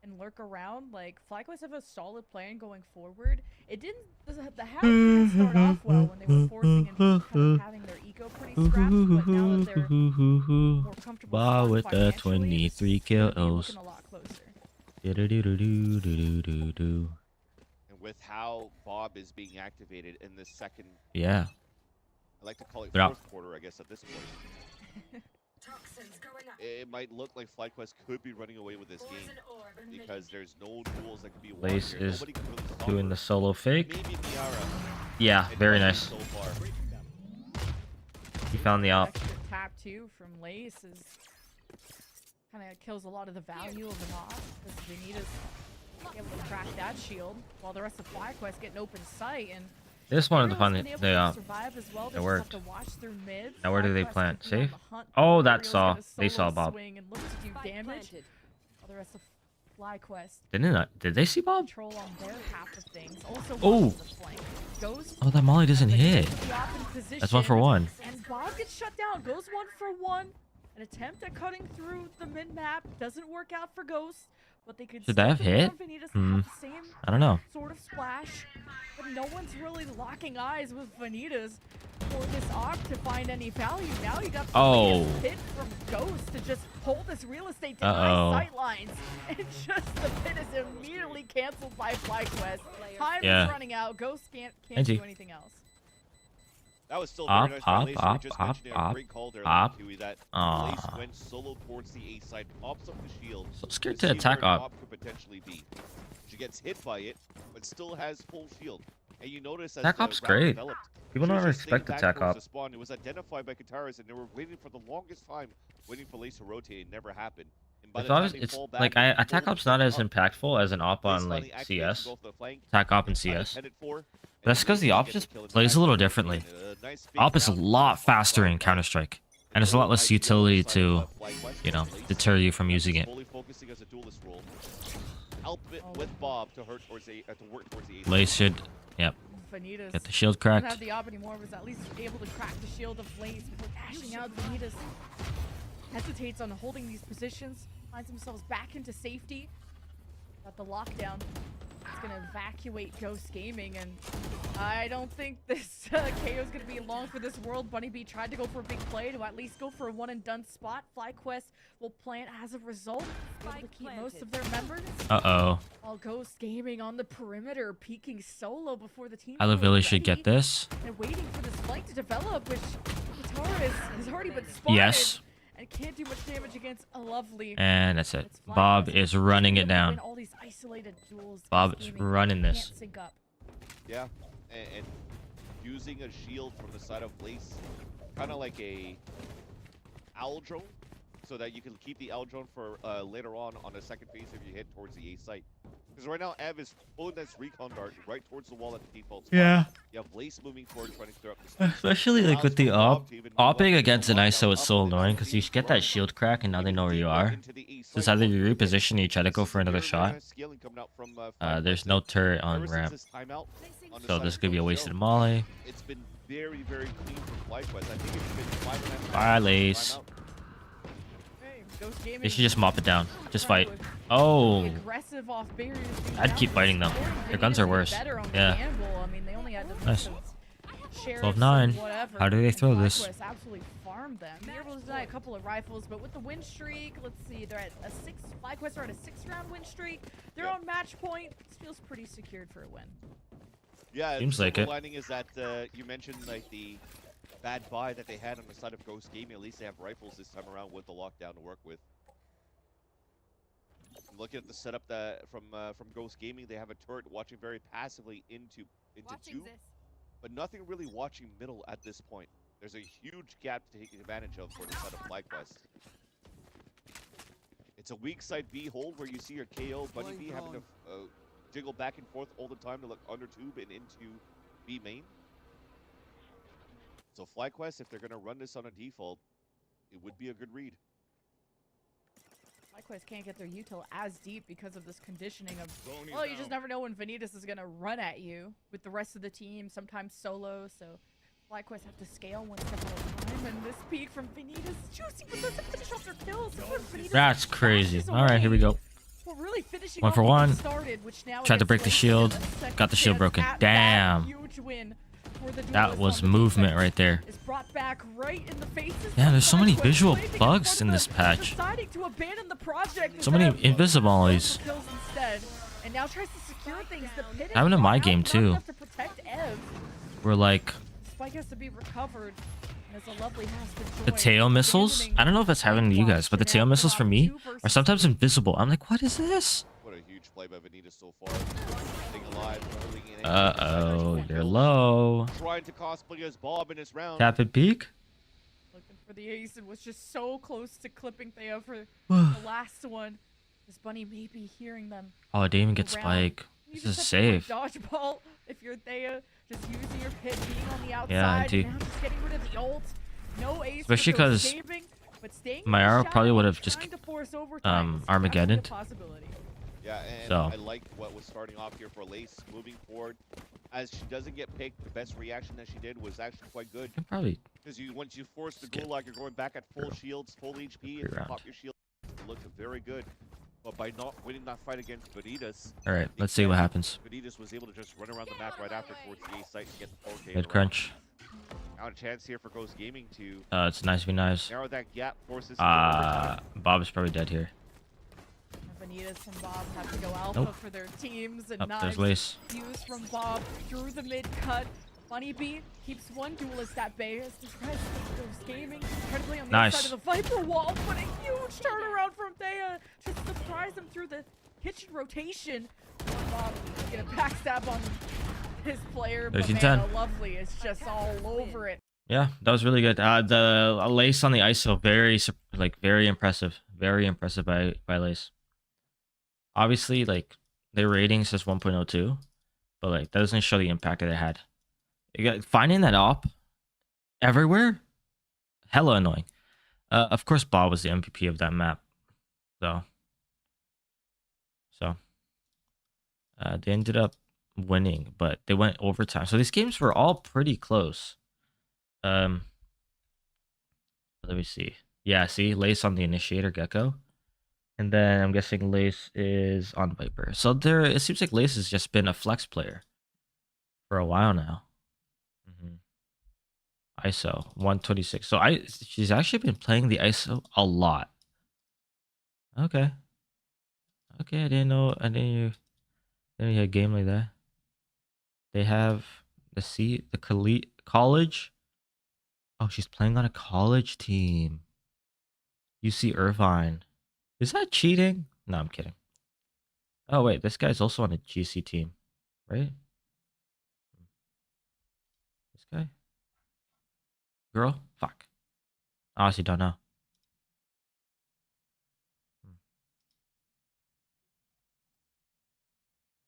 and lurk around. Like FlyQuest have a solid plan going forward. It didn't. The half didn't start off well when they were forcing and kind of having their eco pretty scrapped. But now that they're more comfortable Bob spawned with the financially, 23 it's gonna be kills. looking a lot closer. Do-do-do-do-do-do-do-do. And with how Bob is being activated in this second, Yeah. I like to call it Yeah. fourth quarter, I guess at this point, it might look like FlyQuest could be running away with this game because there's no tools that can be won Lace here. is Nobody can really stop doing her. the solo fake. Maybe Miara. Yeah, and very Bunny nice. So far. He found the op. Extra tap too from Lace is kind of kills a lot of the value of an off because Vanitas able to crack that shield while the rest of FlyQuest get an open sight and This one of the Ariel's fun. been able They to op. survive as well. It They just worked. have to watch through mid. Now where do they FlyQuest plant? could be on Safe? the hunt. Oh, that Ariel's saw. gonna They saw solo Bob. swing and look to do damage. While the rest of FlyQuest Didn't it? Did they see Bob? control on their half of things. Also Oh. watches the flank. Goes Oh, that molly doesn't hit. to the op in position. That's 1-for-1. And Bob gets shut down. Goes 1-for-1. An attempt at cutting through the mid-map doesn't work out for Ghost, but they could Should that have still hit? confirm Vanitas Hmm. have the same I don't know. sort of splash, but no one's really locking eyes with Vanitas. for this Arc to find any value. Now you got the Oh. pit from Ghost to just hold this real estate to Uh-oh. nice sight lines. And just the pit is immediately canceled by FlyQuest. Time Yeah. is running out. Ghost can't Angie. do anything else. That was still Op, very nice op, by Lace. op, We just op, mentioned a op, great call there, op. Huey, that Aw. Lace went solo towards the A side, pops up the shield. So scared to to see attack where op. could potentially be. She gets hit by it, but still has full shield. And you notice as Attack the op's round great. developed, People she was don't just staying expect back attack towards op. the spawn. It was identified by Kataris, and they were waiting for the longest time, waiting for Lace to rotate. It never happened. And by If the I time was, they it's fall back like and attack fully op's not pick as up, impactful as an op Lace on finally like activates CS. to go off the flank, Attack op and kinda CS. headed for, and That's because the Lace op gets just the kill in the plays a back little end. differently. And a nice big Op is a round lot from faster in FlyQuest. Counter Strike, and there's a lot less utility to, you know, deter you from using it. Fully focusing as a duelist role. Help it with Bob to work towards the ace. Lace should, yep, Vanitas get the shield doesn't cracked. have the op anymore, was at least able to crack the shield of Lace before dashing out. Vanitas hesitates on holding these positions, finds themselves back into safety. Got the lockdown. It's gonna evacuate Ghost Gaming, and I don't think this KO is gonna be long for this world. Bunny B tried to go for a big play to at least go for a one and done spot. FlyQuest will plant as a result, able to keep most of their members. Uh-oh. While Ghost Gaming on the perimeter, peeking solo before the team. Isla is Village should ready get this. and waiting for this flank to develop, which Katara has already been spotted. Yes. And can't do much damage against a Lovely. And that's it. It's FlyQuest Bob is running it able to win down. all these isolated duels. Bob Ghost is Gaming running this. can't sync up. Yeah, and using a shield from the side of Lace, kind of like a owl drone, so that you can keep the owl drone for later on a second phase if you hit towards the A site. Because right now, Ev is pulling this recon dart right towards the wall at the default spot. Yeah. You have Lace moving forward, trying to clear up the space. Especially like with the op. Opping against an ISO is so up annoying into because the you get that shield crack and now they know where you are. So it's either you reposition or you try to go for another shot. There's no turret on ramp. So this could be a wasted molly. It's been very, very clean from FlyQuest. I think it's been 5.5 Bye, minutes Lace. timeout. Hey, Ghost Gaming They should just mop it down. Just trying fight. to Oh. be aggressive off barriers being I'd down, keep but fighting though. scoring Their guns are Vanitas worse. better on the Yeah. anvil. I mean, they only had to Nice. sheriffs 12-9. and whatever, How do they and throw this? FlyQuest absolutely farmed them. They're able to deny a couple of rifles, but with the win streak, let's see, they're at a FlyQuest are at a 6-round win streak. They're Yep. on match point. This feels pretty secured for a win. Yeah, Seems the like silver it. lining is that you mentioned like the bad buy that they had on the side of Ghost Gaming. At least they have rifles this time around with the lockdown to work with. Looking at the setup that from Ghost Gaming, they have a turret watching very passively into two, but nothing really watching middle at this point. There's a huge gap to take advantage of for the side of FlyQuest. It's a weak side B hold where you see your KO Bunny B having to jiggle back and forth all the time to look under tube and into B main. So FlyQuest, if they're going to run this on a default, it would be a good read. FlyQuest can't get their util as deep because of this conditioning of, well, you just never know when Vanitas is going to run at you with the rest of the team, sometimes solo, so FlyQuest have to scale one step at a time, and this peek from Vanitas, juicy, but doesn't finish off their kills. That's crazy. All right, here we go. Well, really finishing One off for what one. they started, which now Tried to gets break the Lace shield. a second Got the shield chance broken. at that Damn. huge win for the That duelists was on the movement defense. right there. Is brought back right in the faces. Yeah, of there's so many FlyQuest, visual placing bugs front in of this them, patch. deciding to abandon the project So many instead of invisibles. kills instead, and now tries to secure things. The pit is Happened in not my out, game, not too. enough to protect Ev. We're like Spike has to be recovered. As a Lovely has to the join, tail missiles. abandoning I don't know if that's happening to you guys, but the tail missiles for me are sometimes invisible. I'm like, what is this? What a huge play by Vanitas so far. Staying alive, holding in. Uh-oh, you're low. Trying to cosplay as Bob in this round. Tap it peak. Looking for the ace and was just so close to clipping Theo for the last one. This Bunny may be hearing them. Oh, I didn't even get around. Spike. You This just is have to play safe. dodgeball if you're Thea, just using your pit, being on the outside. Yeah, and dude. now just getting rid of the ult. No ace. Especially for Ghost 'cause Gaming, but staying my in the arrow probably shadow, would have just, trying to force overtime is Armageddon. absolutely a possibility. Yeah, and So. I liked what was starting off here for Lace, moving forward. As she doesn't get picked, the best reaction that she did was actually quite good. You can probably Because once you force the Skip. gulag, you're going back at full True. shields, full HP, and you Round. pop your shield. It looked very good. But by not winning that fight against Vanitas, All right, let's see what happens. Vanitas was able to just run around the map right after towards the A site and get the 4K. Mid crunch. Now a chance here for Ghost Gaming to It's nice, be nice. narrow that gap, force this into overtime. Bob is probably dead here. Vanitas and Bob have to go alpha Nope. for their teams, and Oh, there's knives Lace. used from Bob through the mid cut. Funny Bee keeps one duelist at bay as the rest of Ghost Gaming incredibly on the Nice. inside of the Viper wall, but a huge turnaround from Thea to surprise him through the kitchen rotation. Bob gonna backstab on his player, but 13-10. man, Lovely is just all over it. Yeah, that was really good. The Lace on the ISO, very impressive. Very impressive by Lace. Obviously, like, their rating says 1.02, but like that doesn't show the impact that it had. Finding that op everywhere, hella annoying. Of course, Bob was the MVP of that map, though. So, they ended up winning, but they went overtime. So these games were all pretty close. Let me see. Yeah, see, Lace on the Initiator Gecko. And then I'm guessing Lace is on Viper. So it seems like Lace has just been a flex player for a while now. ISO 126. So she's actually been playing the ISO a lot. Okay. Okay, I didn't know you had a game like that. They have the college. Oh, she's playing on a college team. UC Irvine. Is that cheating? No, I'm kidding. Oh, wait. This guy's also on a GC team, right? This guy? Girl? Fuck. I honestly don't know.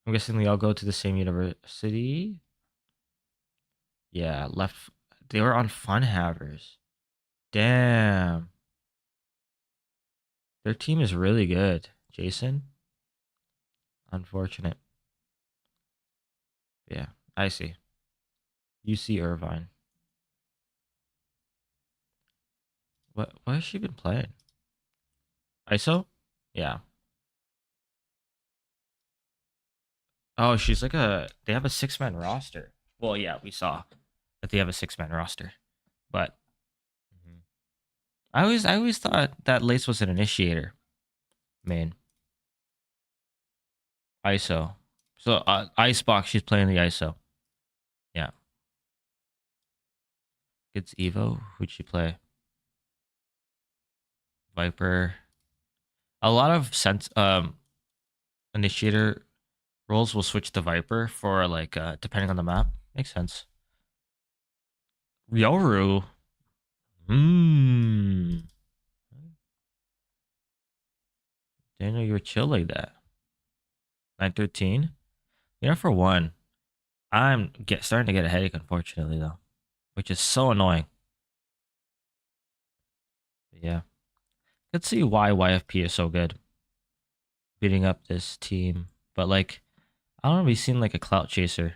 I'm guessing they all go to the same university. Yeah, left. They were on Fun Havers. Damn. Their team is really good. Jason? Unfortunate. Yeah, I see. UC Irvine. What has she been playing? ISO? Yeah. Oh, she's like they have a 6-man roster. Well, yeah, we saw that they have a 6-man roster. But I always thought that Lace was an initiator. Main. ISO. So Icebox, she's playing the ISO. Yeah. Gets Evo. Who'd she play? Viper. A lot of initiator roles will switch to Viper for like depending on the map. Makes sense. Yoru. Didn't know you were chill like that. 913. You know, for one, I'm starting to get a headache, unfortunately, though, which is so annoying. But yeah, could see why YFP is so good, beating up this team. But like, I don't want to be seen like a clout chaser.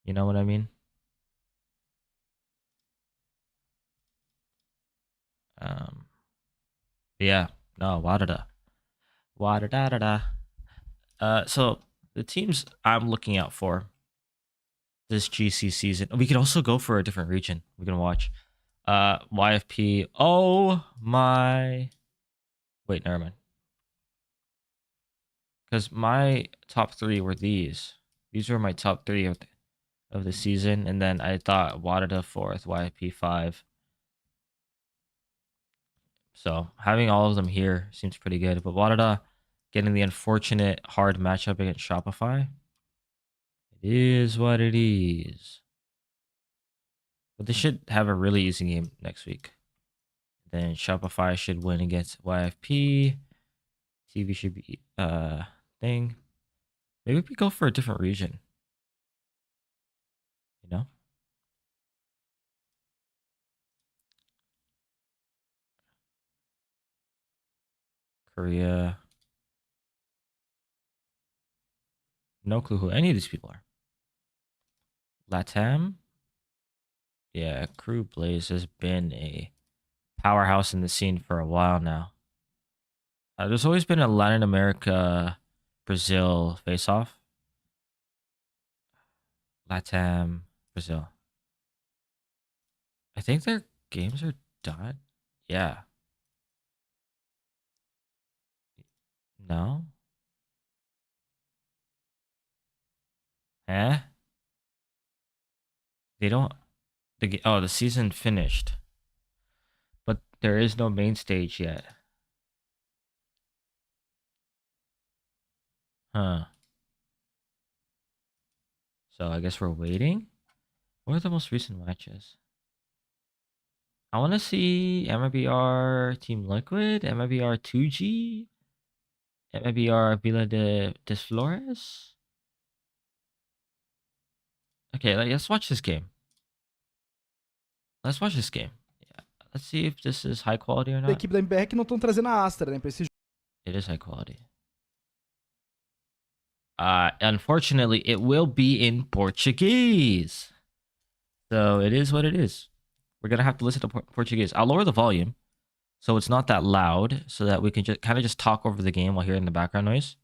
You know what I mean? Yeah, no, Wadada. So the teams I'm looking out for this GC season. We could also go for a different region. We can watch YFP. Oh my. Wait, never mind. Because my top 3 were these. These were my top 3 of the season, and then I thought Wadada 4th, YFP 5. So having all of them here seems pretty good. But Wadada getting the unfortunate hard matchup against Shopify. It is what it is. But they should have a really easy game next week. Then Shopify should win against YFP. TV should be thing. Maybe we go for a different region. You know? Korea. No clue who any of these people are. Latam. Yeah, Crew Blaze has been a powerhouse in the scene for a while now. There's always been a Latin America Brazil face-off. Latam, Brazil. I think their games are done. Yeah. No? Eh? They don't. The season finished. But there is no main stage yet. Huh. So I guess we're waiting? What are the most recent matches? I want to see MIBR Team Liquid, MIBR 2G, MIBR Vila de Flores. Okay, let's watch this game. Let's watch this game. Yeah, let's see if this is high quality or Da not. equipe da MBR que não estão trazendo a Astra, né, pra esse It is high quality. Unfortunately, it will be in Portuguese. So it is what it is. We're gonna have to listen to Portuguese. I'll lower the volume so it's not that loud, so that we can just kind of just talk over the game while hearing the background noise.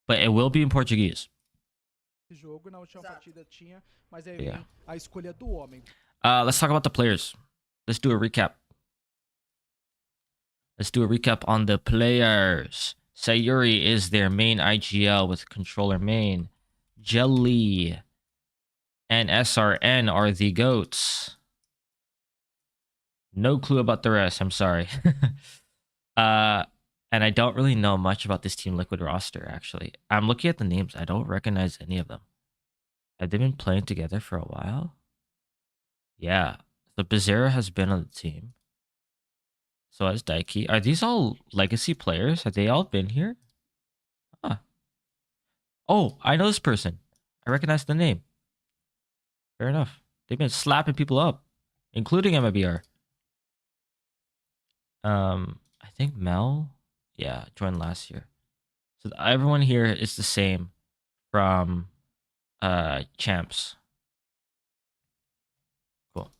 But it will be in Portuguese. jogo. Na última partida tinha, mas aí Yeah. vem a escolha do homem. Let's talk about the players. Let's do a recap. Let's do a recap on the players. Sayuri is their main IGL with controller main. Jelly and SRN are the GOATs. No clue about the rest, I'm sorry. And I don't really know much about this Team Liquid roster, actually. I'm looking at the names. I don't recognize any of them. Have they been playing together for a while? Yeah. So Bizarra has been on the team. So has Daiki. Are these all legacy players? Have they all been here? Huh. Oh, I know this person. I recognize the name. Fair enough. They've been slapping people up, including MIBR. I think Mel, yeah, joined last year. So everyone here is the same from champs. Cool.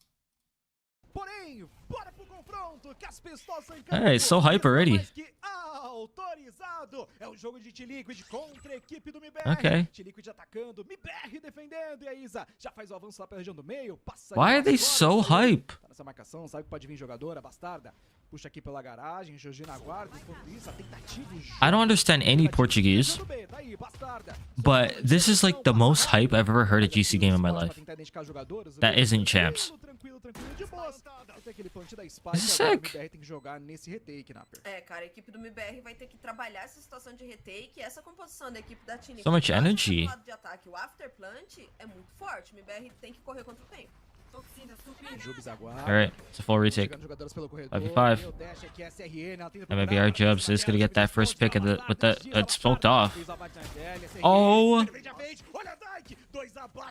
Porém, bora pro confronto, que as pistolas são em Hey, it's so hype already. Mais que autorizado. É o jogo de T-Liquid contra a equipe do MIBR. Okay. T-Liquid atacando, MIBR defendendo. E a Isa já faz o avanço lá pra região do meio. Passa Why ali are they pelas so costas, hype? Tá nessa marcação, sabe que pode vir jogadora, bastarda. Puxa aqui pela garagem, Georgina aguarda. Enquanto isso, a tentativa. I don't understand any Portuguese, but this is like the most hype I've ever heard a GC game in my life. That isn't champs. This is sick. É, cara, a equipe do MIBR vai ter que trabalhar essa situação de retake e essa composição da equipe da Tini. So much energy. Do lado de ataque, o afterplant é muito forte. O MIBR tem que correr contra o tempo. All right, it's a full retake. 5v5. MIBR Jubs is gonna get that first pick with the it's smoked off. Oh,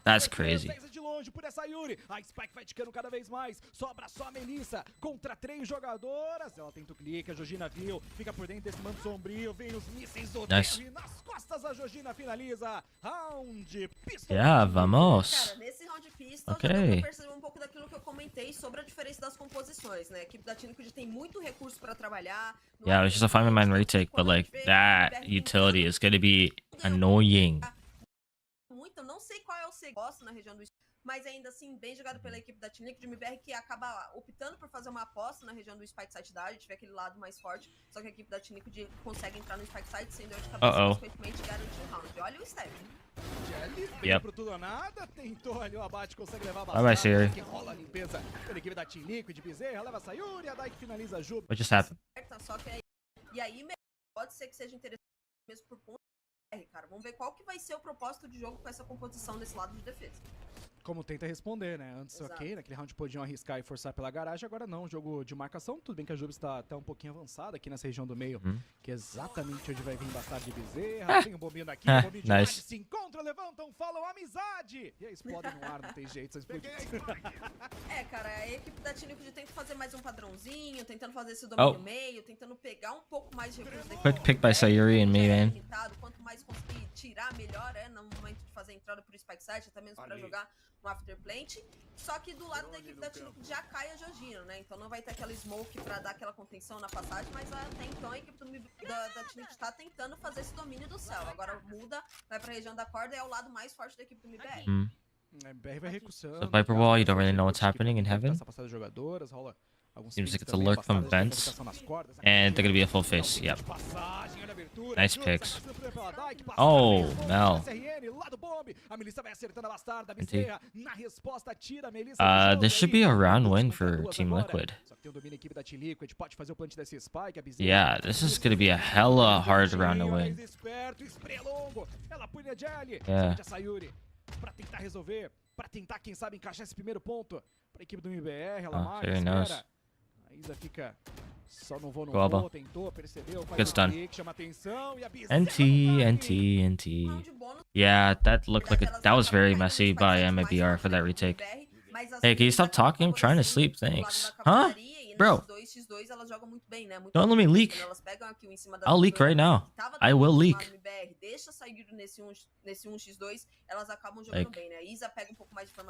that's crazy. A Spike vai ticando cada vez mais. Sobra só a Melissa contra 3 jogadoras. Ela tenta o clique, a Georgina viu. Fica por dentro desse manto sombrio. Vem os mísseis do Nice. nas costas a Georgina finaliza. Round pistol. Yeah, vamos. Cara, nesse round pistol Ok. já deu pra perceber um pouco daquilo que eu comentei sobre a diferença das composições, né? A equipe da Tiny tem muito recurso pra trabalhar. Yeah, it was just a 5-man retake, but like that utility is gonna be annoying. Muito, eu não sei qual é o segredo na região do mas ainda assim, bem jogado pela equipe da Team Liquid, MBR que acaba optando por fazer uma aposta na região do Spike Site da área, tiver aquele lado mais forte, só que a equipe da Team Liquid consegue entrar no Spike Site sem dor de cabeça, consequentemente garantir o round. Olha o step. Yep. Pro tudo ou nada, tentou ali o abate, consegue levar Bye bye, Sayuri. que rola a limpeza pela equipe da Team Liquid, Bezerra leva a Sayuri, a Daik finaliza a Juba. What just happened? Só que aí pode ser que seja interessante mesmo por ponto de cara. Vamos ver qual que vai ser o propósito de jogo com essa composição desse lado de defesa. Como tenta responder, né? Antes, Exato. ok, naquele round podiam arriscar e forçar pela garagem, agora não, jogo de marcação. Tudo bem que a Jubes está até um pouquinho avançada aqui nessa região do meio, que é exatamente onde vai vir Bastardo de Bezerra. Tem um bombinho daqui, um bombinho de nice. lá, se encontram, levantam, falam amizade! E aí explodem no ar, não tem jeito, são explodidos. É, cara, a equipe da Team Liquid tenta fazer mais um padrãozinho, tentando fazer esse domínio meio, tentando pegar um pouco mais de recursos da Quick pick by Sayuri and me, man. limitado, quanto mais conseguir tirar, melhor, no momento de fazer a entrada pro Spike Site, até mesmo pra jogar no Afterplant. Só que do lado da equipe da Team Liquid já cai a Georgina, né? Então não vai ter aquela smoke pra dar aquela contenção na passagem, mas até então a equipe da Team Liquid tá tentando fazer esse domínio do céu. Agora muda, vai pra região da corda e é o lado mais forte da equipe do MIBR. MBR vai recursando. So Viper Wall, you don't really know what's happening in heaven. Seems like it's a lurk from vents. And they're gonna be a full face. Yep. Nice picks. Oh, Mel. This should be a round win for Team Liquid. Yeah, this is gonna be a hella hard round to win. Yeah. Pra tentar resolver, pra tentar, quem sabe, encaixar esse primeiro ponto pra equipe do MBR. Ela Oh, marca, very espera. nice. A Isa fica só não vou, Global. tentou, percebeu, faz Good stun. clique, chama atenção e a Bizarra NT. Yeah, that looked like that was very messy by MBR for that retake. Hey, can you stop talking? I'm trying to sleep, thanks. Huh? Bro. Don't let me leak. I'll leak right now. I will leak. Like,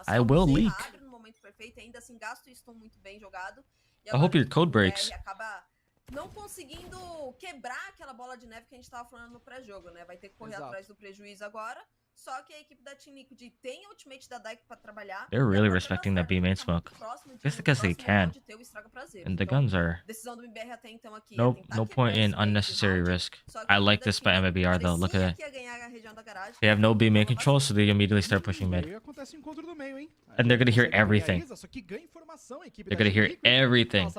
I will leak. I hope your code breaks. Não conseguindo quebrar aquela bola de neve que a gente tava falando no pré-jogo, né? Vai ter que correr atrás do prejuízo agora. Só que a equipe da Team Liquid tem a ultimate da Dyke pra trabalhar. They're really respecting that B main smoke. Just because they can. And the guns are no point in unnecessary risk. I like this by MBR though. Look at that. They have no B main control, so they immediately start pushing mid. And they're gonna hear everything. They're gonna hear everything. Look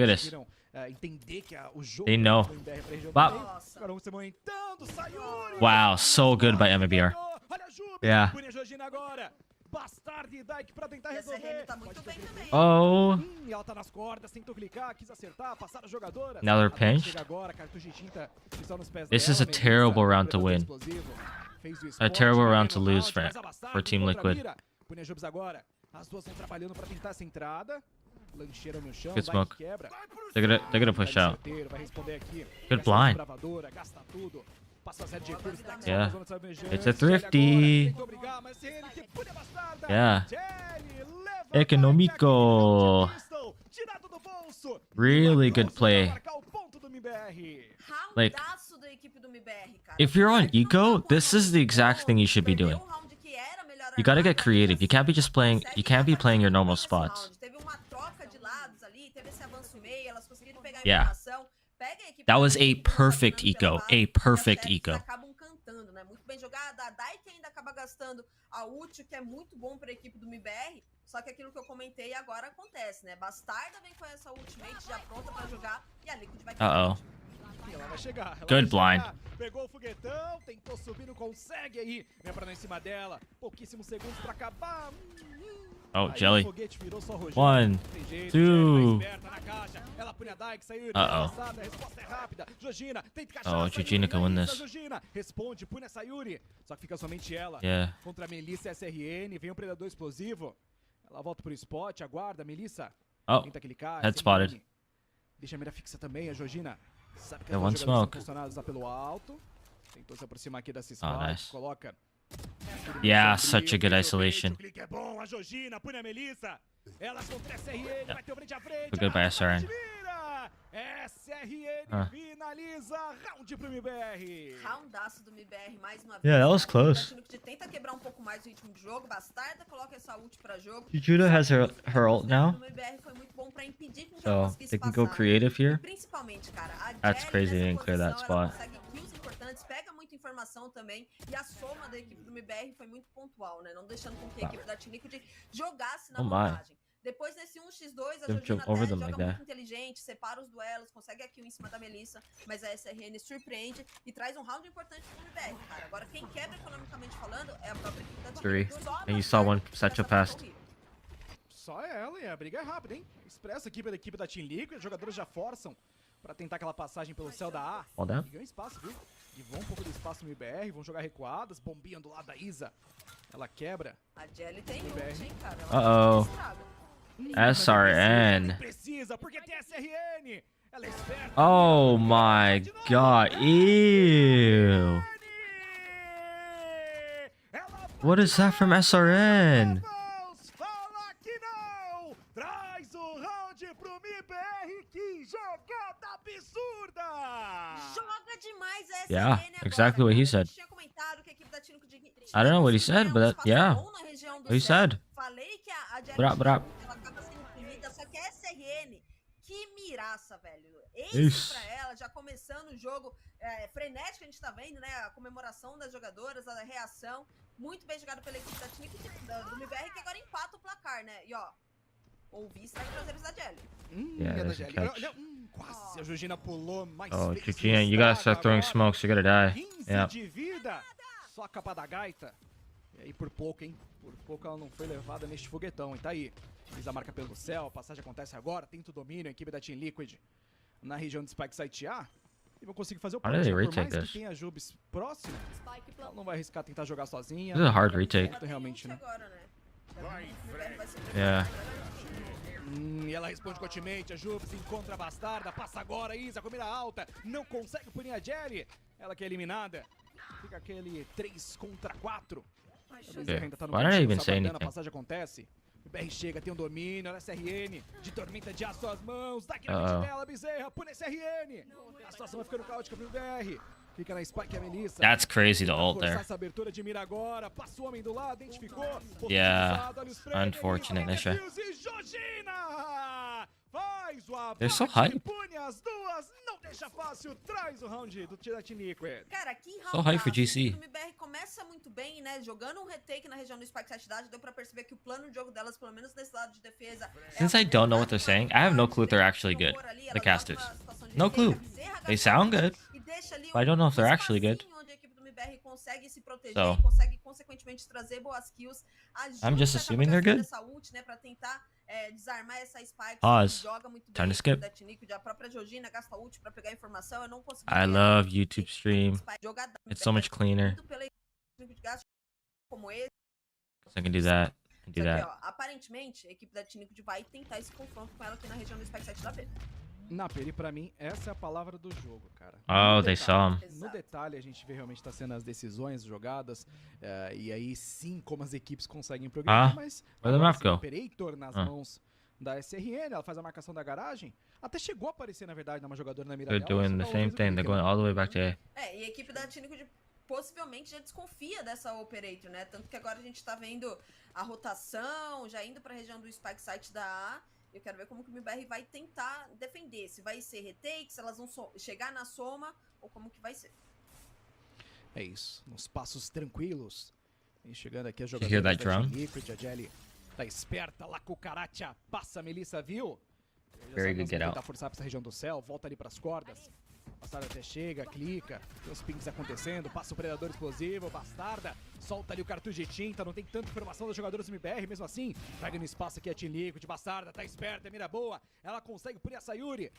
at this. They know. Wow. Wow, so good by MBR. Yeah. Oh. Now they're pinched. This is a terrible round to win. A terrible round to lose for Team Liquid. Good smoke. They're gonna push out. Good blind. Yeah. It's a thrifty. Yeah. Economico. Really good play. Like, if you're on eco, this is the exact thing you should be doing. You gotta get creative. You can't be just playing. You can't be playing your normal spots. Yeah. That was a perfect eco. A perfect eco. Acabam cantando, né? Muito bem jogada. A Dyke ainda acaba gastando a ult, que é muito bom para a equipe do MBR. Só que aquilo que eu comentei agora acontece, né? Bastarda vem com essa ultimate já pronta para jogar e a Liquid vai Uh-oh. Ela vai chegar. Good blind. Pegou o foguetão, tentou subir, não consegue aí. Vem pra em cima dela. Pouquíssimos segundos pra acabar. Oh, Jelly. 1, 2. Uh-oh. Oh, Georgina can win this. Responde, pune essa Yuri. Só que fica somente ela. Yeah. Contra a Melissa SRN, vem um predador explosivo. Ela volta pro spot, aguarda, Melissa. Oh, tenta clicar. head spotted. Deixa a mira fixa também, a Georgina. Sabe que Yeah, one smoke. Lá pelo alto. Tentou se aproximar aqui dessa Oh, spike. nice. Coloca. Yeah, such a good isolation. É bom, a Georgina, pune a Melissa. Elas contra a SRN, vai ter frente a frente. Good by SRN. SRN finaliza round pro MBR. Roundaço do MBR mais uma vez. Yeah, that was close. Tenta quebrar um pouco mais o ritmo de jogo. Bastarda coloca essa ult pra jogo. Judah has her ult now, O MBR foi muito bom pra impedir que so they can go creative here. Principalmente, cara, a That's Jelly crazy they nessa didn't clear that posição, ela spot. consegue kills importantes, pega muita informação também, e a soma da equipe do MBR foi muito pontual, né? Não deixando com que a equipe da Team Liquid jogasse na Oh my. vantagem. Depois nesse 1x2, a Don't Georgina jump over até them joga like muito that. inteligente, separa os duelos, consegue a kill em cima da Melissa, mas a SRN surpreende e traz um round importante pro MBR, cara. Agora quem quebra economicamente falando é a própria equipe da Team Three. Liquid. Só And you saw one Bastarda satchel nessa passed. corrida. Só ela, e a briga é rápida, hein? Expressa aqui pela equipe da Team Liquid, os jogadores já forçam pra tentar aquela passagem pelo céu da A. All down. E ganham espaço, viu? E vão um pouco do espaço no MBR, vão jogar recuadas, bombinha do lado da Isa. Ela quebra. A Jelly tem ult, hein, cara. Uh-oh. Estraga. SRN. Precisa, porque tem SRN. Ela é esperta. Oh my god. Ew. What is that from SRN? Fala que não. Traz o round pro MBR, que jogada absurda. Joga demais a SRN Yeah, agora. exactly what he said. Tinha comentado que a equipe da Team Liquid I don't know what he said, but yeah, what he said. Falei que a Jelly Brap, brap. ela acaba sendo punida, só que a SRN, que miraça, velho. Ace Isso. pra ela, já começando o jogo frenético, a gente tá vendo, né? A comemoração das jogadoras, a reação. Muito bem jogado pela equipe da Tinic do MBR, que agora empata o placar, né? E ó, ouvi estrago traseiros da Jelly. Yeah, é da there's a Jelly. catch. Quase a Georgina pulou mais Oh, vezes no Chuchinha, you gotta start estrago throwing agora. smokes. You're gonna die. 15 Yeah. de vida. Só a capa da gaita. E aí por pouco, hein? Por pouco ela não foi levada neste foguetão. E tá aí. Fiz a marca pelo céu. A passagem acontece agora. Tenta o domínio. A equipe da Team Liquid na região de Spike Site A. E vão conseguir fazer o How do they Por retake mais this? que tenha Jubes próximo, ela não vai arriscar tentar jogar sozinha. This is a hard retake. Realmente, né? Agora, né? Yeah. E ela responde com o ultimate, a Jubes encontra a bastarda, passa agora, Isa com mira alta, não consegue punir a Jelly, ela que é eliminada, fica aquele 3 contra 4. Okay. Ainda tá no Why did I even cantinho, say saboteando, a anything? passagem acontece, o BR chega, tem um domínio, olha a SRN, de tormenta de aço às mãos, dá aqui na mente dela, Bezerra, pune a SRN, a situação vai ficando caótica pro BR. Fica na Spike a Melissa. That's crazy to ult there. Essa abertura de mira agora, passa o homem do lado, identificou. Yeah, unfortunate, né, Shay? They're so hype. Pune as duas, não deixa fácil, traz o round do Liquid. Cara, que round So high for GC. O MBR começa muito bem, né? Jogando um retake na região do Spike Site, deu pra perceber que o plano de jogo delas, pelo menos nesse lado de defesa... Since I don't know what they're saying, I have no clue if they're actually good, the casters. No clue. They sound good, but I don't know if they're actually good. Onde a equipe do MBR consegue se proteger, So, consegue consequentemente trazer boas kills. I'm just assuming they're good. Essa ult, né, pra tentar desarmar essa Spike. Pause. Joga muito Time bem to skip. da Tinic, a própria Georgina gasta ult pra pegar informação. Eu não consegui I love YouTube stream. jogar It's so much cleaner. muito pela equipe de gasto como esse. So I can do that and do Só que, that. ó, aparentemente, a equipe da Tinic vai tentar esse confronto com ela aqui na região do Spike 7 da B. Na Peri, pra mim, essa é a palavra do jogo, cara. Oh, No they detalhe. saw him. No detalhe, a gente vê realmente tá sendo as decisões jogadas, e aí sim como as equipes conseguem progredir, mas where'd the map go? Operator nas mãos da SRN, ela faz a marcação da garagem, até chegou a aparecer, na verdade, uma jogadora na mira They're dela, doing só the que ela same fez o thing. They're clique, going né? all the way back to A. E a equipe da Tinic possivelmente já desconfia dessa Operator, né? Tanto que agora a gente tá vendo a rotação, já indo pra região do Spike Site da A. Eu quero ver como que o MBR vai tentar defender. Se vai ser retake, se elas vão chegar na soma, ou como que vai ser. É isso, nos passos tranquilos. Vem chegando aqui a you jogadora hear da that drone? Team Liquid, a Jelly tá esperta, lá com o Karacha, passa a Melissa, viu? Very good get out. Tentar forçar pra essa região do céu, volta ali pras cordas. Bastarda até chega, clica, tem os pings acontecendo, passa o predador explosivo, Bastarda, solta ali o cartucho de tinta, não tem tanta informação dos jogadores do MBR, mesmo assim, pega no espaço aqui a Team Liquid, Bastarda, tá esperta, mira boa, ela consegue punir a Sayuri,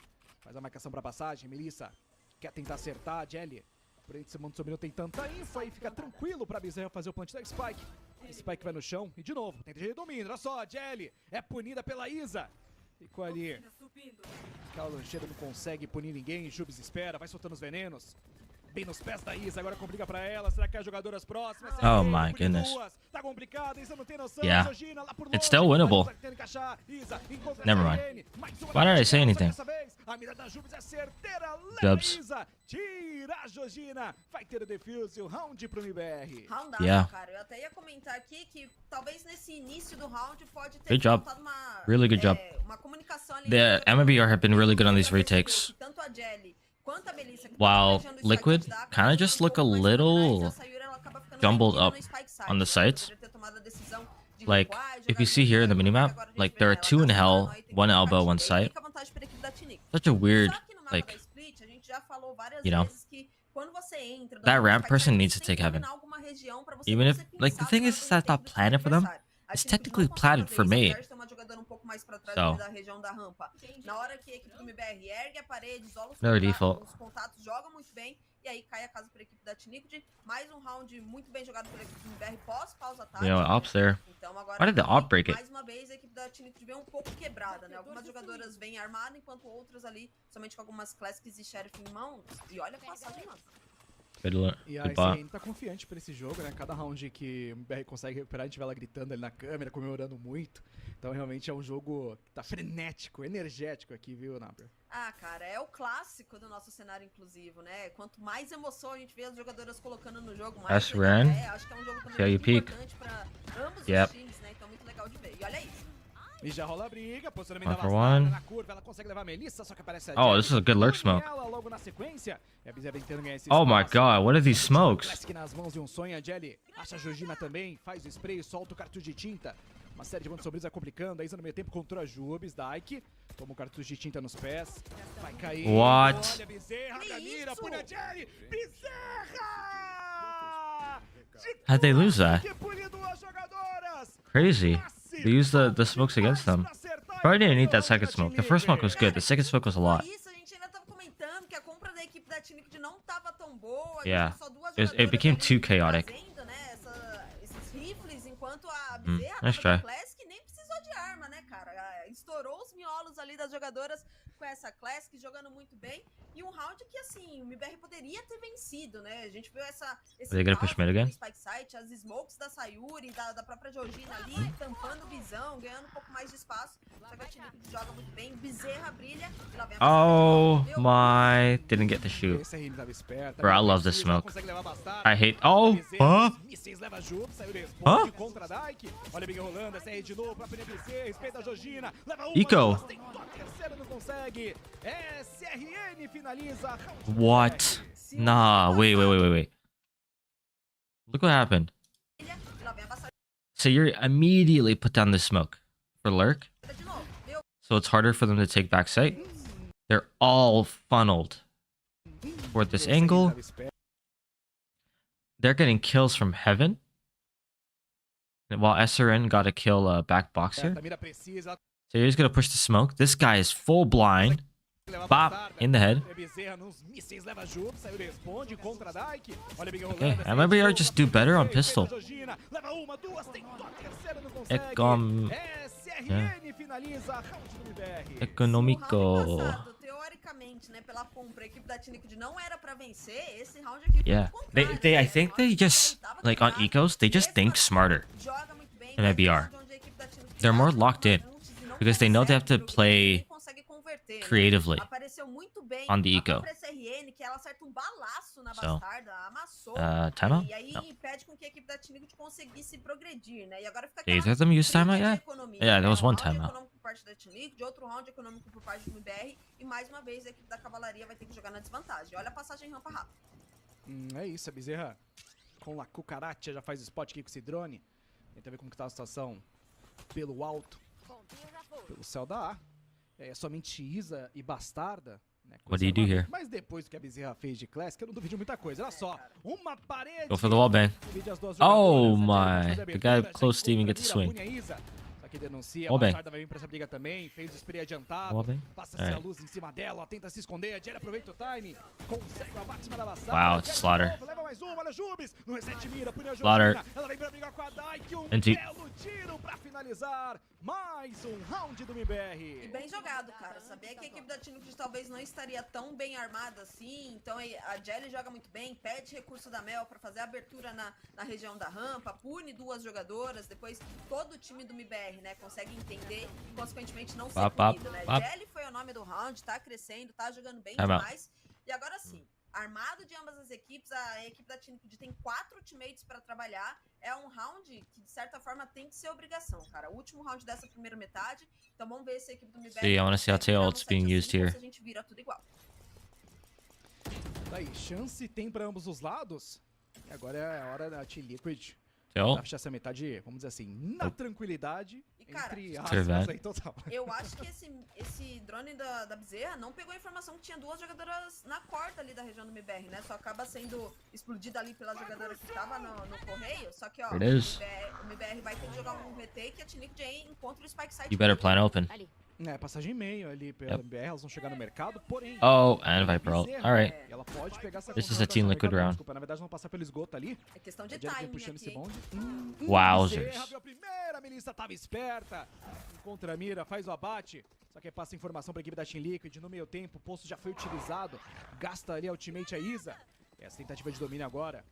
faz a marcação pra passagem, Melissa quer tentar acertar, a Jelly, por aí esse mundo sobre não tem tanta info, aí fica tranquilo pra Bezerra fazer o plant da Spike, Spike vai no chão, e de novo, tenta de domínio, olha só, a Jelly é punida pela Isa. Ficou ali. Aquela lancheira não consegue punir ninguém. Jubes espera, vai soltando os venenos. Bem nos pés da Isa, agora complica pra ela. Será que as jogadoras próximas? Oh my goodness. Tá complicado, Isa não tem noção. Yeah. Georgina, lá por It's longe, still winnable. vai tentando encaixar. Isa encontra Never a mind. SRN, mais uma Why did I say dessa anything? vez. A mira da Jubes é certeira. Leva Dubs. Isa, tira a Georgina. Vai ter o defuse, o round pro MBR. Roundaço, Yeah. cara. Eu até ia comentar aqui que talvez nesse início do round pode ter Good job. faltado uma, Really good job. uma comunicação ali. The MBR have been really good on these retakes. Tanto a Jelly quanto a Melissa, While Liquid kinda just look a little jumbled up on the sites. Like, if you see here in the minimap, like there are 2 in hell, 1 elbow, 1 site. Such a weird, like, you know, that ramp person needs to take heaven. Even if, like, the thing is that's not planted for them. It's technically planted for me. So, another default. E aí cai a casa pela equipe da Tinic. Mais um round muito bem jogado pela equipe do MBR pós-pausa tática. You know, ops there. Então agora, Why did the op break it? mais uma vez, a equipe da Tinic vem um pouco quebrada, né? Algumas jogadoras vêm armadas, enquanto outras ali, somente com algumas Classics e Sheriff em mãos. E olha a passagem, mano. E a Good bot. SRN tá confiante pra esse jogo, né? Cada round que o MBR consegue recuperar, a gente vê ela gritando ali na câmera, comemorando muito. Então realmente é um jogo que tá frenético, energético aqui, viu, Naber? Ah, cara, é o clássico do nosso cenário inclusivo, né? Quanto mais emoção a gente vê as jogadoras colocando no jogo, mais... SRN? Acho que é um jogo também See how you peek. importante pra ambos Yep. os times, né? Então muito legal de ver. E olha isso. E já rola a briga, posicionamento One da for Bastarda one. na curva, ela consegue levar a Melissa, só que aparece a Oh, Jelly, this is a good lurk pune smoke. ela logo na sequência. E a Bizarra vem tentando ganhar esse Oh my espaço. god, what are these smokes? Classic nas mãos de um sonho, a Jelly acha a Georgina também, faz o spray, solta o cartucho de tinta. Uma série de bandos sombrios vai complicando, a Isa no meio tempo contra a Jubes, Dyke. Toma o cartucho de tinta nos pés, vai cair. What? Olha, Bezerra, Que Gamira, isso? pune a Jelly. Bezerra! How'd they lose that? Que pune duas jogadoras! Crazy. They used the smokes against them. Probably didn't need that second smoke. The first smoke was good. The second smoke was a lot. Isso, a gente ainda tava comentando que a compra da equipe da Tinic não tava tão boa. Yeah. Só duas It jogadoras became ali too chaotic. fazendo, né, esses rifles, enquanto a Mm, Bezerra nice tava try. com a Classic nem precisou de arma, né, cara? Estourou os miolos ali das jogadoras com essa Classic, jogando muito bem. E um round que, assim, o MBR poderia ter vencido, né? A gente viu esse They gonna push mid again? no Spike Site, as smokes da Sayuri, da própria Georgina ali, tampando visão, ganhando um pouco mais de espaço. Só que a Tinic joga muito bem, Bezerra brilha. E lá vem a Oh Bastarda, my. Didn't get to shoot. Esse RN tava esperta. Bro, I love this Precisa, smoke. consegue levar a Bastarda. I hate. Oh, Bezerra, huh? os mísseis leva Júpiter, saiu do responde Hã? contra a Dyke. Olha a briga rolando, essa de novo pra Penha Bezerra, respeita a Georgina. Leva uma, Eco. duas, tentou a terceira, não consegue. SRN finaliza. Round do What? BR. Nah, wait. Look what happened. E lá vem a Bastarda So you're immediately put down the smoke for lurk. de novo. Meu So it's harder for them to take back sight. They're all funneled toward this Esse RN angle. tava esperto. They're getting kills from heaven. While SRN got a kill back box here. A mira precisa, ela So he's gonna push the smoke. This guy is full blind. leva a Bop Bastarda. in the head. Bezerra nos mísseis leva Júpiter, saiu do responde contra a Dyke. Olha a briga rolando. Okay, essa and maybe de I novo just pra do better on Penha pistol. Georgina. Leva uma, duas, tentou a terceira, não consegue. SRN finaliza round do BR. No Econômico. round passado, teoricamente, né, pela compra, a equipe da Tinic não era pra vencer, esse round aqui foi Yeah, o contrário, I né? think O they round just tava like on quebrado, ecos. They just esse think round smarter. joga muito bem, than mas maybe é um are. round onde a equipe da Tinic They're more joga locked in antes e não because they know they have to consegue play nem consegue converter, né? creatively Apareceu muito bem on the a eco. própria SRN, que ela acerta um balaço na So, Bastarda, amassou. timeout? E aí No. impede com que a equipe da Tinic conseguisse progredir, né? E agora fica Either aquela of them used briga timeout de yet? economia, Yeah, there né? was Um one round timeout. econômico por parte da Tinic, de outro round econômico por parte do MBR, e mais uma vez a equipe da Cavalaria vai ter que jogar na desvantagem. Olha a passagem rampa rápida. É isso, a Bezerra com a cucaracha já faz spot aqui com esse drone. Tenta ver como que tá a situação pelo alto, pelo céu da A. É somente Isa e Bastarda, né, com What do esse you do armamento. here? Mas depois do que a Bezerra fez de Classic, eu não duvido muita coisa. Olha só, uma parede. Go for the wall bang. Divide as duas Oh jogadoras, a Jelly my. fazer a The abertura, guy close já to even encontra, get the mira, swing. pune a Isa. Só que denuncia, Wall a bang. Bastarda vai vir pra essa briga também, fez o spray adiantado. Wall bang? Passa-se a Alright. luz em cima dela, tenta se esconder, a Jelly aproveita o time, consegue o abate em cima da Bastarda. Wow, it's Jelly de slaughter. novo, leva mais uma, olha Jubes, no reset mira, pune a Slaughter. Georgina, ela vem pra brigar com a Dyke, um Anti. belo tiro pra finalizar, mais um round do MBR. E bem jogado, cara. Sabia que a equipe da Tinic talvez não estaria tão bem armada assim. Então a Jelly joga muito bem, pede recurso da Mel pra fazer a abertura na região da rampa, pune duas jogadoras. Depois todo o time do MBR, né, consegue entender e consequentemente não ser punido, né? Jelly foi o nome do round, tá crescendo, tá jogando bem Time out. demais. E agora sim, armado de ambas as equipes, a equipe da Tinic tem 4 teammates pra trabalhar. É um round que, de certa forma, tem que ser obrigação, cara. O último round dessa primeira metade. Então vamos ver se a equipe do MBR... See, I wanna see how consegue virar no tail ult's being 7 used assim, ou here. se a gente vira tudo igual. Daí, chance tem pra ambos os lados. E agora é a hora da T-Liquid Tail? fechar essa metade, vamos dizer assim, na tranquilidade, E, cara, entre Servant. aspas aí total. Eu acho que esse drone da Bezerra não pegou a informação que tinha duas jogadoras na porta ali da região do MBR, né? Só acaba sendo explodida ali pela jogadora que tava no correio. Só que, ó, There it is. o MBR vai ter que jogar um VT que a Tinic encontra o Spike Site. You better plan open. É, passagem e meio ali pela Yep. MBR, elas vão chegar no mercado, porém... Oh, and Viper ult. Bezerra, Alright. ela pode pegar essa This is a confrontação, team liquid Ricardo, round. Desculpa, na verdade vão passar pelo esgoto ali. É questão de A Jelly vem timing puxando esse aqui, hein? bonde. Wowzers. Bezerra abriu a primeira, a Melissa tava esperta. Encontra a mira, faz o abate. Só que passa informação pra equipe da Team Liquid. No meio tempo, o posto já foi utilizado. Gasta ali a ultimate a Isa. Essa tentativa de domínio agora.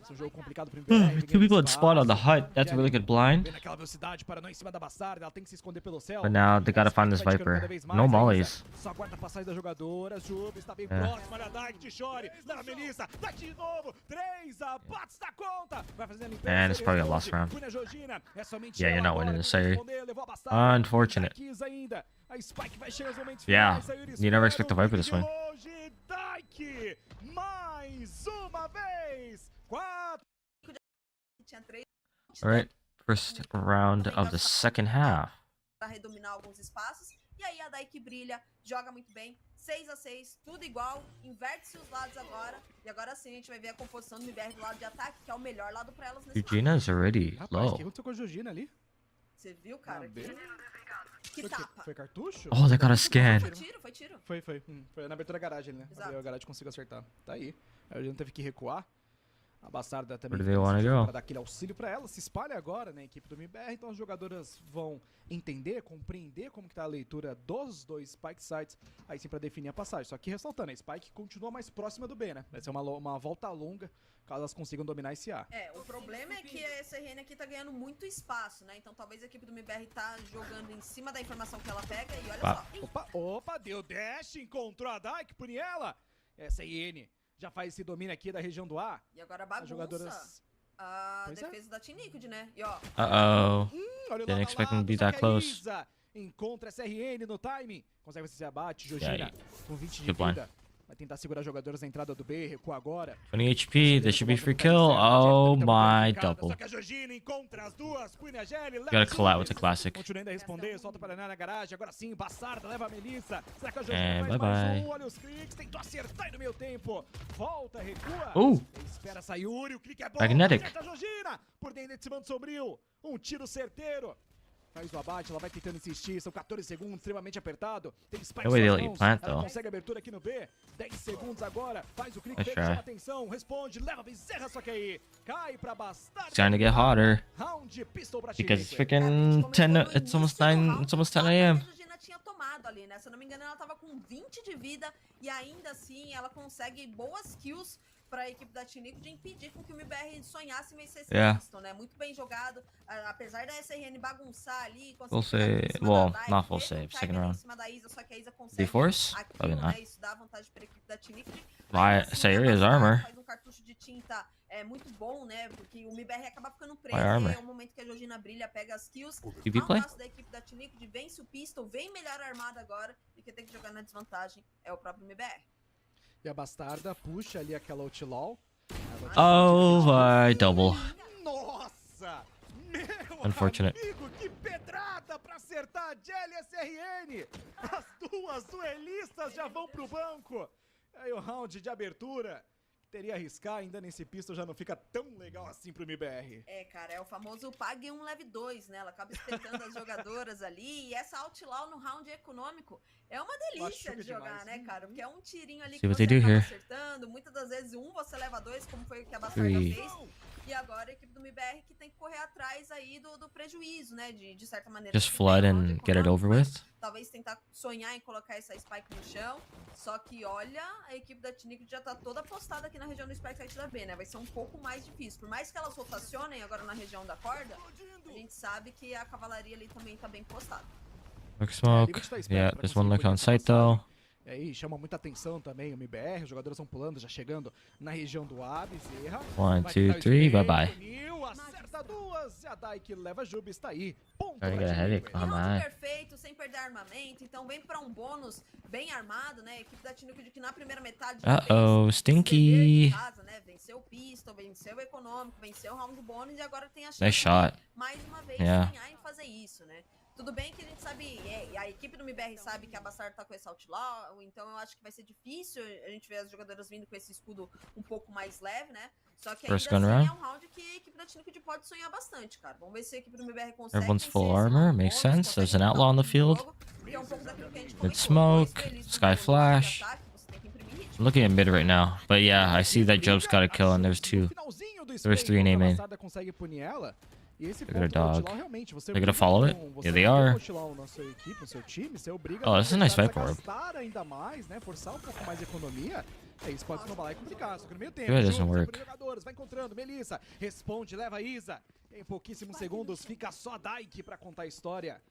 Esse é um jogo complicado pro MBR. Two people had spawned on the hut. That's a really good blind. Vem naquela velocidade para não em cima da Bastarda. Ela tem que se esconder pelo céu. But now they gotta find this Viper. No mollies. Só aguarda a passagem da jogadora. Juba está bem próxima. Olha a Dyke de Shore. Leva a Melissa. Dyke de novo. 3 abates da conta. Vai fazendo a limpeza. Man, it's probably a lost round. Yeah, you're not winning this area. Unfortunate. Yeah, you never expect the Viper to win. Mais uma vez. 4. Tinha 3. Alright, first round of the second half. Pra redominar alguns espaços. E aí a Dyke brilha, joga muito bem. 6-6, tudo igual. Inverte-se os lados agora. E agora sim a gente vai ver a composição do MBR do lado de ataque, que é o melhor lado pra elas nesse Eugenia is already Rapaz, low. o que aconteceu com a Georgina ali? Você viu, cara? Que Foi, tapa. foi cartucho? Oh, they got a scan. Foi tiro, foi tiro. Foi. Foi na abertura da garagem, né? Exato. Aí a garagem conseguiu acertar. Tá aí. A Georgina teve que recuar. A Bastarda também Where do they wanna go? para dar aquele auxílio pra ela. Se espalha agora, né, a equipe do MBR. Então as jogadoras vão entender, compreender como que tá a leitura dos dois Spike sites. Aí sim pra definir a passagem. Só que ressaltando, a Spike continua mais próxima do B, né? Vai ser uma volta longa, caso elas consigam dominar esse A. O problema é que a SRN aqui tá ganhando muito espaço, né? Então talvez a equipe do MBR tá jogando em cima da informação que ela pega e olha só. Opa, deu dash, encontrou a Dyke, pune ela. SRN já faz esse domínio aqui da região do A. E agora bagunça jogadoras... a Pois defesa da T-Liquid, né? E ó. Uh-oh. Olha Didn't lá, expect them to be só that que a close. Isa encontra SRN no timing. Consegue fazer esse abate. Georgina com 20 de Good blind. vida. Vai tentar segurar jogadores na entrada do B. Recua agora. 20 HP. This should be free kill. Oh my double. Só que a Georgina encontra as duas. Queen e a Jelly. Gotta collab with the classic. Continua ainda a responder. Solta para na garagem. Agora sim. Bastarda leva a Melissa. Será que a Georgina And faz bye mais bye. um? Olha os cliques. Tentou acertar e no meio tempo. Volta, recua. Espera sair Yuri. O clique é bom. Magnetic. Acerta a Georgina. Por dentro desse manto sombrio. Um tiro certeiro. Faz o abate, ela vai tentando insistir, são 14 segundos, extremamente apertado. Tem Spike No way nas they'll let you mãos, plant, ela though. consegue abertura aqui no B. 10 segundos agora, faz o clique, Nice chama try. atenção, responde, leva a bezerra, só que aí cai pra Bastarda. It's starting to get hotter. Round, pistol pra Because it's Chilique. freaking 10. It's almost 9. It's almost 10 a.m. A Georgina tinha tomado ali, né? Se eu não me engano, ela tava com 20 de vida e ainda assim ela consegue boas kills pra equipe da Tinico de impedir com que o MBR sonhasse em vencer esse pistol, né? Muito bem jogado, apesar da SRN bagunçar ali, Full save. Well, not full save. Second round. Em cima da Isa, só que a Isa consegue D-Force? aquilo, Probably not. né? Isso dá vantagem pra equipe da Tinico. Why? Sayoria's armor. Faz um cartucho de tinta muito bom, né? Porque o MBR acaba ficando preso. Why armor? É o momento que a Georgina brilha, pega as kills. PB play? Da equipe da Tinico de vence o pistol, vem melhor armada agora e quem tem que jogar na desvantagem é o próprio MBR. E a Bastarda puxa ali aquela outlaw. Oh my double. Nossa! Meu Unfortunate. amigo, que pedrada pra acertar a Jelly SRN! As duas duelistas já vão pro banco. Aí o round de abertura. Teria arriscar ainda nesse pistol, já não fica tão legal assim pro MBR. Cara, é o famoso pague um leve 2, né? Ela acaba espetando as jogadoras ali. E essa outlaw no round econômico é uma delícia de jogar, demais. né, cara? Porque é um tirinho ali See que what você they do acaba here. acertando. Muitas das vezes você leva 2, como foi o que a Bastarda Three. fez. E agora a equipe do MBR que tem que correr atrás aí do prejuízo, né? De certa maneira. Just Tudo flood bem, and round get it econômico, over mas with. talvez tentar sonhar em colocar essa Spike no chão. Só que, olha, a equipe da Tinico já tá toda postada aqui na região do Spike site da B, né? Vai ser um pouco mais difícil. Por mais que elas rotacionem agora na região da corda, a gente sabe que a cavalaria ali também tá bem postada. Look smoke. Yeah, there's one look on site though. E aí chama muita atenção também o MBR, os jogadores estão pulando, já chegando na região do A, Bezerra. 1, 2, 3. Bye bye. Puniu, acerta duas, e a Dyke leva a Juba, está aí. Ponto Trying to pra get a headache. Chilique. Oh Round my. perfeito, sem perder armamento, então vem pra um bônus bem armado, né? A equipe da Tinico de que na primeira metade já fez Uh-oh, dever stinky. de casa, né? Venceu o pistol, venceu o econômico, venceu o round bônus e agora tem a chance Nice shot. de, mais uma vez, Yeah. ganhar em fazer isso, né? Tudo bem que a gente sabe, a equipe do MBR sabe que a Bastarda tá com esse outlaw, então eu acho que vai ser difícil a gente ver as jogadoras vindo com esse escudo um pouco mais leve, né? Só que First ainda gun assim round. é um round que a equipe da Tinico pode sonhar bastante, cara. Vamos ver se a equipe do MBR consegue. Everyone's vencer full esse armor. round Makes bônus, sense. There's an consegue outlaw on the botar no field. jogo, que é um pouco daquilo que a gente Good comentou, smoke. dois duelistas Sky no flash. de ataque, você tem que imprimir ritmo. I'm looking at mid right now. But yeah, I see that Jobe's got a kill and there's 2. There's 3 in A main. Consegue punir ela. E esse Look at a ponto do dog. outlaw, realmente, você They're gonna briga follow it? com- você Yeah, they briga com are. o outlaw na sua equipe, no seu time, você obriga Oh, os this is a nice adversários Viper a orb. gastar ainda mais, né? Forçar um pouco mais de economia. Isso pode snowballar e complicar, só que no meio tempo, Good doesn't Júpiter, work. por jogadores, vai encontrando, Melissa, responde, leva a Isa. Em pouquíssimos segundos, fica só a Dyke pra contar a história.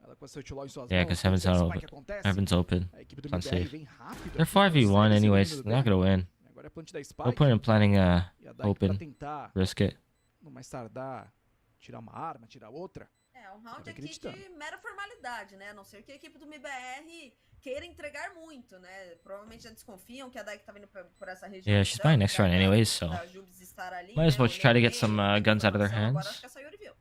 Ela com seu Tiló em suas Yeah, mãos, because Heaven's not o open. spike acontece. Heaven's open. A equipe do It's MBR unsafe. vem rápido. They're aqui, 4v1 consegue anyways. seguir o They're not domínio gonna do win. BR. Agora é punch da No spike. point in planning E a Dyke pra open. tentar, Risk it. no mais tardar, tirar uma arma, tirar outra. Um round Tá aqui acreditando. de mera formalidade, né? A não ser que a equipe do MBR queira entregar muito, né? Provavelmente já desconfiam que a Dyke tá vindo por essa região. Yeah, she's então, buying next round apesar anyways, so da Jubes estar ali, might as né, well try to get olhando some ele, guns out of their informação, agora hands. acho que a Sayuri viu.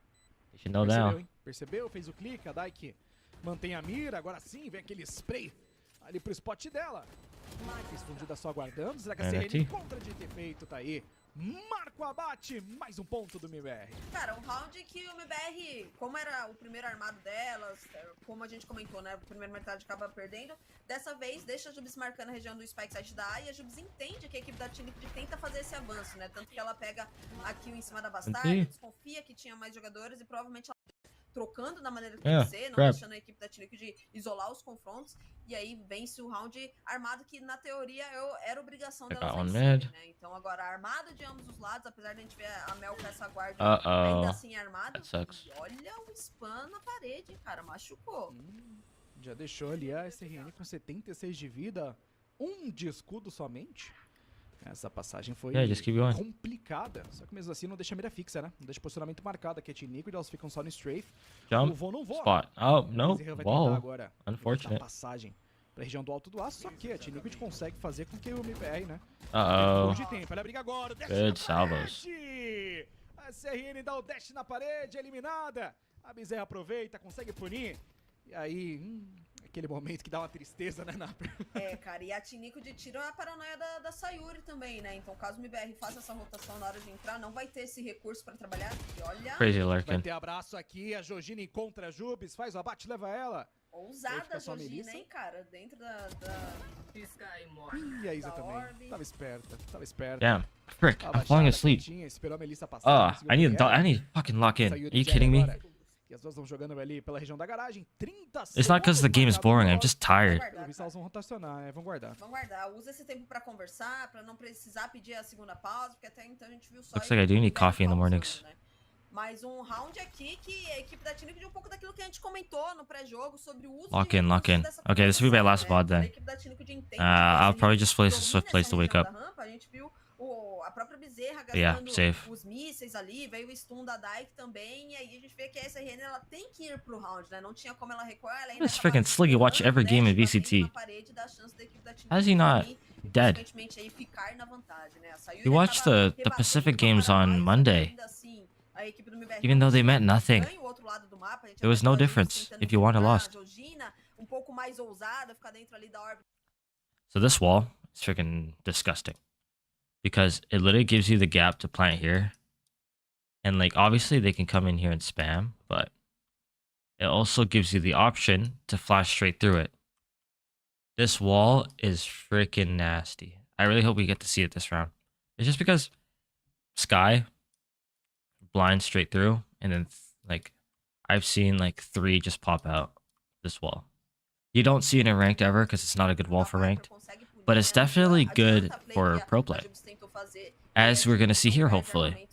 They should know Percebeu, now. hein? Percebeu, fez o clique, a Dyke mantém a mira, agora sim vem aquele spray ali pro spot dela. Escondida só aguardando, será que a Penalty. CRN contra de ter feito, tá aí. Marca o abate, mais um ponto do MBR. Cara, um round que o MBR, como era o primeiro armado delas, como a gente comentou, né, o primeiro metade acaba perdendo, dessa vez deixa a Jubes marcando a região do Spike Site da A e a Jubes entende que a equipe da Tinic tenta fazer esse avanço, né, tanto que ela pega a kill em cima da Bastarda, desconfia que tinha mais jogadores e provavelmente ela trocando da maneira que tem que ser, não grab. deixando a equipe da Tinic de isolar os confrontos, e aí vence o round armado que na teoria era obrigação I delas got one vencerem, mid. né, então agora armado de ambos os lados, apesar de a gente ver a Mel com essa guarda Uh-oh. ainda assim armado, That sucks. e olha o spam na parede, cara, machucou. Já deixou ali a SRN com 76 de vida, 1 de escudo somente. Essa passagem foi Yeah, just keep going. complicada, só que mesmo assim não deixa a mira fixa, né? Não deixa posicionamento marcado aqui, é Tinico, e elas ficam só no strafe. Jump. O voo não voa. Spot. Oh, no. Bezerra vai tentar Wall. agora a Unfortunate. passagem pra região do Alto do Aço, só que a Tinico consegue fazer com que o MBR, né? Uh-oh. De tempo, ela briga agora, dash Good na salvos. parede! A SRN dá o dash na parede, eliminada. A Bezerra aproveita, consegue punir. E aí, aquele momento que dá uma tristeza, né, Naper? Cara, e a Tinico de tiro é a paranoia da Sayuri também, né? Então, caso o MBR faça essa rotação na hora de entrar, não vai ter esse recurso pra trabalhar. E olha, Crazy Vai lurking. ter abraço aqui, a Jogina encontra a Jubes, faz o abate, leva ela. Aí ousada fica a só a Georgina, Melissa. hein, cara? Dentro da... E a Isa Da também, Orbe. tava esperta. Damn. Frick, Tava I'm falling baixada, asleep. quietinha, esperou a Melissa passar. conseguiu I need pegar. I need to fucking lock in. Sayuri Are you Jerry kidding me? agora. E as duas vão jogando ali pela região da garagem. 30 It's not because the game is boring. I'm just tired. Pelo visto, elas vão rotacionar, vão guardar. Vamos guardar, usa esse tempo pra conversar, pra não precisar pedir a segunda pausa, porque até então a gente viu só... Looks like I do need coffee in the mornings. Né? Mais um round aqui que a equipe da Tinic de um pouco daquilo que a gente comentou no pré-jogo sobre o uso Lock de in, lock in. recursos dessa Okay, this will be my last competição, VOD then. A equipe da Tinic de entende que I'll esse probably just place a domina swift place essa to wake região up. da rampa, a gente viu a própria Bezerra Yeah, gastando safe. os mísseis ali, veio o stun da Dyke também, e aí a gente vê que a SRN ela tem que ir pro round, né? Não tinha como ela recuar, ela ainda This acaba freaking Sliggy watch dando every game in dash pra VCT. frente na parede, dá chance da equipe da Tinic How is he not ir e, dead? consequentemente, aí ficar na vantagem, né? A Sayuri You watched acaba the rebatendo Pacific de uma games maneira on mais, Monday. ainda assim, a equipe do MBR Even though they meant nothing. ganha o outro lado do mapa, a gente There was até no viu a Jubes difference tentando if you won or enfrentar lost. a Georgina, um pouco mais ousada, ficar dentro ali da órbita. So this wall is freaking disgusting. Because it literally gives you the gap to plant here. And like obviously they can come in here and spam, but it also gives you the option to flash straight through it. This wall is freaking nasty. I really hope we get to see it this round. It's just because Sky blind straight through, and then like I've seen like 3 just pop out this wall. You don't see it in ranked ever because it's not a good wall for ranked, but it's definitely good for pro play, as we're gonna see here hopefully.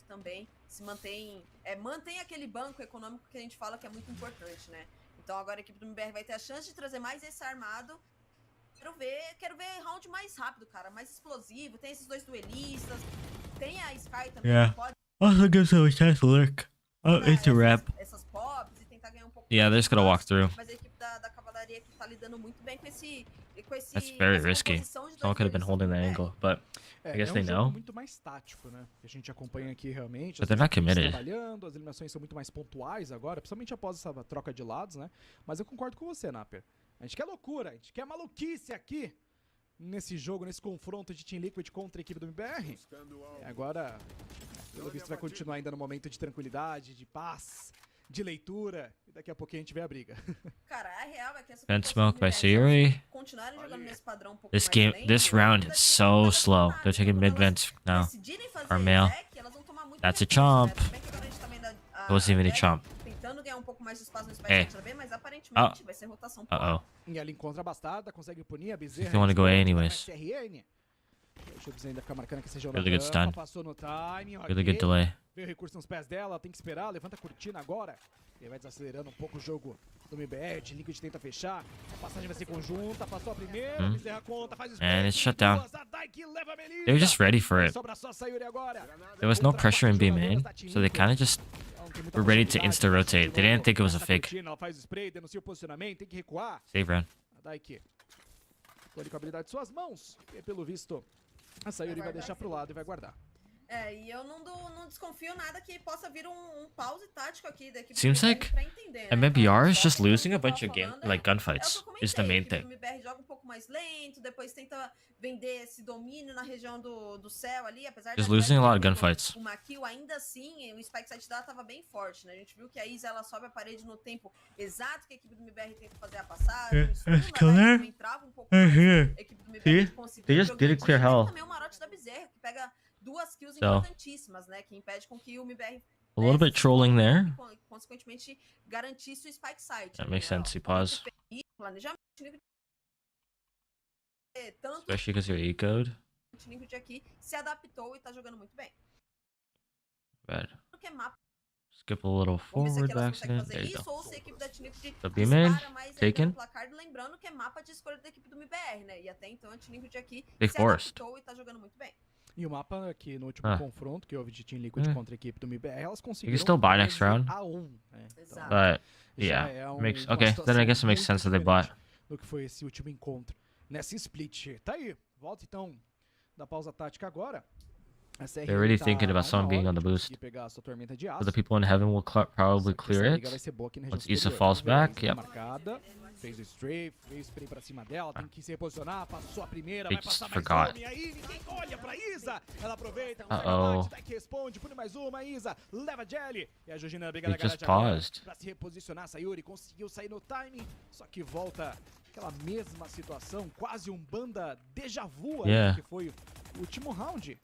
Se mantém, mantém aquele banco econômico que a gente fala que é muito importante, né? Então agora a equipe do MBR vai ter a chance de trazer mais esse armado. Quero ver round mais rápido, cara, mais explosivo. Tem esses dois duelistas, tem a Sky também, Yeah. que pode Also gives them a chance to lurk. Oh, it's a wrap. essas pops e tentar ganhar um pouco Yeah, mais they're de just gonna walk espaço, through. mas a equipe da cavalaria que tá lidando muito bem com esse That's very essa risky. composição de dois Someone could have been duelistas holding do that MBR. angle, but I guess they um jogo know. muito mais tático, né? Que a gente acompanha aqui realmente. But as they're not equipes committed. trabalhando, as eliminações são muito mais pontuais agora, principalmente após essa troca de lados, né? Mas eu concordo com você, Naper. A gente quer loucura, a gente quer maluquice aqui nesse jogo, nesse confronto de Team Liquid contra a equipe do MBR. Agora, pelo visto, vai continuar ainda no momento de tranquilidade, de paz, de leitura, e daqui a pouquinho a gente vê a briga. Cara, a real é que essa Vent composição smoke do by MBR, Sayuri. continuarem jogando nesse padrão um pouco This mais game, lento, this a round equipe is da so Team vai slow. dominar, They're taking quando mid elas vents now. decidirem fazer Our male. back, elas vão tomar muito That's a recurso, né? chomp. Tudo bem que agora a gente tá vendo It wasn't even a Jack chomp. tentando ganhar um pouco mais de espaço no Hey. Space B, mas aparentemente vai ser rotação pro Uh-oh. E ela encontra a Bastarda, consegue punir a Bezerra. They wanna go A anyways. SRN. O Jubes ainda fica marcando aqui essa região Really da good stun. rampa, passou no timing, Really good delay. Veio o recurso nos pés dela, tem que esperar, levanta a cortina agora. Ele vai desacelerando um pouco o jogo do MBR, de Liquid tenta fechar. A passagem vai ser conjunta, passou a primeira, encerra a conta, faz o spray. And it's shut down. A Daiki leva a Melissa. They were just ready for it. Sobra só Sayuri agora. There was no pressure in B main, so they kind of just were ready to insta-rotate. They didn't think it was a fake. Ela faz o spray, denuncia o posicionamento, tem que recuar. Save round. A Daiki. Tô ali com a habilidade de suas mãos. E pelo visto, a Sayuri vai deixar pro lado e vai guardar. É, e eu não desconfio nada que possa vir um pause tático aqui da equipe Seems do like MBR pra entender, né? MBR is Só just que, como losing eu a bunch tava of game, falando, like é o gunfights que eu is the comentei, main a equipe thing. do MBR joga um pouco mais lento, depois tenta vender esse domínio na região do céu ali, apesar Just da losing a lot of Jack gunfights. uma kill, ainda assim, o spike site dela tava bem forte, né? A gente viu que a Isa, ela sobe a parede no tempo exato que a equipe do MBR tenta fazer a passagem, o stun, né, também trava um pouco mais, a equipe do MBR conseguiu They just did it clear hell. também o marote da Bezerra, que pega 2 kills So, importantíssimas, né? Que impede com que o MBR a little bit trolling there. e, consequentemente, garantisse o spike site. That makes sense. You pause, Planejamento tanto especially because you're ecoed. o Liquid aqui se adaptou e tá jogando muito bem. Bad. Porque mapa, Skip a little vamos ver se forward aqui elas by conseguem accident. fazer There you isso go. ou se a equipe da Liquid The B main, dispara mais ainda taken. no placar, lembrando que é mapa de escolha da equipe do MBR, né? E até então a Liquid aqui They se forced. adaptou e tá jogando muito bem. E o mapa aqui no último confronto que houve de Team Liquid contra a equipe do MBR, elas conseguiram still buy next 13 round. a 1, né? Exato. But já yeah, é makes uma okay. Then I guess it makes situação sense that they muito bought. diferente do que foi esse último encontro nessa split. Tá aí, volta então da pausa tática agora. They're already thinking about someone being on the boost. Pegar a sua tormenta de So aço. the people in heaven will probably clear Essa it. liga vai ser boa aqui na região Once Issa superior. falls back, Issa yep. marcada, fez o strafe, fez spray pra cima dela, tem que se reposicionar, passou a primeira, They vai just passar mais forgot. uma, e aí ninguém olha pra Isa, ela aproveita, Uh-oh. que responde, pune mais uma, Isa, leva Jelly, e a Georgina briga They na just garagem agora paused. pra se reposicionar, Sayuri conseguiu sair no timing, só que volta aquela mesma situação, quase um banda déjà vu ali, que foi o último round.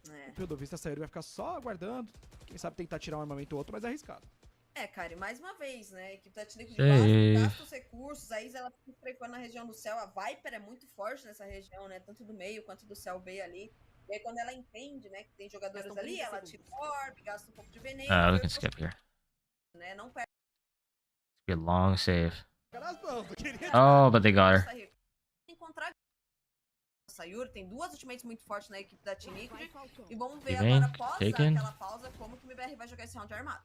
É. Pelo visto a Sayuri vai ficar só aguardando, quem sabe tentar tirar um armamento ou outro, mas é arriscado. É, cara, e mais uma vez, né? A equipe da Liquid Sei. gasta os recursos, a Isa ela fica strafando na região do céu, a Viper é muito forte nessa região, né? Tanto do meio quanto do céu B ali. E aí quando ela entende, né, que tem jogadores ali, ela tira orb, gasta um pouco de veneno. We can skip here. Né? Não perde. Be a long save. Nas mãos, querido. Oh, but they got her. Encontrar Sayuri tem 2 ultimates muito fortes na equipe da Liquid. E vamos ver Taken, agora, após taken. aquela pausa, como que o MBR vai jogar esse round armado.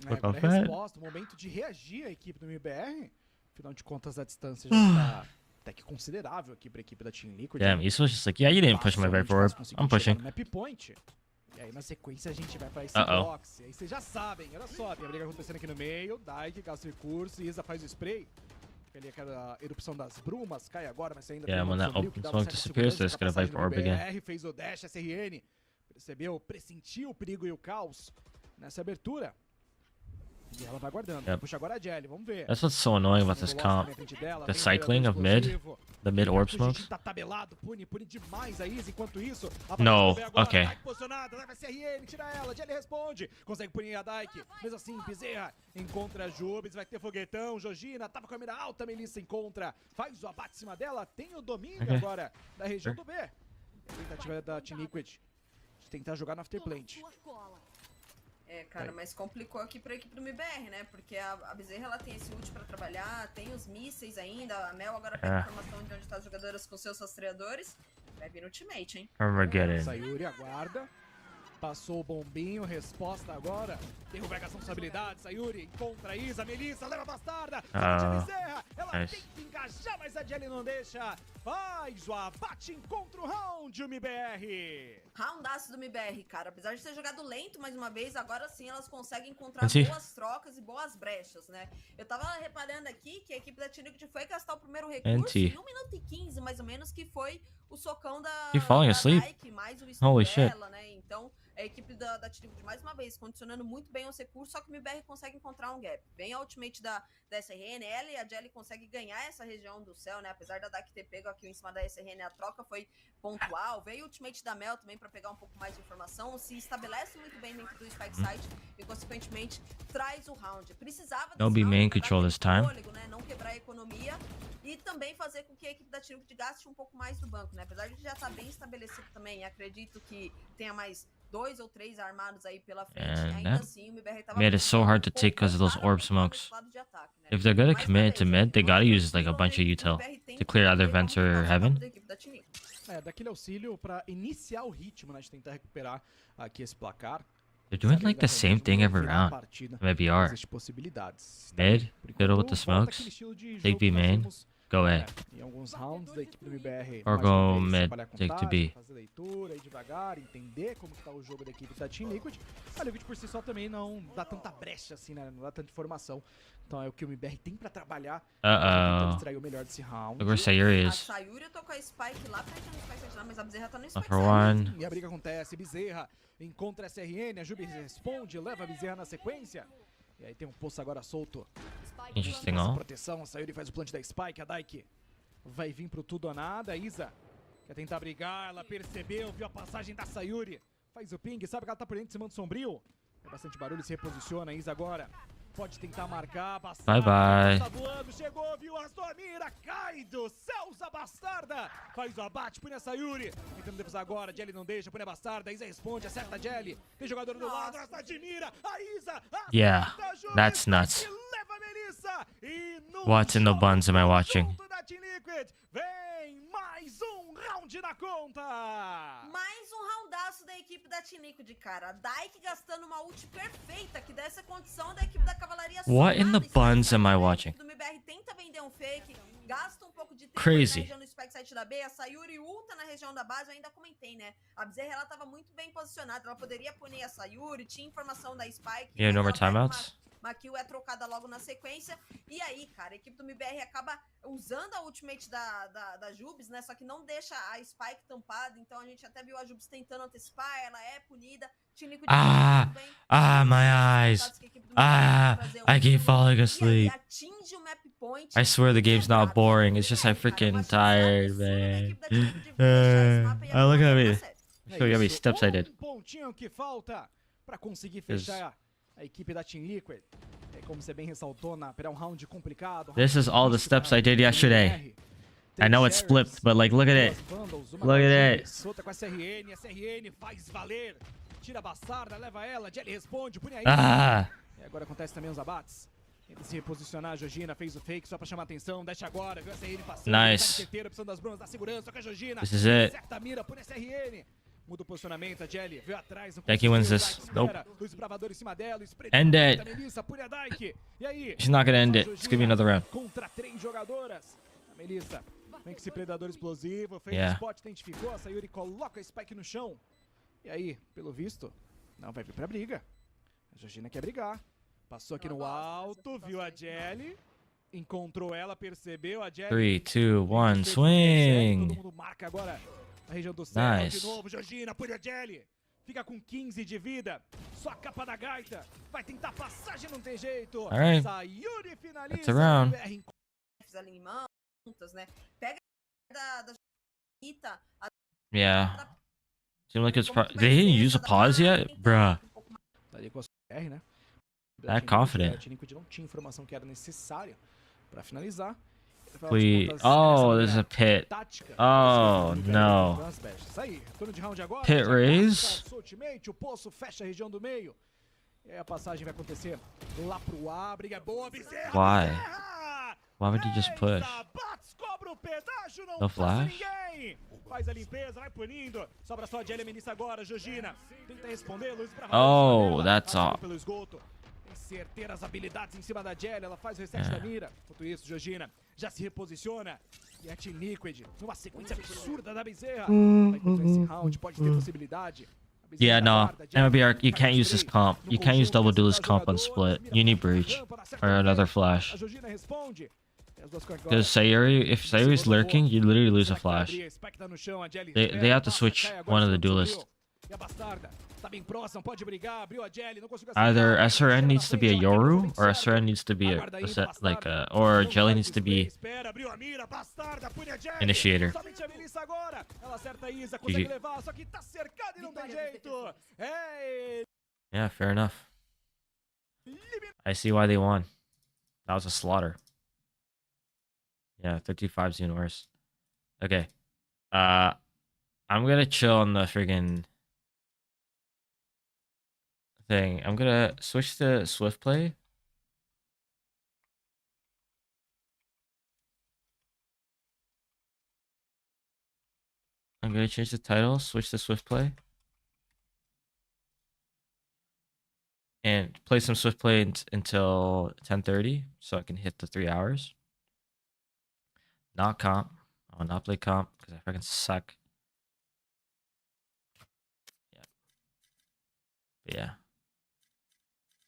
Agora é a resposta, o momento de reagir a equipe do MBR. Afinal de contas, a distância já está até que considerável aqui para a equipe da Team Liquid. Damn, Issa was just like, yeah, you didn't push my very forward. I'm pushing. Map point. E aí na sequência a gente vai para esse Uh-oh. box. E aí vocês já sabem, olha só, tem a briga acontecendo aqui no meio. Daik gasta recurso, Isa faz o spray. Ali aquela erupção das brumas, cai agora, mas ainda Yeah, tem when uma that sombrio open que dá smoke uma certa disappears, segurança they're just gonna pra fight for orb passagem do again. BR, fez o dash, SRN, percebeu, pressentiu o perigo e o caos nessa abertura. E ela vai guardando. Yep. Puxa agora a Jelly, vamos ver. That's what's so annoying about this comp. The cycling of mid, the mid orb smokes. Tá tabelado, pune demais a Izzy. Enquanto isso, No, agora, okay. Daik posicionada, leva SRN, tira ela, Jelly responde. Consegue punir a Daik. Mesmo assim, Bezerra encontra a Jubes, vai ter foguetão. Georgina tava com a mira alta, Melissa encontra. Faz o abate em cima dela, tem o domínio Okay. agora da região do B. A tentativa da Team Liquid de tentar jogar no afterplant. É, cara, mas complicou aqui pra equipe do MBR, né? Porque a Bezerra, ela tem esse ult pra trabalhar, tem os mísseis ainda, a Mel agora pega a informação de onde tá as jogadoras com seus rastreadores. Vai vir ultimate, hein? Armageddon. Sayuri aguarda. Passou o bombinho, resposta agora. Derruba a responsabilidade, Sayuri encontra a Isa, Melissa, leva a bastarda. Bezerra, ela nice. tenta engajar, mas a Jelly não deixa. Faz o abate, encontra o round, o MBR. Roundaço do MBR, cara. Apesar de ter jogado lento mais uma vez, agora sim elas conseguem encontrar Sim. boas trocas e boas brechas, né? Eu tava reparando aqui que a equipe da Liquid foi gastar o primeiro recurso em 1 minuto e 15, mais ou menos, que foi o socão da falling da asleep? Daik, mais o stun Holy shit. dela, né? Então, a equipe da Liquid, mais uma vez, condicionando muito bem os recursos, só que o MBR consegue encontrar um gap. Vem a ultimate da SRN, ela e a Jelly conseguem ganhar essa região do céu, né? Apesar da Daik ter pego aqui em cima da SRN, a troca foi pontual. Veio o ultimate da Mel também pra pegar um pouco mais de informação. Se estabelece muito bem dentro do Spike Site e, consequentemente, traz o round. Precisava No desse be round main pra dar control aquele this time. fôlego, né? Não quebrar a economia e também fazer com que a equipe da Liquid gaste um pouco mais do banco, né? Apesar de já estar bem estabelecido também, acredito que tenha mais 2 ou 3 armados aí pela frente. And Ainda that assim, o MBR tava mid is so hard to um take because of those orb smokes. If they're gonna commit to mid, they gotta use like a bunch of util to clear either vents or heaven. Daquele auxílio para iniciar o ritmo, né, de tentar recuperar aqui esse placar. They're doing like the same thing every round. Maybe are Existem possibilidades. mid, Por fiddle with enquanto, the volta smokes, aquele estilo de take jogo B que nós main, vimos, go A. em alguns rounds da equipe do MBR. Or mais go uma vez, mid, trabalhar com take to tática, B. fazer leitura, ir devagar, entender como que tá o jogo da equipe da Team Liquid. A Liquid por si só também não dá tanta brecha assim, né? Não dá tanta informação. Então é o que o MBR tem pra trabalhar. Tentando extrair o melhor desse round. Look where Sayuri A is. Sayuri tocou a Spike lá pra entrar no Spike side, mas a Bezerra tá no One Spike for side. one. E a briga acontece, Bezerra encontra SRN, a Jubi responde, leva a Bezerra na sequência. E aí tem um poço agora solto. Interesting Essa all. proteção, a Sayuri faz o plant da Spike, a Daiki vai vir pro tudo ou nada, a Isa quer tentar brigar, ela percebeu, viu a passagem da Sayuri, faz o ping, sabe que ela tá por dentro de cima do sombrio. É bastante barulho, se reposiciona, a Isa agora pode tentar marcar, Bye bye. Tá voando, chegou, viu as duas mira, cai do céus a bastarda, faz o abate, punha a Sayuri, tentando defusar agora, Jelly não deixa, punha a bastarda, a Isa responde, acerta a Jelly, tem jogador do lado, ela de mira, a Isa, Yeah, that's nuts. What in the buns am I watching? Vem mais um round na conta! Mais um roundaço da equipe da Team Liquid, cara. A Daiki gastando uma ult perfeita, que dá essa condição da equipe da cavalaria. What in the buns am I watching? O MBR tenta vender um fake, gasta um pouco de tempo Crazy. na região do spike site da B, a Sayuri ulta na região da base, eu ainda comentei, né? A Bezerra, ela tava muito bem posicionada, ela poderia punir a Sayuri, tinha informação da Spike. Yeah, no more ela pega timeouts. uma kill é trocada logo na sequência. E aí, cara, a equipe do MBR acaba usando a ultimate da Jubes, né? Só que não deixa a Spike tampada. Então a gente até viu a Jubes tentando antecipar, ela é punida. My eyes. I keep falling asleep. I swear the game's not boring. It's just I'm freaking tired, man. Look at me. Show you how many steps I did. Pontinho que falta para conseguir fechar a equipe da Team Liquid. É como você bem ressaltou, para um round complicado. This is all the steps I did yesterday. I know it's flipped, but like, look at it. Look at it. Solta com a SRN, a SRN faz valer. Tira a bastarda, leva ela, Jelly responde, punha aí. E agora acontece também os abates. Tenta se reposicionar, a Georgina fez o fake só pra chamar atenção, deixa agora, viu a SRN passando. Nice. Certeiro, precisando das brumas da segurança, só que a Georgina This is it. acerta a mira, punha a SRN. Muda o posicionamento, a Jelly veio atrás. Daiki wins this. Nope. Os bravadores em cima dela, End it. Melissa, punha a Daiki. E aí? She's not gonna end it. Just give me another round. Contra 3 jogadoras. A Melissa vem com esse predador explosivo, fez Yeah. o spot, identificou, a Sayuri coloca a Spike no chão. E aí, pelo visto, não vai vir pra briga. A Georgina quer brigar. Passou aqui no alto, viu a Jelly. Encontrou ela, percebeu a Jelly. 3, 2, 1, swing. Todo mundo marca agora a região do céu. Nice. De novo, Georgina, punha a Jelly. Fica com 15 de vida. Só a capa da gaita. Vai tentar passagem, não tem jeito. Alright. Sayuri finaliza. That's a round. Ali em mãos, né? Pega da Ita, Yeah. Seemed like it's they didn't use a pause yet? Bruh. Tá ali com a R, né? That confident. A Team Liquid não tinha informação que era necessária pra finalizar. Oh, there's a pit. Oh, no. Isso aí, turno de round agora. Pit raise? O poço fecha a região do meio. E aí a passagem vai acontecer lá pro A. Briga boa, Bezerra. Why? Bezerra! Why would you just push? Bats, cobra o pedágio, não No passa flash? ninguém. Faz a limpeza, vai punindo. Sobra só a Jelly Melissa agora, Georgina. Tenta responder, Luiz pra Oh, that's all. pelo esgoto. Tem certeiras habilidades em cima da Jelly, ela faz o reset da mira. Enquanto isso, Georgina já se reposiciona. E a Team Liquid, numa sequência absurda da Bezerra. Vai contra esse round, pode ter possibilidade. Yeah, no. MBR, you can't use this comp. You can't use double duelist comp on split. You need breach. Or another flash. A Georgina responde. Because Sayuri, if Sayuri's lurking, you literally lose a flash. They have to switch one of the duelists. Either SRN needs to be a Yoru, or SRN needs to be a set, like a, or Jelly needs to be initiator. GG. Yeah, fair enough. I see why they won. That was a slaughter. Yeah, 35's even worse. Okay. I'm gonna chill on the friggin' thing. I'm gonna switch to Swift Play. I'm gonna change the title, switch to Swift Play, and play some Swift Play until 10:30, so I can hit the 3 hours. Not comp. I will not play comp because I fucking suck. Yeah. But yeah.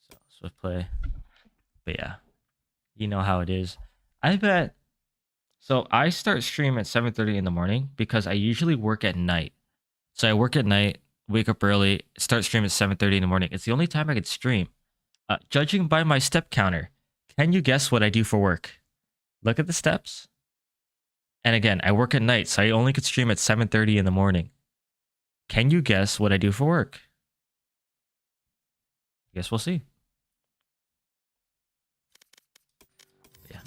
So Swift Play. But yeah. You know how it is. I bet. So I start stream at 7:30 in the morning because I usually work at night. So I work at night, wake up early, start stream at 7:30 in the morning. It's the only time I could stream. Judging by my step counter, can you guess what I do for work? Look at the steps. And again, I work at night, so I only could stream at 7:30 in the morning. Can you guess what I do for work? I guess we'll see. Yeah.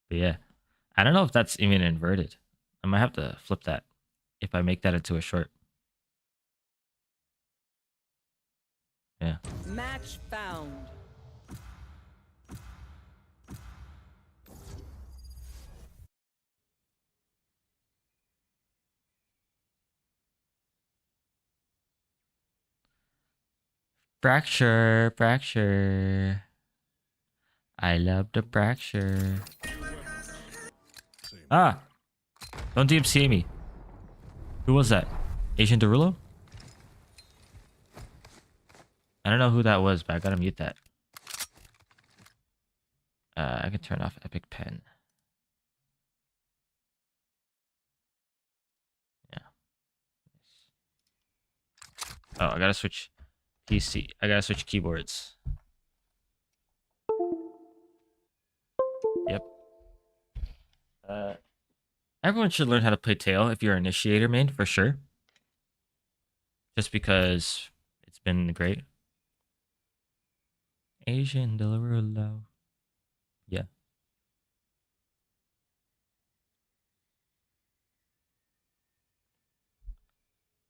But yeah. I don't know if that's even inverted. I might have to flip that if I make that into a short. Yeah. Match found. Fracture, fracture. I love the fracture. Ah! Don't DMCA me. Who was that? Asian Derulo? I don't know who that was, but I gotta mute that. I can turn off Epic Pen. Yeah. Oh, I gotta switch PC. I gotta switch keyboards. Yep. Everyone should learn how to play Tail if you're an initiator main, for sure. Just because it's been great. Asian Derulo. Yeah.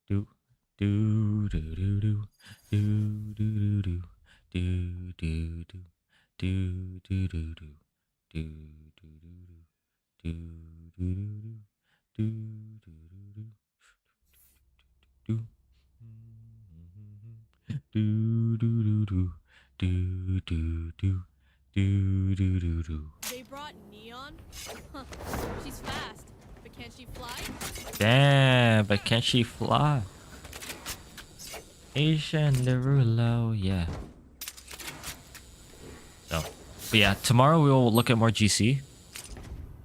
Do do do do do do do do do do do do do do do do do do do. They brought Neon? Huh. She's fast, but can't she fly? Damn, but can she fly? Asian Derulo, yeah. So, but yeah, tomorrow we will look at more GC.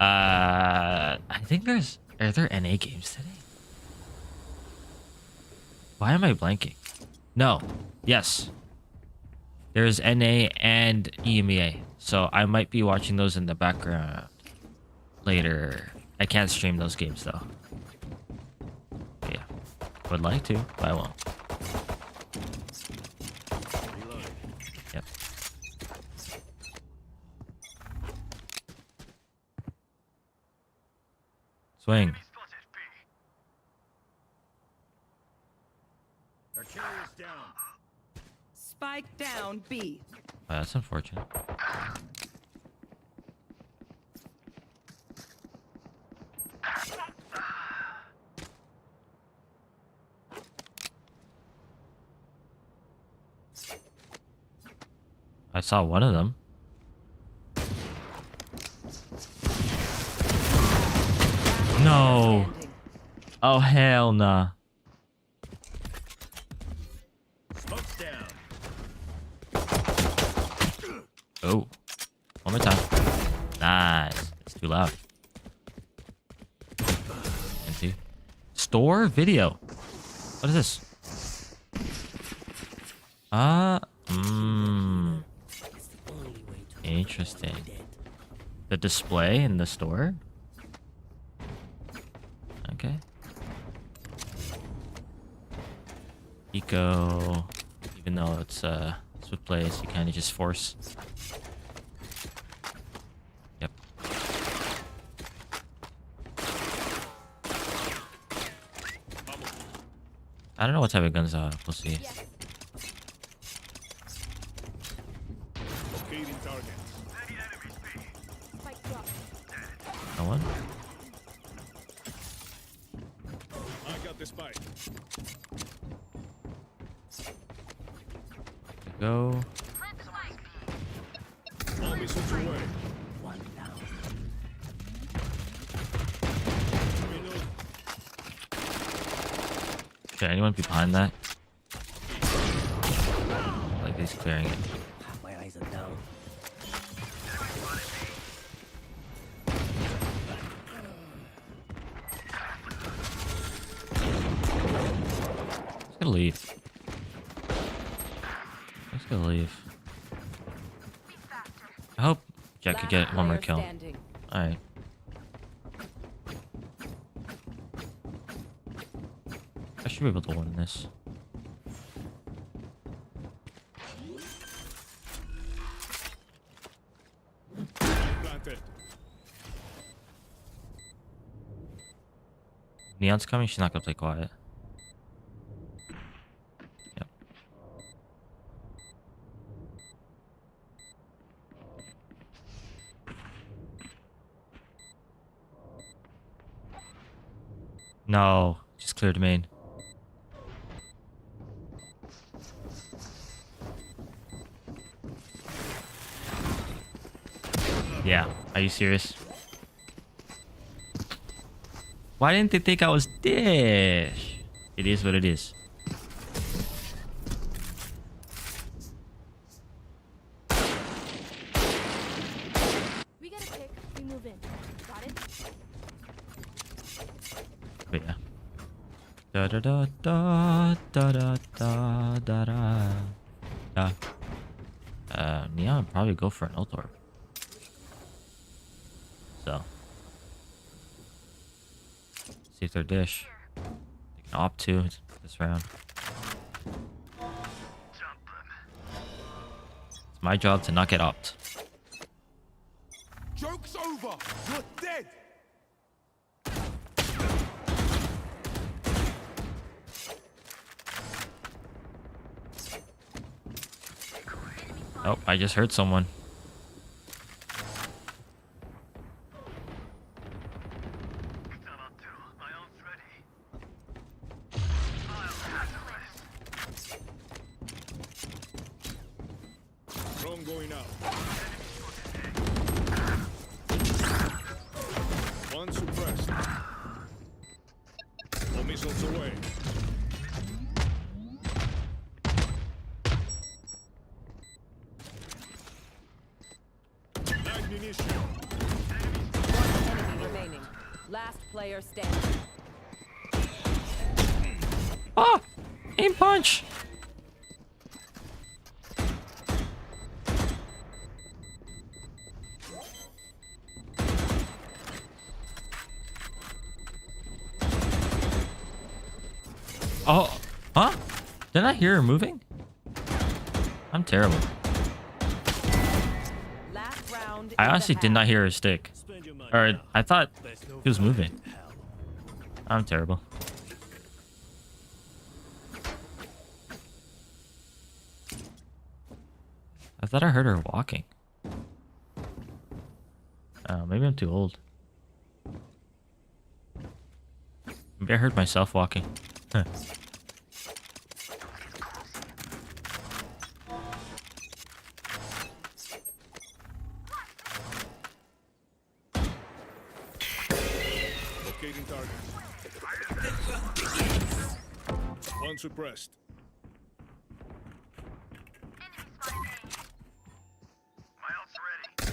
I think are there NA games today? Why am I blanking? No. Yes. There's NA and EMEA. So I might be watching those in the background later. I can't stream those games though. But yeah. Would like to, but I won't. Yep. Swing. Spike down B. Oh, that's unfortunate. I saw one of them. No. Oh, hell nah. Oh. One more time. Nice. It's too loud. Empty. Store video. What is this? Interesting. The display in the store? Okay. Eco, even though it's swift plays, you kind of just force. Yep. I don't know what type of guns we'll see. Locating target. No one? I got the spike. Go. All missiles away. Reload. Should anyone be behind that? Like he's clearing it. My eyes are down. He's gonna leave. He's gonna leave. I hope Jack could get one more kill. Alright. I should be able to win this. Planted. Neon's coming, she's not gonna play quiet. Yep. No, just cleared main. Yeah, are you serious? Why didn't they think I was Dish? It is what it is. We get a pick, we move in. Got it? But yeah. Da da da da da da da da da. Neon would probably go for an ult orb. So. See if they're Dish. They can opt to this round. It's my job to not get opt. Joke's over. You're dead. Oh, I just heard someone. Drone going out. One suppressed. All missiles away. Ammunition. One enemy remaining. Last player standing. Ah! Aim punch! Oh, huh? Didn't I hear her moving? I'm terrible. Last round. I in the honestly did half. not hear her stick. Spend your money Or now. I thought There's no he was fun moving. in hell. I'm terrible. I thought I heard her walking. Oh, maybe I'm too old. Maybe I heard myself walking. Huh. Locating target. One suppressed.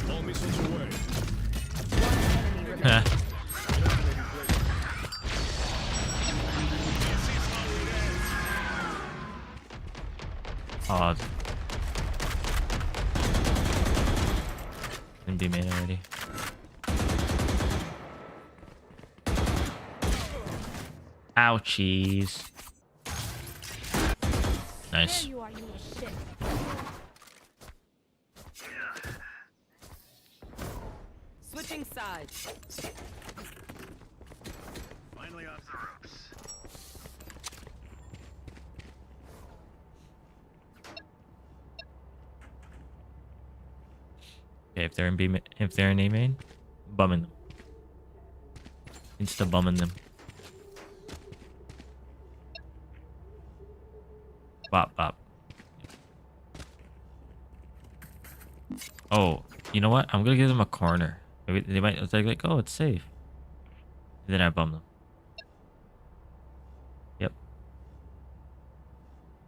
All missiles away. Heh. Oh. Can be made already. Ouchies. Nice. There you are, you little shit. Switching sides. Finally off the ropes. Okay, if they're in B, if they're in A main, bumming them. Insta bumming them. Bop bop. Oh, you know what? I'm gonna give them a corner. Maybe they might it's like, oh, it's safe. And then I bum them. Yep.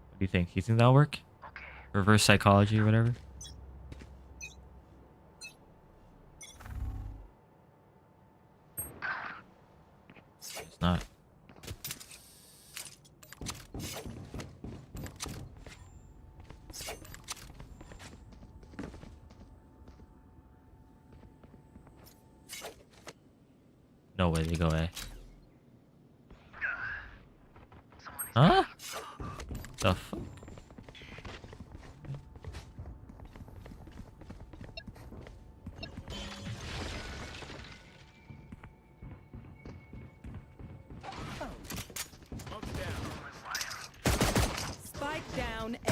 What do you think? You think that'll work? Reverse psychology or whatever? It's not. No way they go A. Huh? The fuck? Spike down A.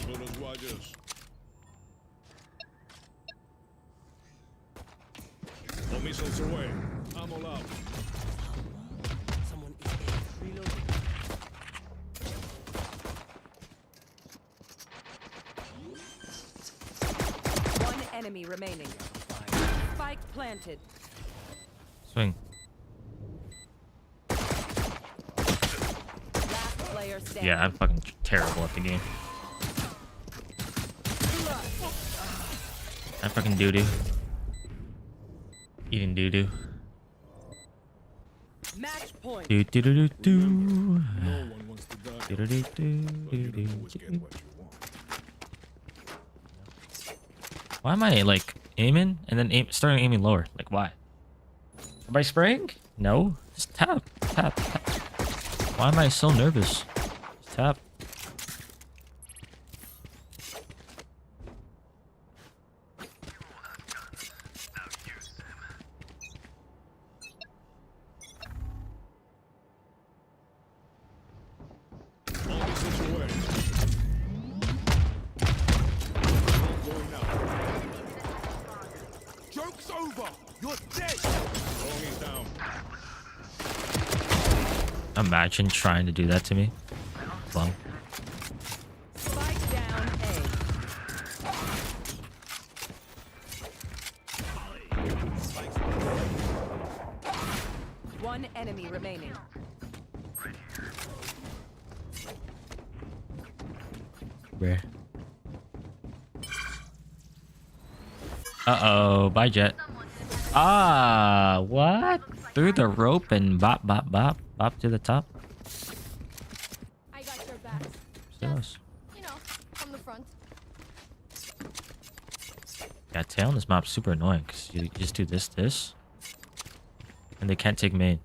Buenos guayos. All missiles away. Ammo out. Someone is A. Reloading. One enemy remaining. Spike planted. Swing. Last player standing. Yeah, I'm fucking terrible at the game. I fucking doo-doo. Eating doo-doo. Match point. Do do do do do. No one wants to die. Do do do do But you do don't always get do. what you want. Why am I like aiming and then starting aiming lower? Like why? Am I spraying? No. Just tap, tap, tap. Why am I so nervous? Just tap. All missiles away. Going out. Joke's over. You're dead. Long is down. Imagine trying to do that to me. Bum. Spike down A. One enemy remaining. Where? Uh-oh. Bye, Jet. Ah, what? Through the rope and bop, bop, bop. Bop to the top. I got your back. Yes. You know, from the front. Yeah, tail on this map's super annoying because you just do this. And they can't take main.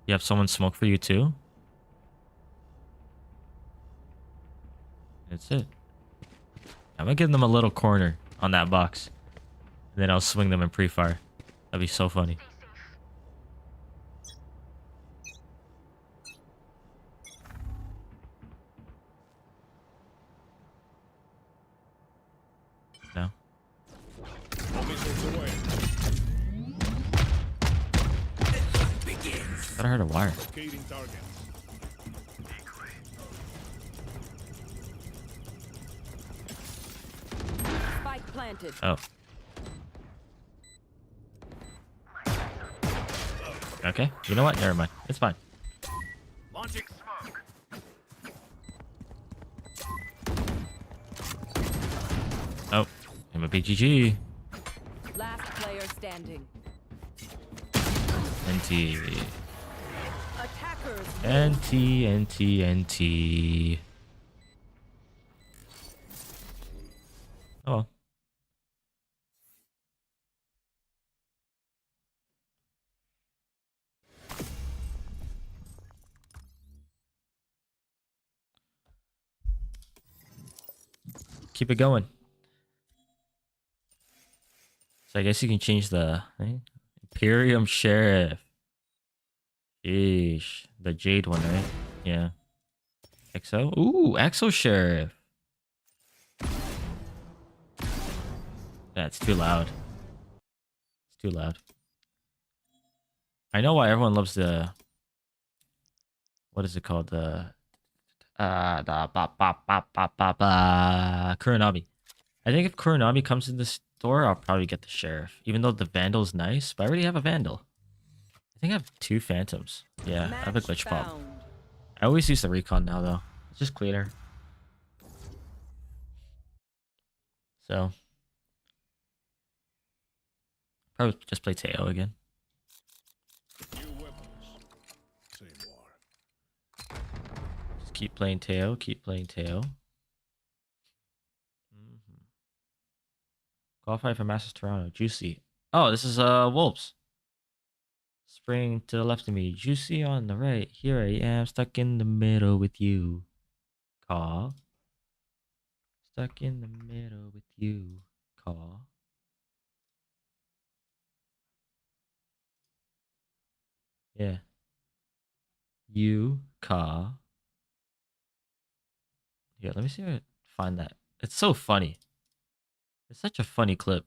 You have someone smoke for you too? That's it. I'm gonna give them a little corner on that box. And then I'll swing them in pre-fire. That'd be so funny. No? All missiles away. Thought I heard a wire. Locating target. Spike planted. Oh. Okay. You know what? Never mind. It's fine. Launching smoke. Oh. I'm a BGG. Last player standing. NT. Attackers. NT. Oh well. keep it going. So I guess you can change the Imperium Sheriff. Sheesh. The Jade one, right? Yeah. EXO? Ooh, EXO Sheriff. That's too loud. It's too loud. I know why everyone loves the... What is it called? The Kuronami. I think if Kuronami comes in the store, I'll probably get the Sheriff. Even though the Vandal's nice, but I already have a Vandal. I think I have 2 Phantoms. Yeah, I have a glitch pop. I always use the Recon now, though. It's just cleaner. So... Probably just play Teo again. Just keep playing Teo, keep playing Teo. Qualify for Masters Toronto. Juicy. Oh, this is Wolves. Spring to the left of me. Juicy on the right. Here I am, stuck in the middle with you. Call. Stuck in the middle with you. Call. Yeah. You call. Yeah, let me see if I can find that. It's so funny. It's such a funny clip.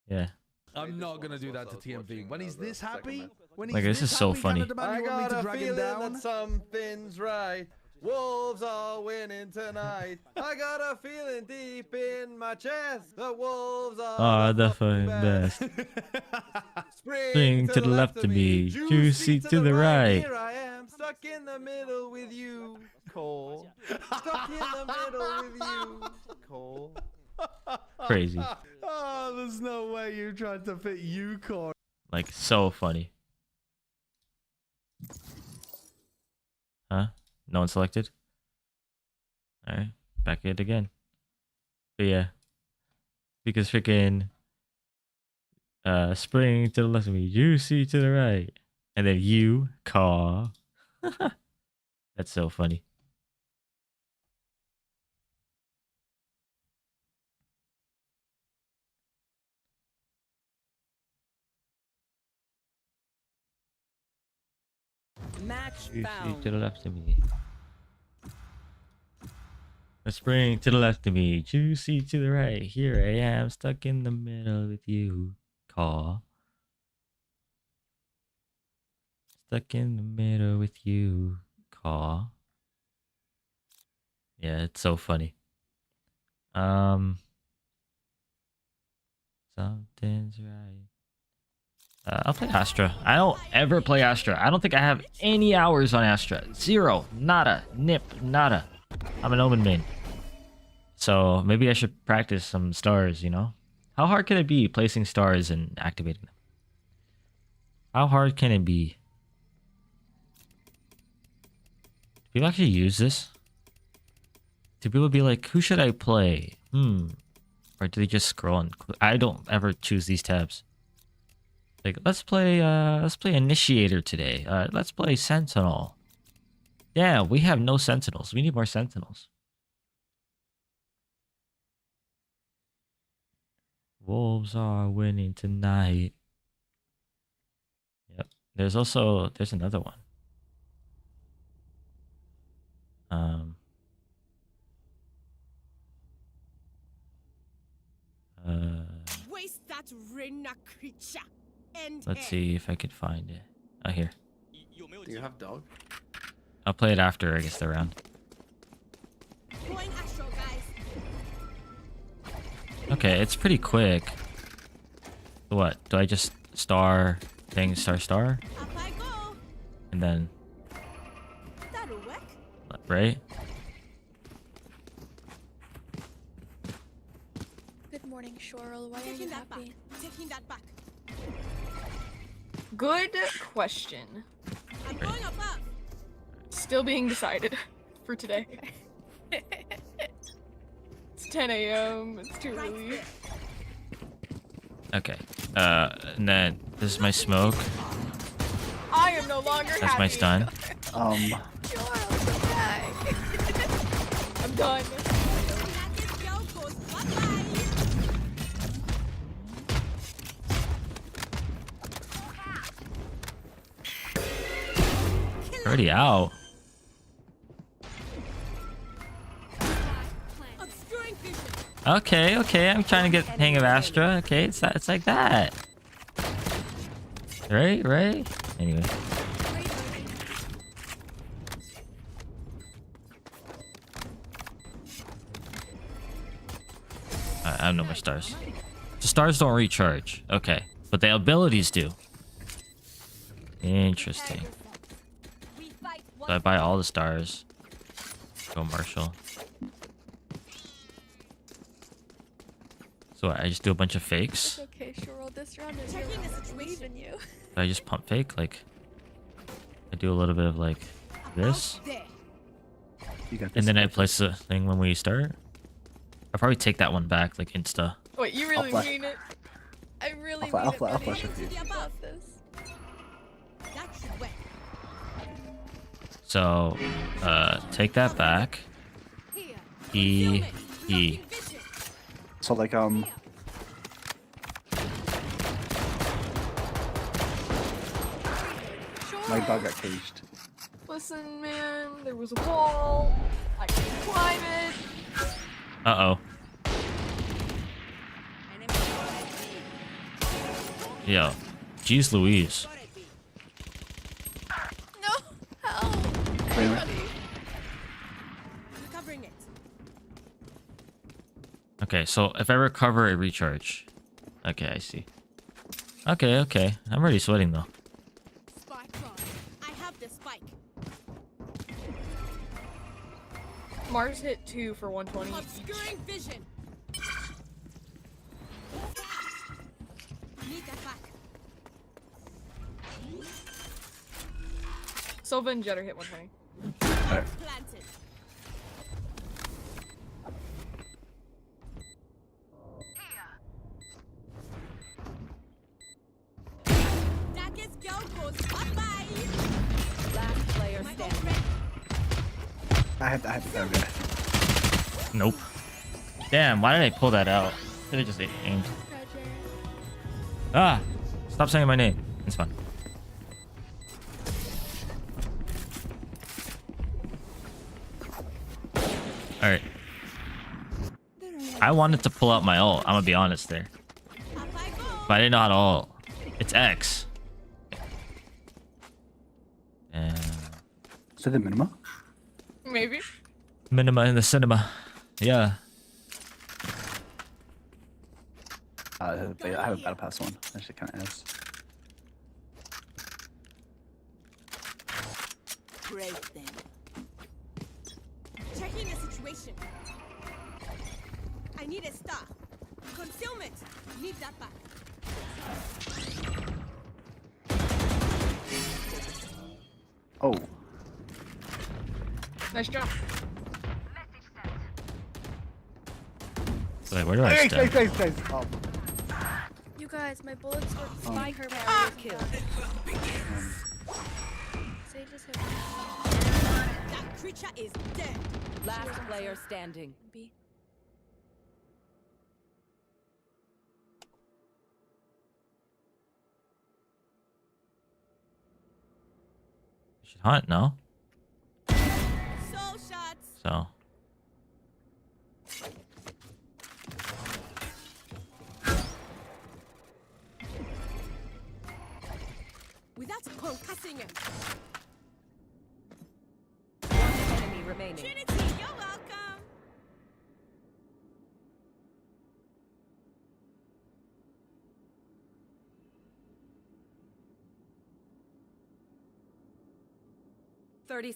Yeah. I'm not gonna do that to TMV. When he's this happy, Like, this is so funny. I got a feeling that something's right. Wolves are winning tonight. I got a feeling deep in my chest. The Wolves are the fucking best. Spring to the left of me, juicy to the right. Here I am, stuck in the middle with you, Cole. Stuck in the middle with you, Cole. Crazy. Oh, there's no way you tried to fit Yukon. Like, so funny. Huh? No one selected? Alright, back it again. But yeah. Because freaking spring to the left of me, juicy to the right. And then you call. That's so funny. Match Juicy found. to the left of me. A spring to the left of me, juicy to the right. Here I am, stuck in the middle with you. Call. Stuck in the middle with you. Call. Yeah, it's so funny. Something's right. I'll play Astra. I don't ever play Astra. I don't think I have any hours on Astra. Zero. Nada. Nip. Nada. I'm an Omen main. So maybe I should practice some stars, you know? How hard can it be placing stars and activating them? How hard can it be? Do people actually use this? Do people be like, who should I play? Or do they just scroll and I don't ever choose these tabs. Like, let's play Initiator today. Let's play Sentinel. Yeah, we have no Sentinels. We need more Sentinels. Wolves are winning tonight. Yep. There's another one. Waste that Rena creature. Let's see if I can find it. Oh, here. Do you have dog? I'll play it after I guess the round. Going Astro, guys. Okay, it's pretty quick. What? Do I just star thing star? Up I go. And then That'll work. right? Good morning, Shoral. Why are you Taking that back. happy? Taking that back. Good question. I'm going above. Still being decided for today. It's 10 a.m. It's too early. Okay. And then this is my smoke. I am no longer happy. That's my stun. Sure, I'll come back. I'm done. Already out. Okay, okay. I'm trying to get the hang of Astra. Okay, it's like that. Right, right. Anyway. I don't know my stars. The stars don't recharge. Okay, but the abilities do. Interesting. So I buy all the stars. Go Marshall. So I just do a bunch of fakes. It's okay, Cheryl. This round is your round. I believe in you. I just pump fake, like I do a little bit of like this, and then I place the thing when we start. I'll probably take that one back, like insta. Wait, you really mean it? I really mean it. I'll flash with you. Got this. So, take that back. E. So like my dog got caged. Listen, man, there was a wall. I couldn't climb it. Uh-oh. Yo. Jeez Louise. No, help. Everybody. Recovering it. Okay, so if I recover, I recharge. Okay, I see. Okay, okay. I'm already sweating though. Spike cross. I have the spike. Mars hit 2 for 120. Obscuring vision. Need that back. Sova and Jetter hit 120. Planted. Darkest girl goes bye-bye. Last player standing. I have to target. Nope. Damn, why did I pull that out? Should have just aimed. Ah! Stop saying my name. It's fine. Alright. I wanted to pull out my ult, I'm gonna be honest there. But I didn't know how to ult. It's X. And So the minima? Maybe. Minima in the cinema. Yeah. I have a battle pass one. That shit kind of ass. Great then. Checking the situation. I need a star. Concealment. Need that back. Oh. Nice job. Wait, where do I stand? Oh. You guys, my bullets were Spike her carrier kill. Say just hit That creature is dead. Last player standing. B. You should hunt, no? Soul shots. So. Without concussing him. Enemy remaining. Trinity, you're welcome.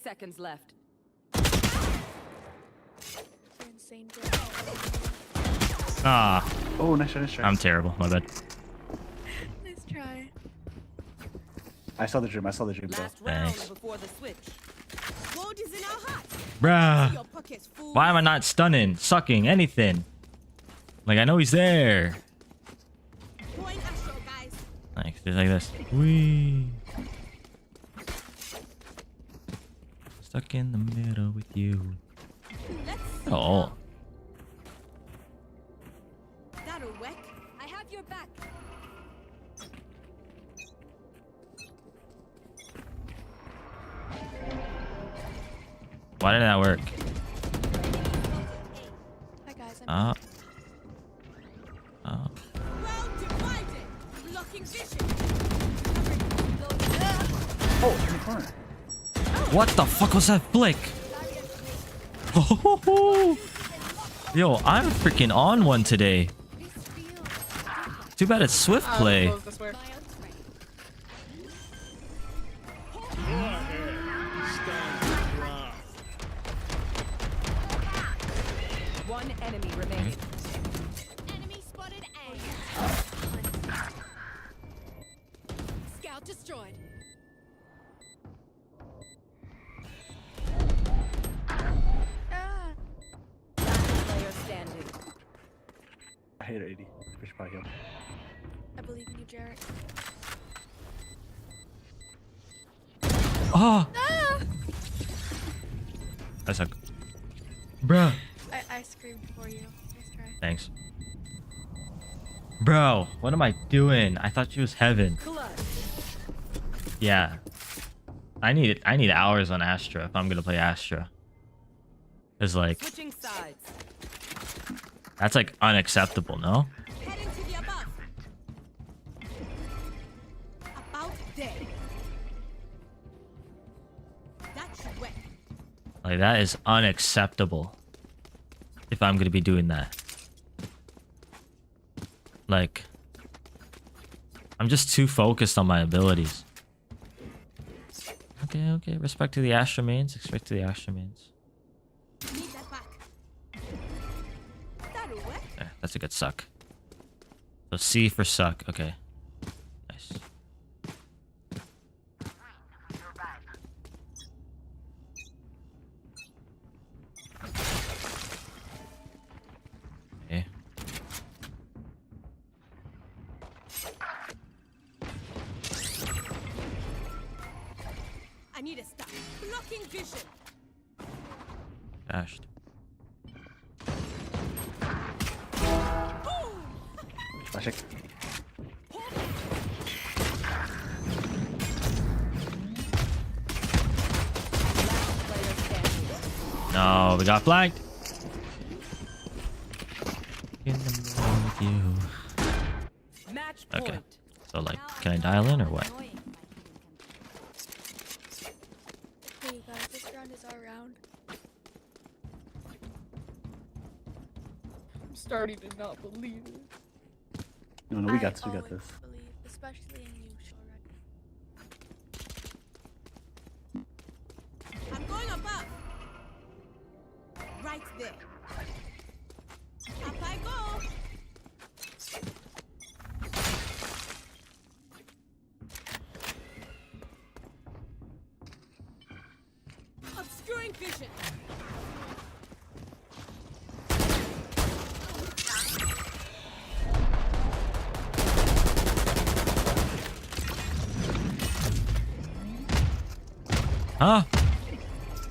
Seconds left. You're insane, bro. Ah. Oh, nice try, nice try. I'm terrible, my bad. Nice try. I saw the dream. I saw the dream. Last Though. round Thanks. before the switch. Gold is in our hearts. Bruh. Your pockets full. Why am I not stunning, sucking, anything? Like, I know he's there. Going astral, guys. Like, just like this. Whee. Stuck in the middle with you. Let's see Oh. that'll work. I have your back. Why did that work? Hi guys. Oh. Well divided. Blocking vision. Oh, in the corner. What the fuck was that flick? Yo, I'm freaking on one today. Too bad it's Swift play. One enemy remaining. Enemy spotted A. Scout destroyed. Player standing. I hate her 80. We should probably heal. I believe in you, Jarrett. Oh, Ah! I suck. Bruh. I screamed for you. Nice try. Thanks. Bro, what am I doing? I thought she was heaven. Yeah. I need hours on Astra if I'm gonna play Astra. Cause like Switching sides. that's like unacceptable, no? Heading to the above. About day. That should work. Like that is unacceptable. If I'm gonna be doing that. Like I'm just too focused on my abilities. Okay, okay. Respect to the Astra mains. Respect to the Astra mains. Need that back. That'll work. There, that's a good suck. So C for suck. Okay. Nice. Okay. I need a stop. Blocking vision. Dashed. Flash it. No, we got flanked. In the middle with you. Match Okay. point. So like, can I dial in or what? Hey you guys, this round is our round. I'm starting to not believe it. No, we got this. We got always this. Believe, especially in you, Shora. I'm going above. Right there. Up I go. Obscuring vision. Huh?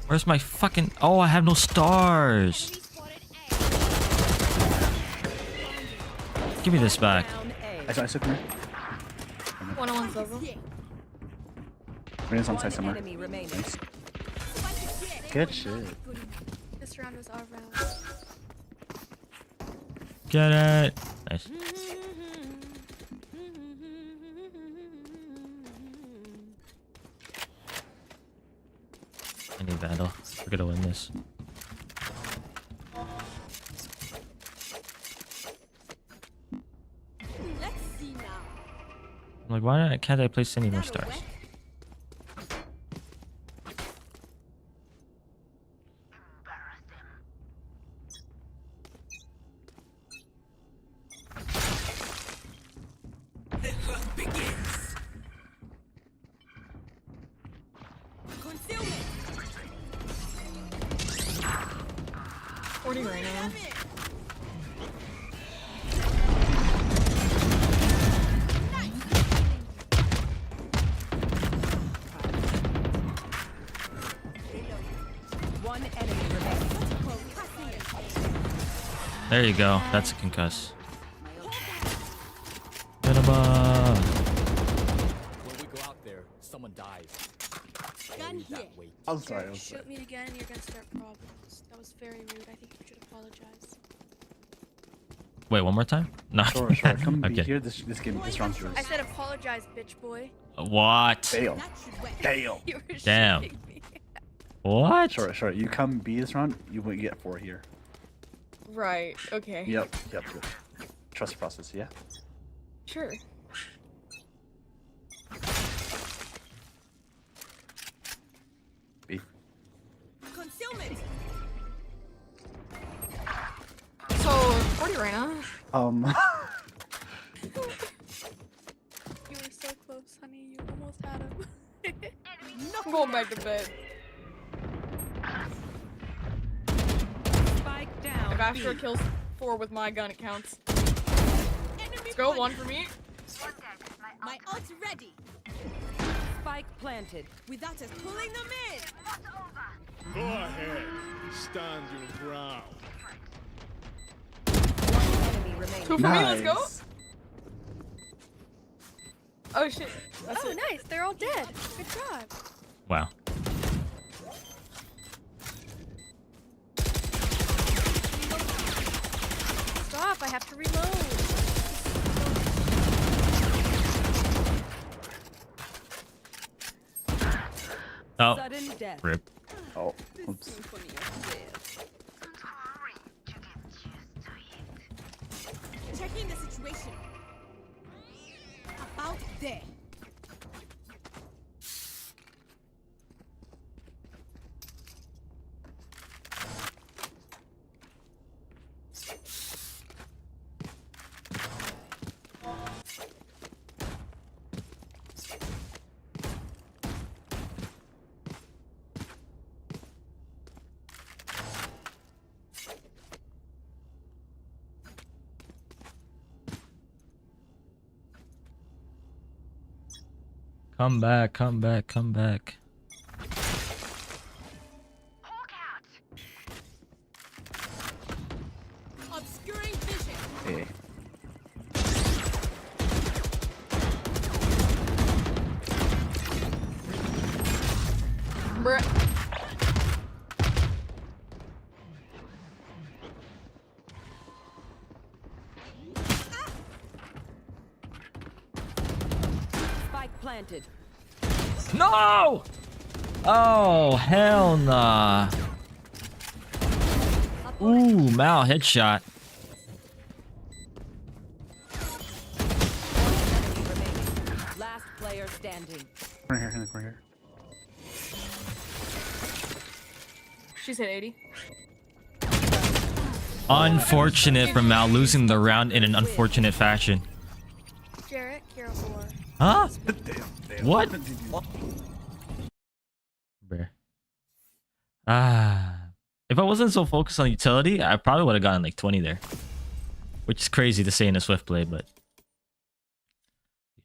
Where's my fucking... Oh, I have no stars. Give me this back. I took her. 1-on-1 silver. Reyna's on side somewhere. Enemy remaining. Nice. Good shit. This round was our round. Get it. Nice. I need Vandal. We're gonna win this. Let's see now. I'm like, why can't I place any more stars? The hunt begins. Concealment. 40 right now. There you go. That's a concuss. Cinema. When we go out there, someone dies. Gun here. I'm sorry. Shoot me again, you're gonna start problems. That was very rude. I think you should apologize. Wait, one more time? No. Sure. Come Okay. be here. This round's yours. I said apologize, bitch boy. What? Fail. Fail. You were Damn. shooting me. What? Sure. You come B this round, you will get 4 here. Right. Okay. Yep. Trust the process, yeah? Sure. B. Concealment. So 40 right now. You were so close, honey. You almost had him. I'm going back to bed. Spike down. If Astra kills 4 with my gun, it counts. Let's go. 1 for me. My ult's ready. Spike planted. Without us pulling them in. Go ahead. Stand your ground. One enemy remaining. 2 for me. Let's go. Oh shit. That's Oh, it. nice. They're all dead. Good job. Wow. Stop. I have to reload. Oh. Sudden death. Rip. Oh, oops. Checking the situation. About there. Come back, come back, come back. Obscuring vision. Hey. Bruh. Spike planted. No! Oh, hell nah. Ooh, Mal headshot. Last player standing. Right here, in the corner here. She's hit 80. Unfortunate from Mal losing the round in an unfortunate fashion. Jarrett, you're a whore. Huh? What? Bruh. If I wasn't so focused on utility, I probably would have gotten like 20 there. Which is crazy to say in a Swift play, but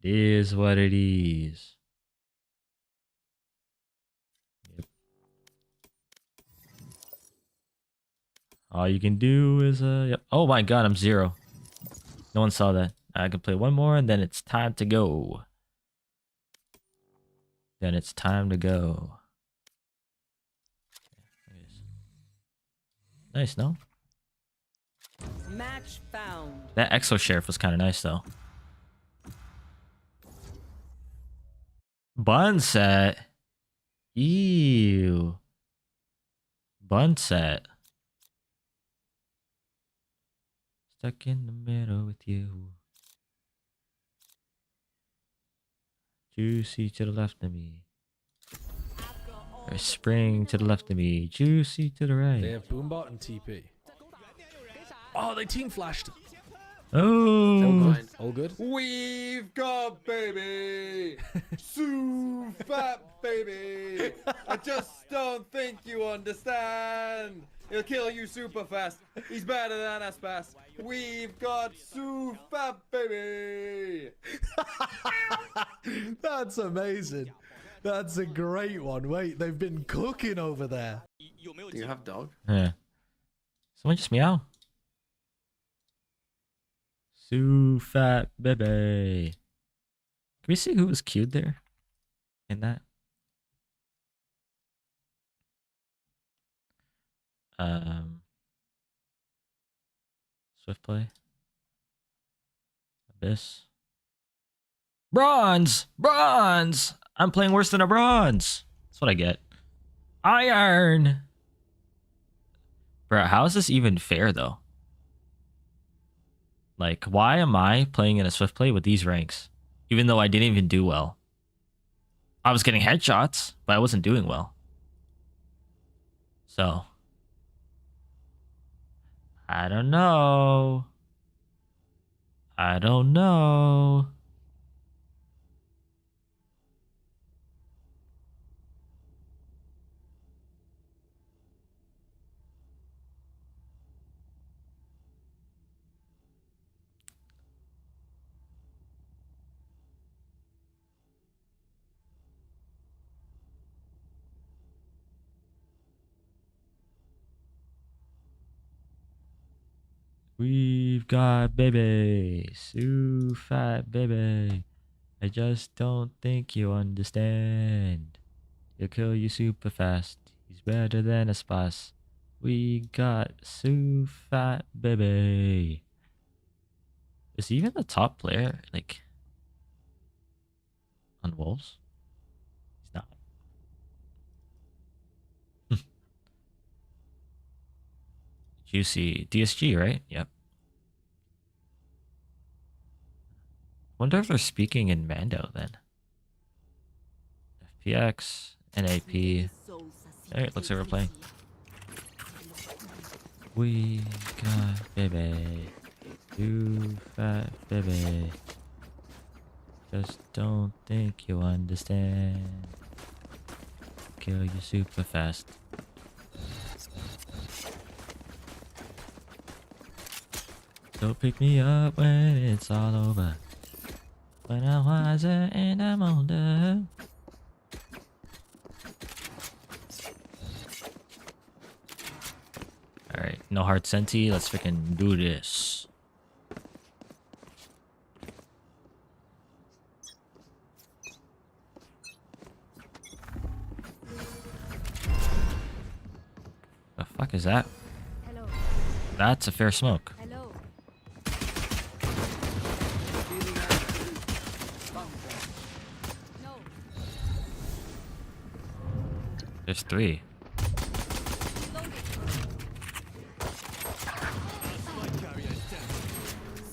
it is what it is. Yep. All you can do is yep. Oh my god, I'm 0. No one saw that. I can play one more and then it's time to go. Then it's time to go. Nice, no? Match found. That Exo Sheriff was kind of nice, though. Bun set. Ew. Bun set. Stuck in the middle with you. Juicy to the left of me. Or spring to the left of me. Juicy to the right. They have Boombot and TP. Oh, they team flashed. Oh. All good. We've got baby, Sue fat baby. I just don't think you understand. He'll kill you super fast. He's better than us fast. We've got Sue fat baby. That's amazing. That's a great one. Wait, they've been cooking over there. Do you have dog? Yeah. Someone just meow. Too fat baby. Can we see who was queued there in that? Swift play. Abyss. Bronze! Bronze! I'm playing worse than a bronze. That's what I get. Iron! Bro, how is this even fair though? Like, why am I playing in a Swift play with these ranks? Even though I didn't even do well. I was getting headshots, but I wasn't doing well. So. I don't know. I don't know. We've got baby. Too fat baby. I just don't think you understand. He'll kill you super fast. He's better than a spice. We got Sue Fat Baby. Is he even the top player, like, on Wolves? He's not. Juicy. DSG, right? Yep. Wonder if they're speaking in Mando then. FPX, NAP. Alright, looks like we're playing. We got baby. Too fat baby. Just don't think you understand. Kill you super fast. So pick me up when it's all over. When I'm wiser and I'm older. Alright, no hard senti. Let's freaking do this. The fuck is that? Hello. That's a fair smoke. Hello. No. There's 3.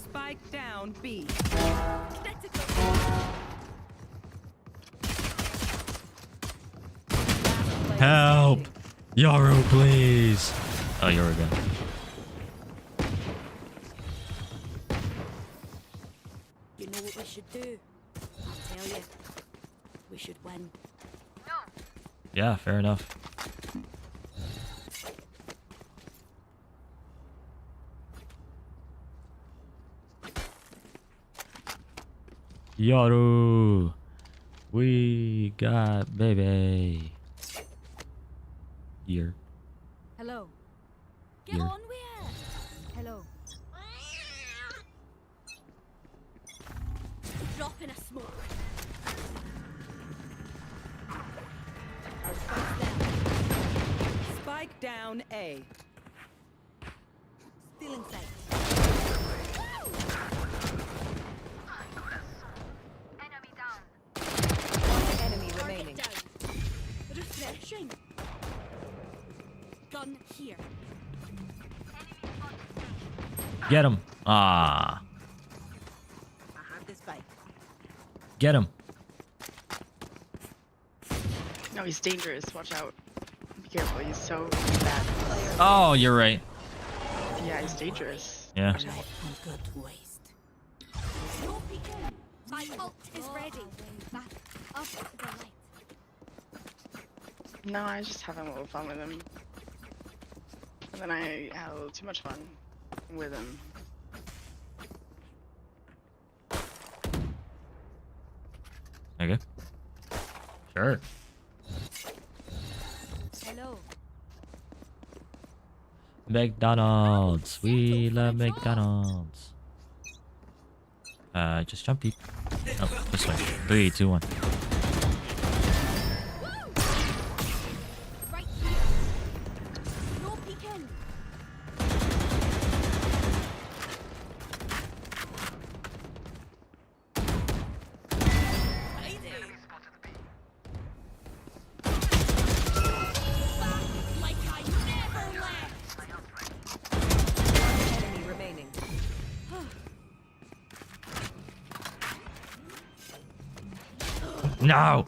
Spike down B. Help! Yaro, please! Oh, Yaro again. You know what we should do? I'll tell you. We should win. Yeah, fair enough. Yaro! We got baby. Year. Hello. Get Here. on with it. Hello. Drop in a smoke. Spike down A. Still in sight. One enemy remaining. Refreshing. Gun here. Get him. Ah. I have this fight. Get him. No, he's dangerous. Watch out. Be careful. He's so bad. Oh, you're right. Yeah, he's dangerous. Yeah. Good waste. No peeking. My ult is ready. Back up to the light. No, I just having a little fun with him. And then I had a little too much fun with him. Okay. Sure. Hello. McDonald's. We love McDonald's. Just jump peek. Oh, this way. 3, 2, 1. Right here. No peeking. Like I never left. Enemy remaining. No!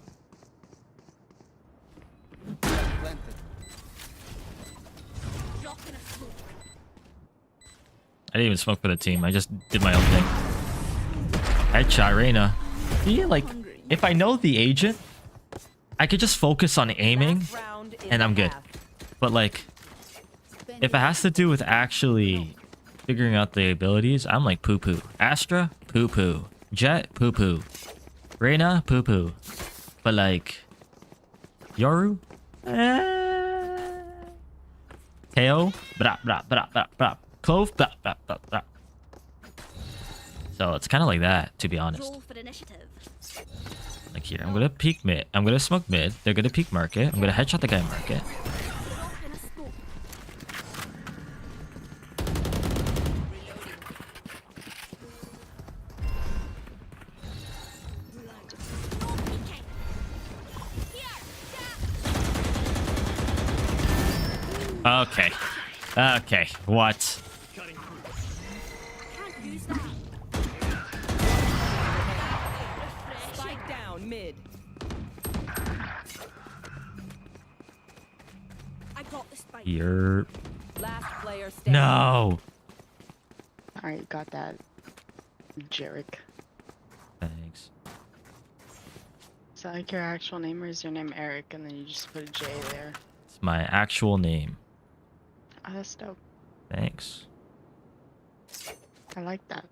Dropping a smoke. I didn't even smoke for the team. I just did my own thing. Headshot, Reyna. See, like, if I know the agent, I could just focus on aiming, and I'm good. But, like, if it has to do with actually figuring out the abilities, I'm like poo-poo. Astra, poo-poo. Jet, poo-poo. Reyna, poo-poo. But, like, Yoru? KO? Blah, blah, blah, blah, blah. Clove? Blah, blah, blah, blah. So, it's kind of like that, to be honest. Roll for initiative. Like here, I'm gonna peek mid. I'm gonna smoke mid. They're gonna peek market. I'm gonna headshot the guy in market. Dropping a smoke. No peeking. Here. Okay. Okay. What? Can't use that. Spike down mid. I got the spike. Here. Last player standing. No. Alright, got that. Jarek. Thanks. Is that like your actual name or is your name Eric and then you just put a J there? It's my actual name. Oh, that's dope. Thanks. I like that.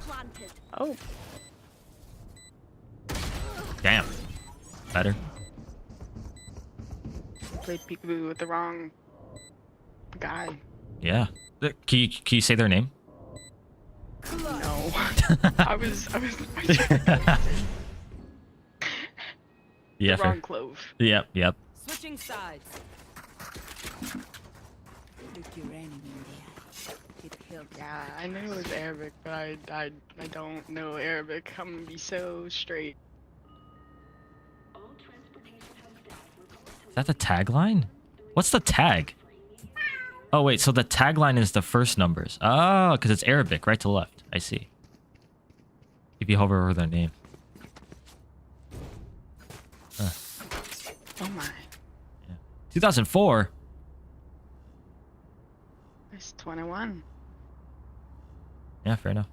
Planted. Oh. Damn. Better. Played peekaboo with the wrong guy. Yeah. Can you say their name? No. I was Yeah. the wrong Fair. clove. Yep. Yep. Switching sides. Look your enemy in the eye. It killed. Yeah, I knew it was Arabic, but I don't know Arabic. I'm gonna be so straight. Is that the tagline? What's the tag? Oh wait, so the tagline is the first numbers. Oh, because it's Arabic, right to left. I see. If you hover over their name. Oh my. 2004. It's 21. Yeah, fair enough.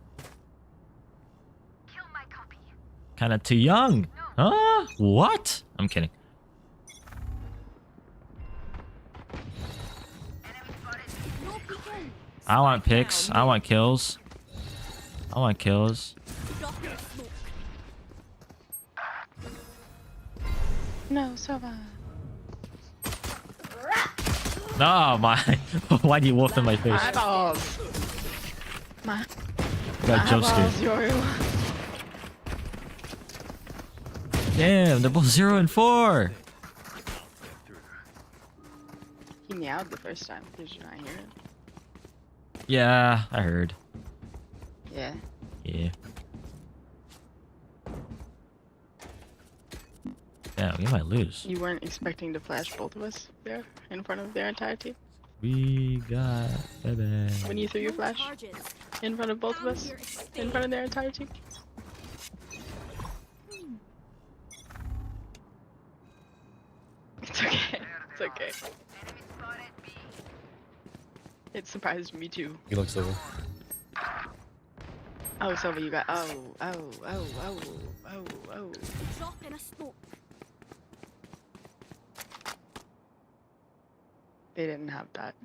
Kind of too young. Huh? What? I'm kidding. No peeking. I want picks. I want kills. I want kills. Dropping a smoke. No, Sova. No, my. Why do you wolf in my face? Eyeballs. My Got jump eyeballs, scared. Yoru. Damn, they're both 0 and 4. He meowed the first time. Did you not hear it? Yeah, I heard. Yeah. Yeah. Yeah, we might lose. You weren't expecting to flash both of us there in front of their entire team? We got baby. When you threw your flash in front of both of us? In front of their entire team? It's okay. It's okay. It surprised me too. He looks over. Oh, Sova, you got. Oh. Dropping a smoke. They didn't have that.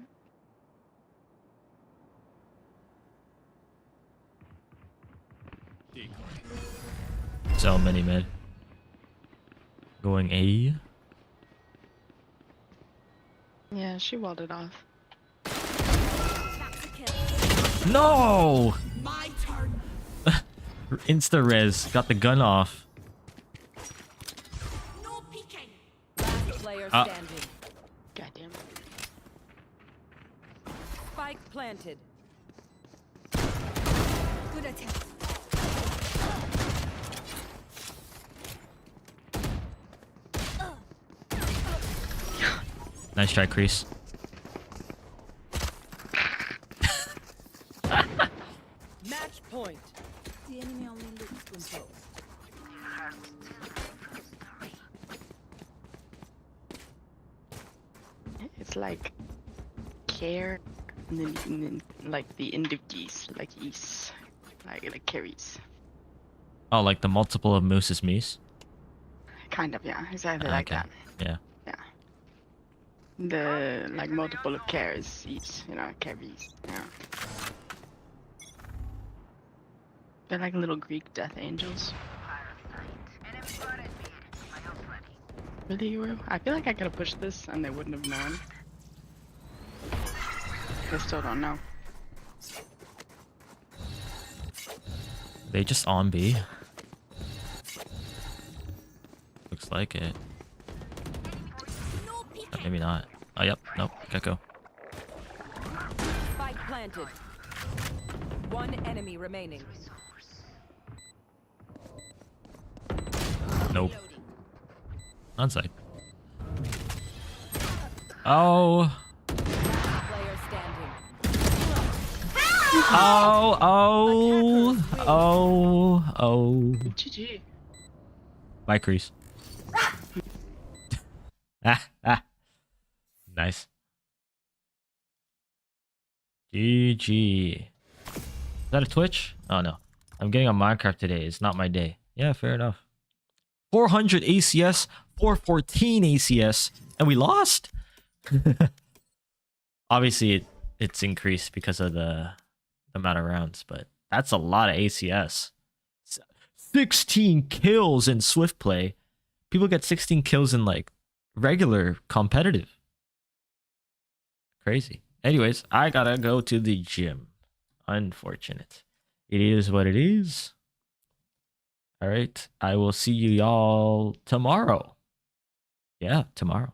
So many mid. Going A. Yeah, she walled it off. No! My turn. Insta res. Got the gun off. No peeking. Last player Ah. standing. Goddamn. Spike planted. Good attempt. Nice try, Crease. Match point. The enemy only looks composed. It's like care and then like the end of geese, like geese, like carries. Oh, like the multiple of Moose's Mies? Kind of, yeah, exactly like Okay. that. Yeah. Yeah. The like multiple of cares each, carries. Yeah. They're like little Greek death angels. Really, you were? I feel like I could have pushed this and they wouldn't have known. They still don't know. They just on B. Looks like it. Maybe not. Oh, yep. Nope. Gecko. Spike planted. One enemy remaining. Nope. Onside. Oh. Player standing. Oh. GG. Bye, Crease. Nice. GG. Is that a Twitch? Oh no. I'm getting on Minecraft today. It's not my day. Yeah, fair enough. 400 ACS, 414 ACS, and we lost? Obviously, it's increased because of the amount of rounds, but that's a lot of ACS. 16 kills in Swift play. People get 16 kills in like regular competitive. Crazy. Anyways, I gotta go to the gym. Unfortunate. It is what it is. All right. I will see you y'all tomorrow. Yeah, tomorrow.